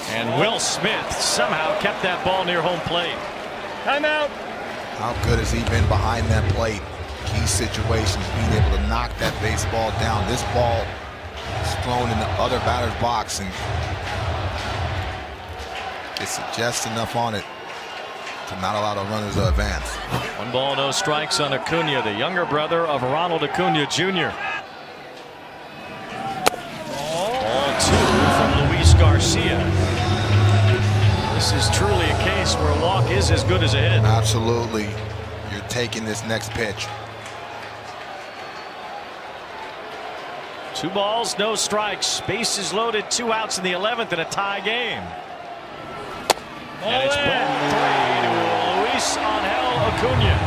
And Will Smith somehow kept that ball near home plate. Timeout. How good has he been behind that plate? Key situations, being able to knock that baseball down. This ball is thrown in the other batter's box and it's just enough on it to not allow the runners to advance. 1 ball, no strikes on Acuna, the younger brother of Ronald Acuna Jr. Ball 2 from Luis Garcia. This is truly a case where a walk is as good as a hit. Absolutely. You're taking this next pitch. 2 balls, no strikes. Bases loaded, 2 outs in the 11th in a tie game. And it's ball 3 to Luis Angel Acuna.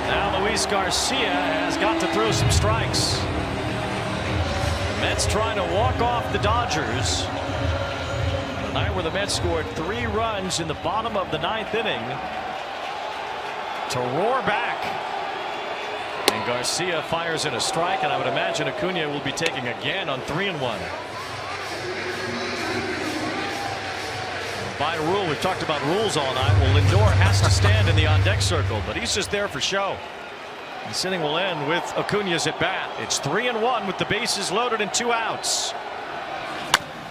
Now Luis Garcia has got to throw some strikes. The Mets trying to walk off the Dodgers. A night where the Mets scored 3 runs in the bottom of the 9th inning to roar back. And Garcia fires in a strike, and I would imagine Acuna will be taking again on 3-1. By rule, we've talked about rules all night. Well, Lindor has to stand in the on-deck circle, but he's just there for show. The inning will end with Acuna's at bat. It's 3-1 with the bases loaded and 2 outs.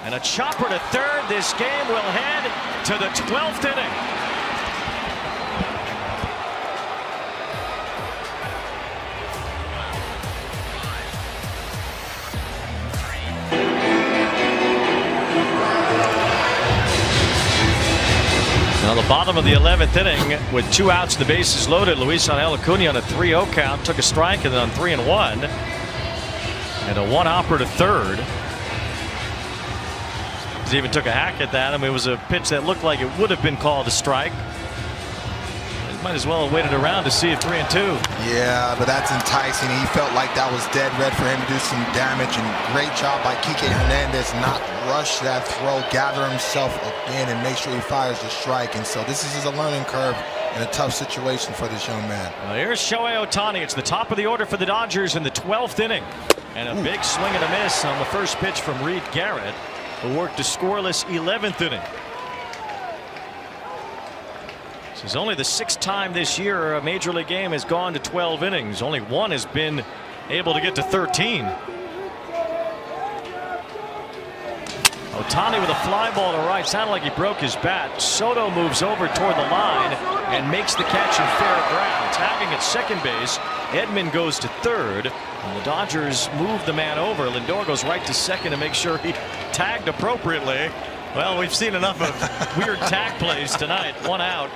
And a chopper to third. This game will head to the 12th inning. Now the bottom of the 11th inning with 2 outs, the bases loaded. Luis Angel Acuna on a 3-0 count took a strike, and then on 3-1 and a 1-hopper to third. He even took a hack at that. I mean, it was a pitch that looked like it would have been called a strike. He might as well have waited around to see it 3-2. Yeah, but that's enticing. He felt like that was dead red for him to do some damage, and great job by Kike Hernandez not rush that throw, gather himself again, and make sure he fires the strike. And so this is a learning curve and a tough situation for this young man. Well, here's Shohei Ohtani. It's the top of the order for the Dodgers in the 12th inning. And a big swing and a miss on the first pitch from Reed Garrett, who worked a scoreless 11th inning. This is only the 6th time this year a major league game has gone to 12 innings. Only 1 has been able to get to 13. Ohtani with a fly ball to right. Sounded like he broke his bat. Soto moves over toward the line and makes the catch in fair ground. Tagging at second base. Edman goes to third. And the Dodgers move the man over. Lindor goes right to second to make sure he tagged appropriately. Well, we've seen enough of weird tag plays tonight. 1 out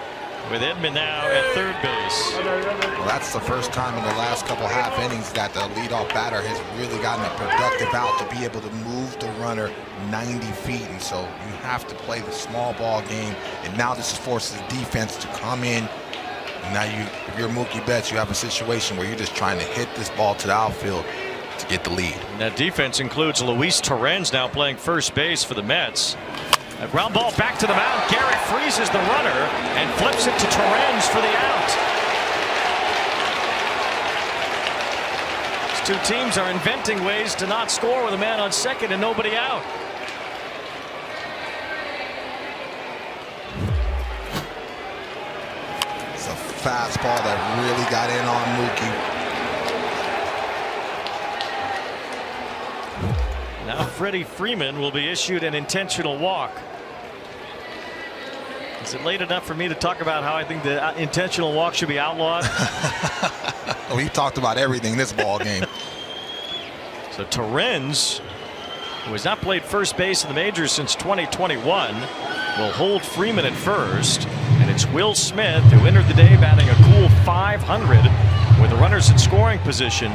with Edman now at third base. Well, that's the first time in the last couple half innings that the leadoff batter has really gotten a productive out to be able to move the runner 90 feet. And so you have to play the small ball game. And now this forces the defense to come in. And now if you're Mookie Betts, you have a situation where you're just trying to hit this ball to the outfield to get the lead. And that defense includes Luis Torrens now playing first base for the Mets. A ground ball back to the mound. Garrett freezes the runner and flips it to Torrens for the out. These 2 teams are inventing ways to not score with a man on second and nobody out. It's a fastball that really got in on Mookie. Now Freddie Freeman will be issued an intentional walk. Is it late enough for me to talk about how I think the intentional walk should be outlawed? We talked about everything this ball game. So Torrens, who has not played first base in the majors since 2021, will hold Freeman at first. And it's Will Smith, who entered the day batting a cool .500 with the runners in scoring position,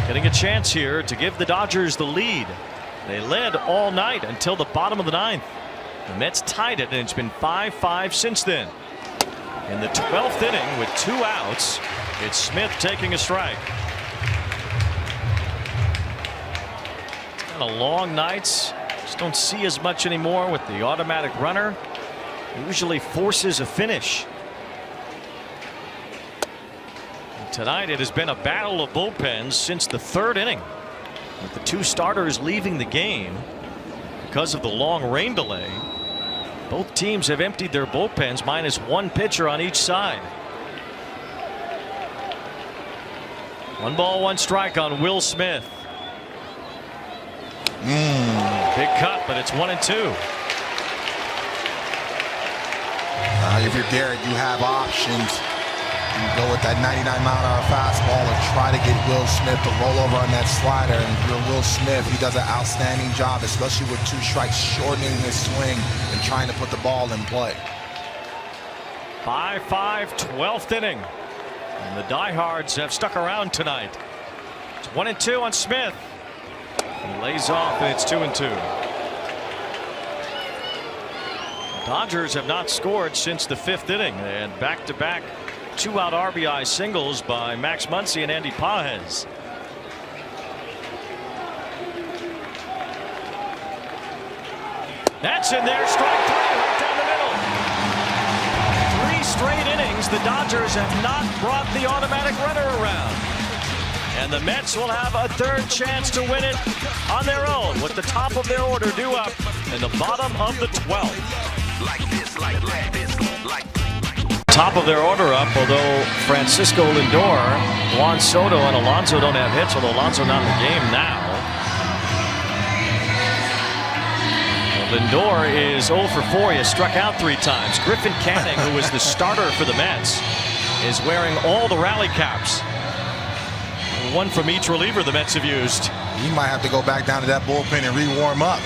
getting a chance here to give the Dodgers the lead. They led all night until the bottom of the 9th. The Mets tied it, and it's been 5-5 since then. In the 12th inning with 2 outs, it's Smith taking a strike. Kind of long nights. Just don't see as much anymore with the automatic runner. Usually forces a finish. And tonight it has been a battle of bullpens since the 3rd inning, with the 2 starters leaving the game because of the long rain delay. Both teams have emptied their bullpens, minus 1 pitcher on each side. 1 ball, 1 strike on Will Smith. Big cut, but it's 1-2. If you're Garrett, you have options. You go with that 99-mile-an-hour fastball and try to get Will Smith to roll over on that slider. And if you're Will Smith, he does an outstanding job, especially with 2 strikes, shortening his swing and trying to put the ball in play. 5-5, 12th inning. And the diehards have stuck around tonight. It's 1-2 on Smith. He lays off, and it's 2-2. The Dodgers have not scored since the 5th inning. They had back-to-back 2-out RBI singles by Max Muncy and Andy Pages. That's in there, strike 3 right down the middle. 3 straight innings, the Dodgers have not brought the automatic runner around. And the Mets will have a 3rd chance to win it on their own, with the top of their order due up in the bottom of the 12th. Top of their order up, although Francisco Lindor, Juan Soto, and Alonso don't have hits, although Alonso not in the game now. Lindor is 0 for 4. He has struck out 3 times. Griffin Canning, who was the starter for the Mets, is wearing all the rally caps. 1 from each reliever the Mets have used. He might have to go back down to that bullpen and re-warm up.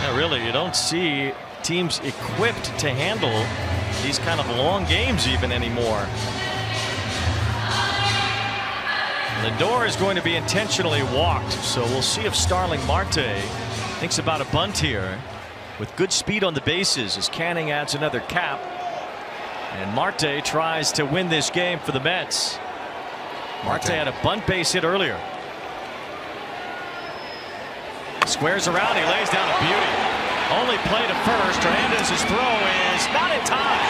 Yeah, really, you don't see teams equipped to handle these kind of long games even anymore. Lindor is going to be intentionally walked, so we'll see if Starling Marte thinks about a bunt here with good speed on the bases as Canning adds another cap, and Marte tries to win this game for the Mets. Marte had a bunt base hit earlier. Squares around, he lays down a beauty. Only play to first. Hernandez's throw is not in time.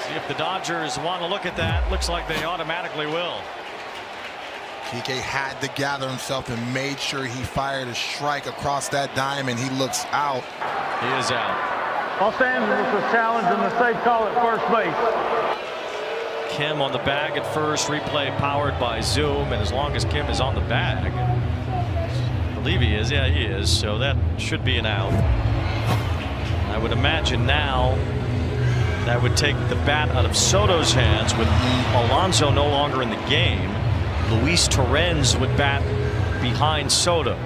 See if the Dodgers want to look at that. Looks like they automatically will. PK had to gather himself and made sure he fired a strike across that diamond. He looks out. He is out. Los Angeles is challenging the safe call at first base. Kim on the bag at first. Replay powered by Zoom, and as long as Kim is on the bag, I believe he is. Yeah, he is. So that should be an out. I would imagine now that would take the bat out of Soto's hands with Alonso no longer in the game. Luis Torrens would bat behind Soto.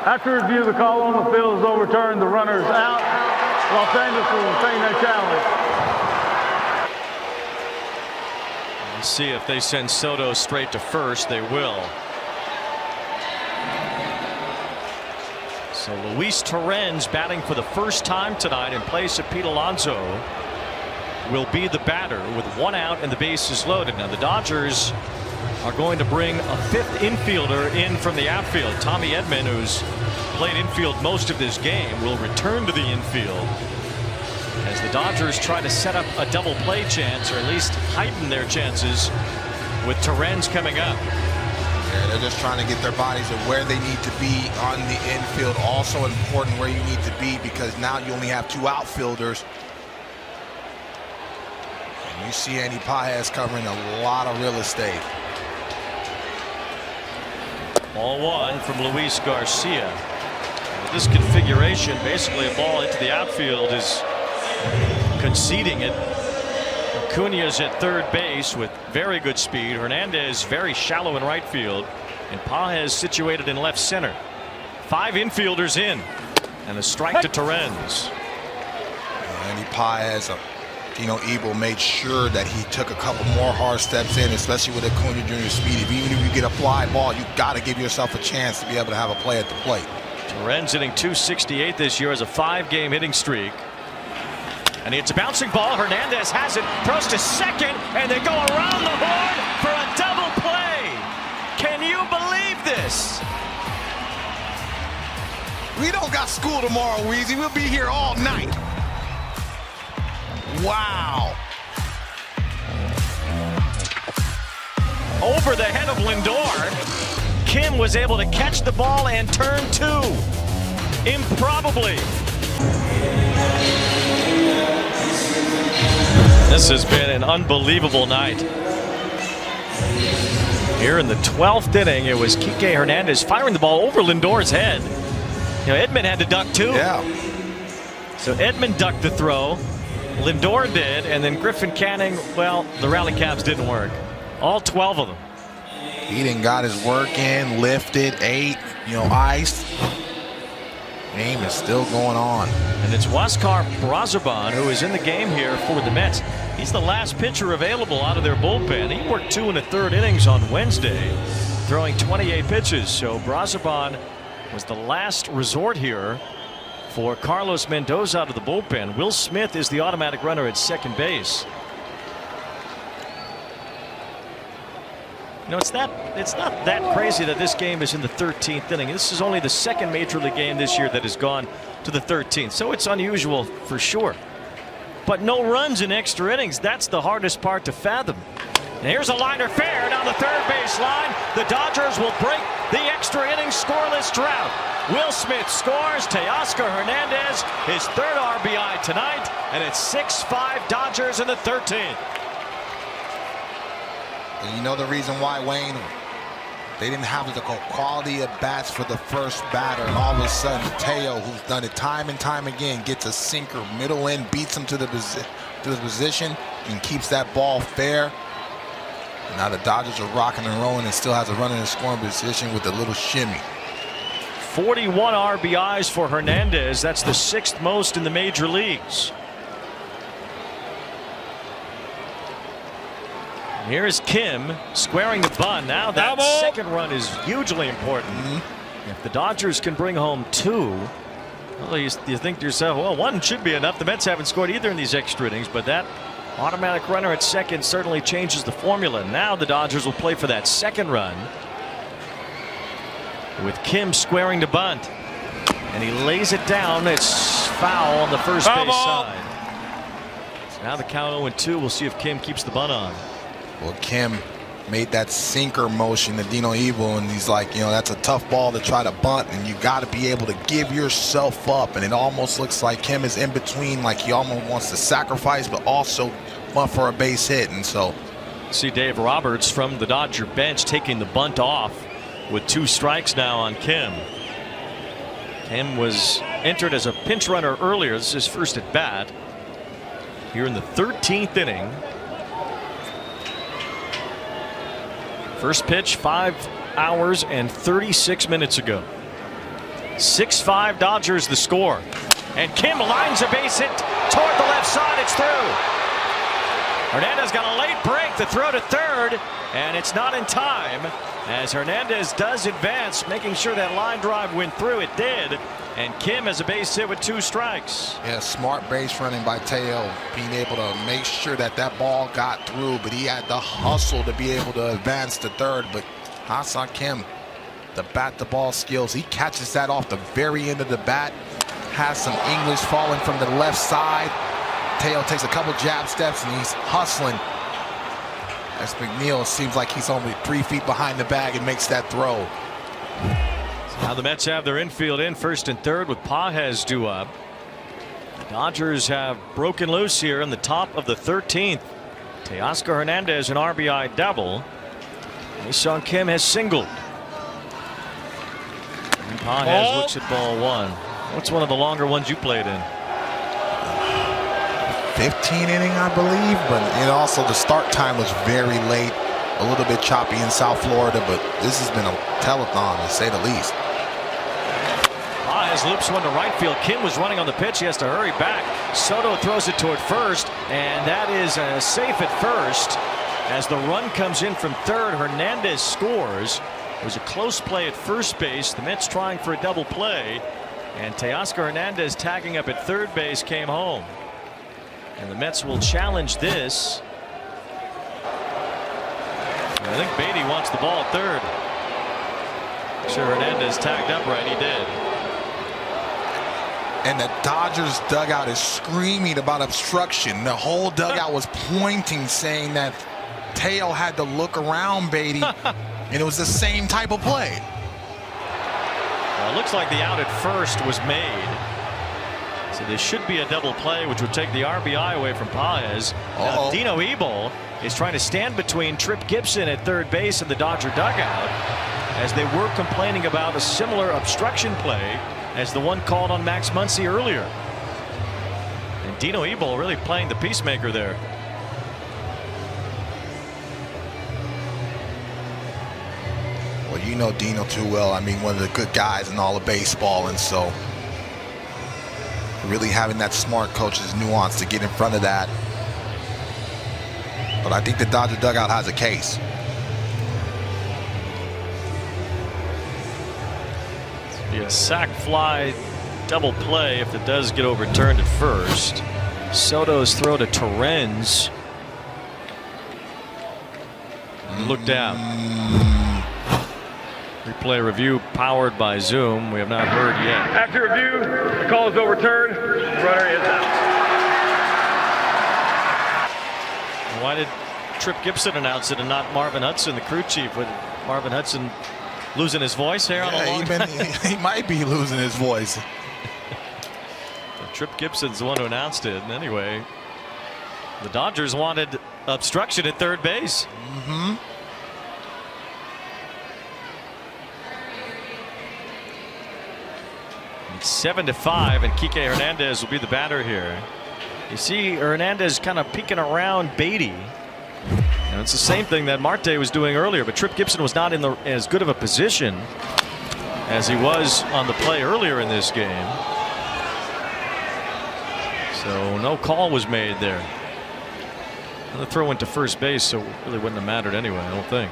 After review, the call on the field is overturned. The runner is out. Los Angeles will retain their challenge. Let's see if they send Soto straight to first. They will. So Luis Torrens, batting for the first time tonight in place of Pete Alonso, will be the batter with 1 out and the bases loaded. Now the Dodgers are going to bring a 5th infielder in from the outfield. Tommy Edman, who's played infield most of this game, will return to the infield as the Dodgers try to set up a double play chance, or at least heighten their chances with Torrens coming up. Yeah, they're just trying to get their bodies at where they need to be on the infield. Also important where you need to be, because now you only have 2 outfielders. You see Andy Pages covering a lot of real estate. Ball 1 from Luis Garcia. With this configuration, basically a ball into the outfield is conceding it. Acuña's at third base with very good speed. Hernandez very shallow in right field, and Pages situated in left center. 5 infielders in, and a strike to Torrens. Andy Pages, Dino Ebel made sure that he took a couple more hard steps in, especially with Acuña Jr.'s speed. Even if you get a fly ball, you got to give yourself a chance to be able to have a play at the plate. Lorenz hitting .268 this year as a 5-game hitting streak. And it's a bouncing ball. Hernandez has it, throws to second, and they go around the horn for a double play. Can you believe this? We don't got school tomorrow, Weezy. We'll be here all night. Wow. Over the head of Lindor, Kim was able to catch the ball and turn 2. Improbably. This has been an unbelievable night. Here in the 12th inning, it was Kike Hernandez firing the ball over Lindor's head. You know, Edman had to duck too. Yeah. So Edman ducked the throw. Lindor did, and then Griffin Canning, well, the rally caps didn't work. All 12 of them. He didn't got his work in, lifted, ate, iced. Game is still going on. And it's Huáscar Brazoban who is in the game here for the Mets. He's the last pitcher available out of their bullpen. He worked 2 1/3 innings on Wednesday, throwing 28 pitches. So Brazoban was the last resort here for Carlos Mendoza out of the bullpen. Will Smith is the automatic runner at second base. You know, it's not that crazy that this game is in the 13th inning. This is only the second Major League game this year that has gone to the 13th, so it's unusual for sure. But no runs in extra innings, that's the hardest part to fathom. And here's a liner fair down the third base line. The Dodgers will break the extra inning scoreless drought. Will Smith scores. Teoscar Hernandez, his 3rd RBI tonight, and it's 6-5 Dodgers in the 13th. And you know the reason why, Wayne? They didn't have the quality of bats for the first batter, and all of a sudden Teo, who's done it time and time again, gets a sinker middle end, beats him to the position, and keeps that ball fair. And now the Dodgers are rocking and rolling and still has a runner in scoring position with a little shimmy. 41 RBIs for Hernandez. That's the 6th most in the major leagues. Here's Kim squaring the bunt. Now that second run is hugely important. If the Dodgers can bring home 2, well, you think to yourself, well, 1 should be enough. The Mets haven't scored either in these extra innings, but that automatic runner at second certainly changes the formula. Now the Dodgers will play for that second run with Kim squaring the bunt, and he lays it down. It's foul on the first base side. So now the count 0-2. We'll see if Kim keeps the bunt on. Well, Kim made that sinker motion to Dino Evil, and he's like, that's a tough ball to try to bunt, and you got to be able to give yourself up. And it almost looks like Kim is in between, like he almost wants to sacrifice, but also want for a base hit. And so, see Dave Roberts from the Dodger bench taking the bunt off with 2 strikes now on Kim. Kim was entered as a pinch runner earlier. This is his first at bat here in the 13th inning. First pitch 5 hours and 36 minutes ago. 6-5 Dodgers the score. And Kim lines a base hit toward the left side. It's through. Hernandez got a late break. The throw to third, and it's not in time as Hernandez does advance, making sure that line drive went through. It did. And Kim has a base hit with 2 strikes. Yeah, smart base running by Teo, being able to make sure that ball got through, but he had the hustle to be able to advance to third. But Ha-Seong Kim, the bat to ball skills, he catches that off the very end of the bat, has some English falling from the left side. Teo takes a couple jab steps and he's hustling. As McNeil seems like he's only 3 feet behind the bag and makes that throw. Now the Mets have their infield in first and third with Pages due up. The Dodgers have broken loose here in the top of the 13th. Teoscar Hernandez an RBI double. Ha-Seong Kim has singled. And Pages looks at ball 1. What's one of the longer ones you played in? 15 inning, I believe, but also the start time was very late, a little bit choppy in South Florida, but this has been a telethon to say the least. Pages loops one to right field. Kim was running on the pitch. He has to hurry back. Soto throws it toward first, and that is safe at first. As the run comes in from third, Hernandez scores. It was a close play at first base. The Mets trying for a double play, and Teoscar Hernandez tagging up at third base came home. And the Mets will challenge this. I think Beatty wants the ball at third. Sure, Hernandez tagged up right. He did. And the Dodgers dugout is screaming about obstruction. The whole dugout was pointing, saying that Teo had to look around Beatty, and it was the same type of play. Well, it looks like the out at first was made. So there should be a double play, which would take the RBI away from Paez. Now, Dino Ebel is trying to stand between Trip Gibson at third base and the Dodger dugout, as they were complaining about a similar obstruction play as the one called on Max Muncy earlier. And Dino Ebel really playing the peacemaker there. Well, you know Dino too well. I mean, one of the good guys in all of baseball, and so really having that smart coach's nuance to get in front of that. But I think the Dodger dugout has a case. Be a sac fly double play if it does get overturned at first. Soto's throw to Torrens. Looked out. Replay review powered by Zoom. We have not heard yet. After review, the call is overturned. The runner is out. Why did Trip Gibson announce it and not Marvin Hudson, the crew chief? With Marvin Hudson losing his voice here on a long he might be losing his voice. Trip Gibson's the one who announced it. And anyway, the Dodgers wanted obstruction at third base. Mm-hmm. It's 7-5, and Kike Hernandez will be the batter here. You see Hernandez kind of peeking around Beatty. And it's the same thing that Marte was doing earlier, but Trip Gibson was not in as good of a position as he was on the play earlier in this game. So no call was made there. And the throw went to first base, so it really wouldn't have mattered anyway, I don't think.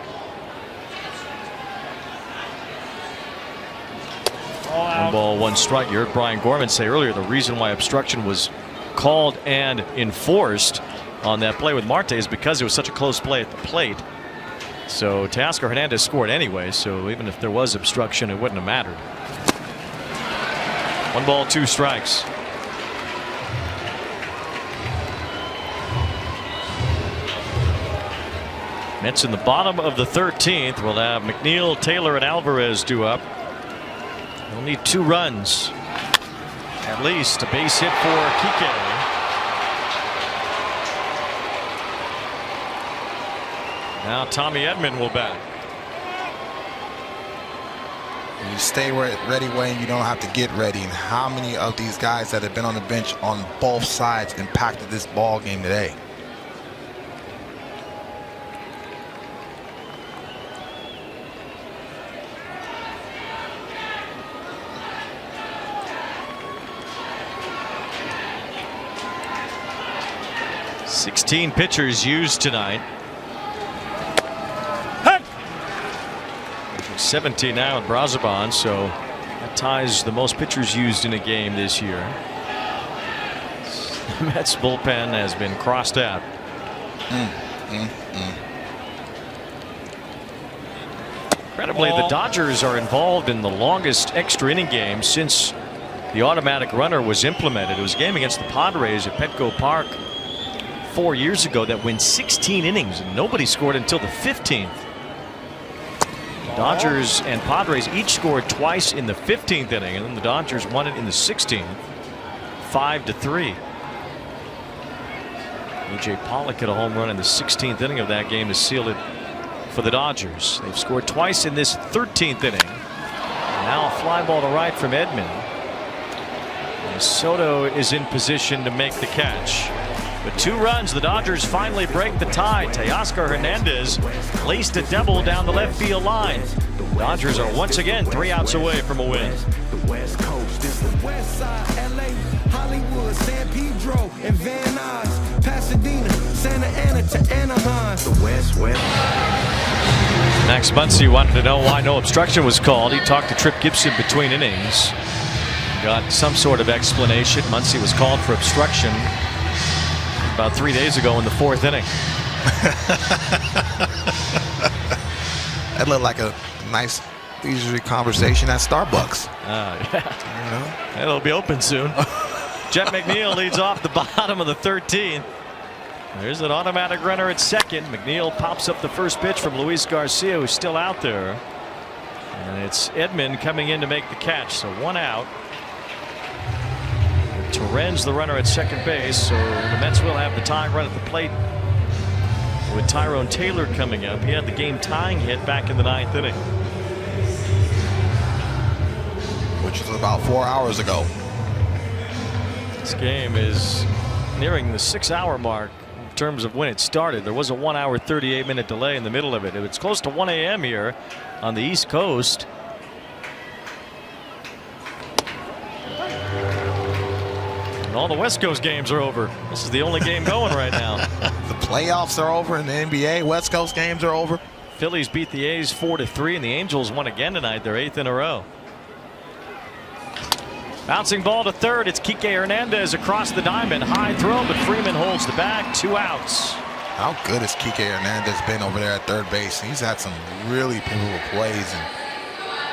One ball, one strike. You heard Brian Gorman say earlier the reason why obstruction was called and enforced on that play with Marte is because it was such a close play at the plate. So Teoscar Hernandez scored anyway, so even if there was obstruction, it wouldn't have mattered. 1 ball, 2 strikes. Mets in the bottom of the 13th. We'll have McNeil, Taylor, and Alvarez due up. They'll need 2 runs. At least a base hit for Kike. Now Tommy Edman will bat. You stay ready, Wayne. You don't have to get ready. And how many of these guys that have been on the bench on both sides impacted this ball game today? Sixteen pitchers used tonight. 17 now at Brazoban, so that ties the most pitchers used in a game this year. The Mets bullpen has been crossed out. Incredibly, the Dodgers are involved in the longest extra inning game since the automatic runner was implemented. It was a game against the Padres at Petco Park 4 years ago that went 16 innings and nobody scored until the 15th. Dodgers and Padres each scored twice in the 15th inning, and then the Dodgers won it in the 16th, 5-3. A.J. Pollock hit a home run in the 16th inning of that game to seal it for the Dodgers. They've scored twice in this 13th inning. Now a fly ball to right from Edman. And Soto is in position to make the catch. With 2 runs, the Dodgers finally break the tie. Teoscar Hernandez placed a double down the left field line. The Dodgers are once again 3 outs away from a win. The West Coast is the West Side, LA, Hollywood, San Pedro, and Van Nuys, Pasadena, Santa Ana to Anaheim. The West. Max Muncy wanted to know why no obstruction was called. He talked to Tripp Gibson between innings. Got some sort of explanation. Muncy was called for obstruction about 3 days ago in the 4th inning. That looked like a nice leisurely conversation at Starbucks. Yeah. It'll be open soon. Jet McNeil leads off the bottom of the 13th. There's an automatic runner at second. McNeil pops up the first pitch from Luis Garcia, who's still out there. And it's Edman coming in to make the catch. So 1 out. Torrens the runner at second base. So the Mets will have the tying run at the plate with Tyrone Taylor coming up. He had the game tying hit back in the 9th inning, which was about 4 hours ago. This game is nearing the 6-hour mark in terms of when it started. There was a 1 hour 38-minute delay in the middle of it. It's close to 1 a.m. here on the East Coast. And all the West Coast games are over. This is the only game going right now. The playoffs are over in the NBA. West Coast games are over. Phillies beat the A's 4-3, and the Angels won again tonight, their 8th in a row. Bouncing ball to third. It's Kike Hernandez across the diamond. High throw, but Freeman holds the bag. 2 outs. How good has Kike Hernandez been over there at third base? He's had some really pivotal plays, and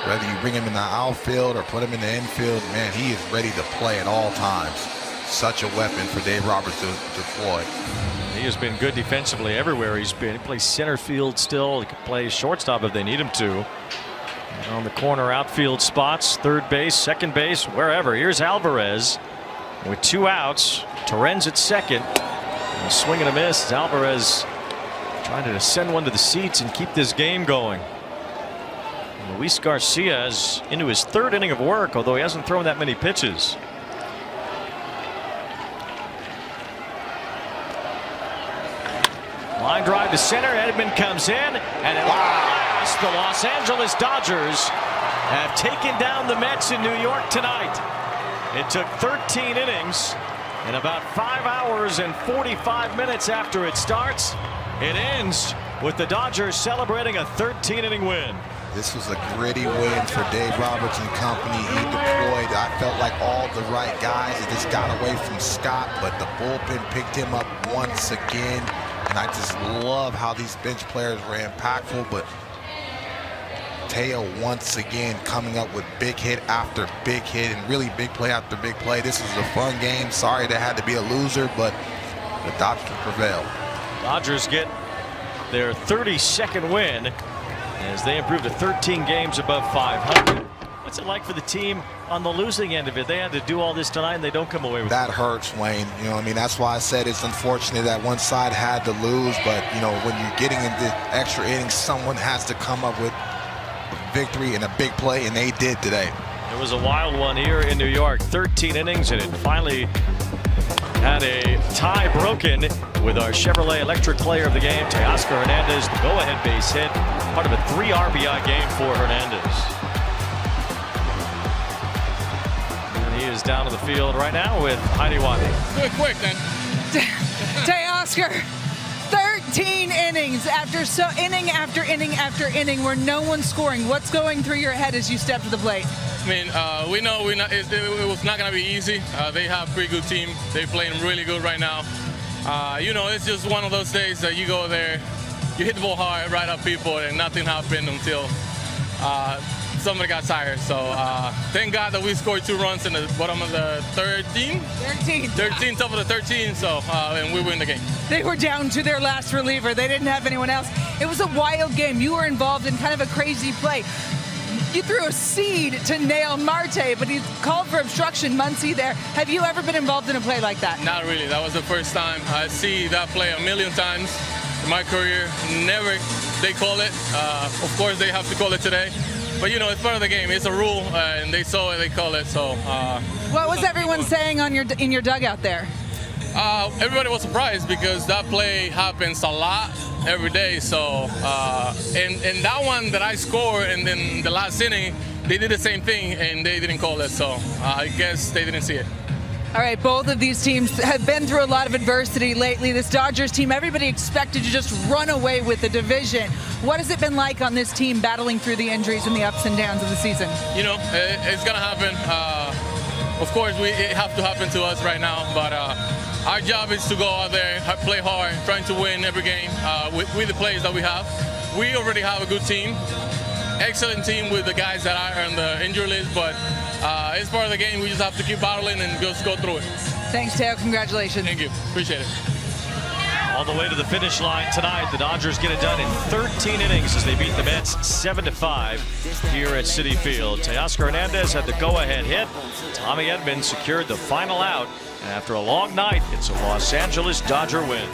whether you bring him in the outfield or put him in the infield, man, he is ready to play at all times. Such a weapon for Dave Roberts to deploy. He has been good defensively everywhere he's been. He plays center field still. He can play shortstop if they need him to. On the corner outfield spots, third base, second base, wherever. Here's Alvarez with 2 outs. Torrens at second. And a swing and a miss. Alvarez trying to send one to the seats and keep this game going. And Luis Garcia is into his 3rd inning of work, although he hasn't thrown that many pitches. Line drive to center. Edman comes in, and at last the Los Angeles Dodgers have taken down the Mets in New York tonight. It took 13 innings, and about 5 hours and 45 minutes after it starts, it ends with the Dodgers celebrating a 13-inning win. This was a gritty win for Dave Roberts and company. He deployed, I felt like, all the right guys. It just got away from Scott, but the bullpen picked him up once again. And I just love how these bench players were impactful, but Teo once again coming up with big hit after big hit and really big play after big play. This was a fun game. Sorry there had to be a loser, but the Dodgers prevailed. Dodgers get their 32nd win as they improved to 13 games above 500. What's it like for the team on the losing end of it? They had to do all this tonight and they don't come away with that. Hurts, Wayne. You know what I mean? That's why I said it's unfortunate that one side had to lose, but you know, when you're getting into extra innings, someone has to come up with a victory and a big play, and they did today. It was a wild one here in New York. 13 innings, and it finally had a tie broken with our Chevrolet Electric player of the game, Teoscar Hernandez, the go-ahead base hit, part of a 3 RBI game for Hernandez. He is down to the field right now with Heidi Watney. Do it quick, then. Teoscar, 13 innings after inning after inning after inning where no one's scoring. What's going through your head as you step to the plate? I mean, we know it was not going to be easy. They have a pretty good team. They're playing really good right now. You know, it's just one of those days that you go there, you hit the ball hard right up people, and nothing happened until somebody got tired. So thank God that we scored 2 runs in the bottom of the 13, top of the 13. So and we win the game. They were down to their last reliever. They didn't have anyone else. It was a wild game. You were involved in kind of a crazy play. You threw a seed to nail Marte, but he called for obstruction. Muncy there. Have you ever been involved in a play like that? Not really. That was the first time. I see that play a million times in my career. Never they call it. Of course, they have to call it today. But, you know, it's part of the game. It's a rule, and they saw it, they call it. So. What was everyone saying in your dugout there? Everybody was surprised because that play happens a lot every day. So, and that one that I scored, and then the last inning, they did the same thing, and they didn't call it. So, I guess they didn't see it. All right, both of these teams have been through a lot of adversity lately. This Dodgers team, everybody expected to just run away with the division. What has it been like on this team battling through the injuries and the ups and downs of the season? You know, it's going to happen. Of course, it have to happen to us right now, but our job is to go out there, play hard, trying to win every game with the players that we have. We already have a good team, excellent team with the guys that are on the injury list, but it's part of the game. We just have to keep battling and just go through it. Thanks, Teo. Congratulations. Thank you. Appreciate it. All the way to the finish line tonight. The Dodgers get it done in 13 innings as they beat the Mets 7-5 here at Citi Field. Teoscar Hernandez had the go-ahead hit. Tommy Edman secured the final out. And after a long night, it's a Los Angeles Dodger win.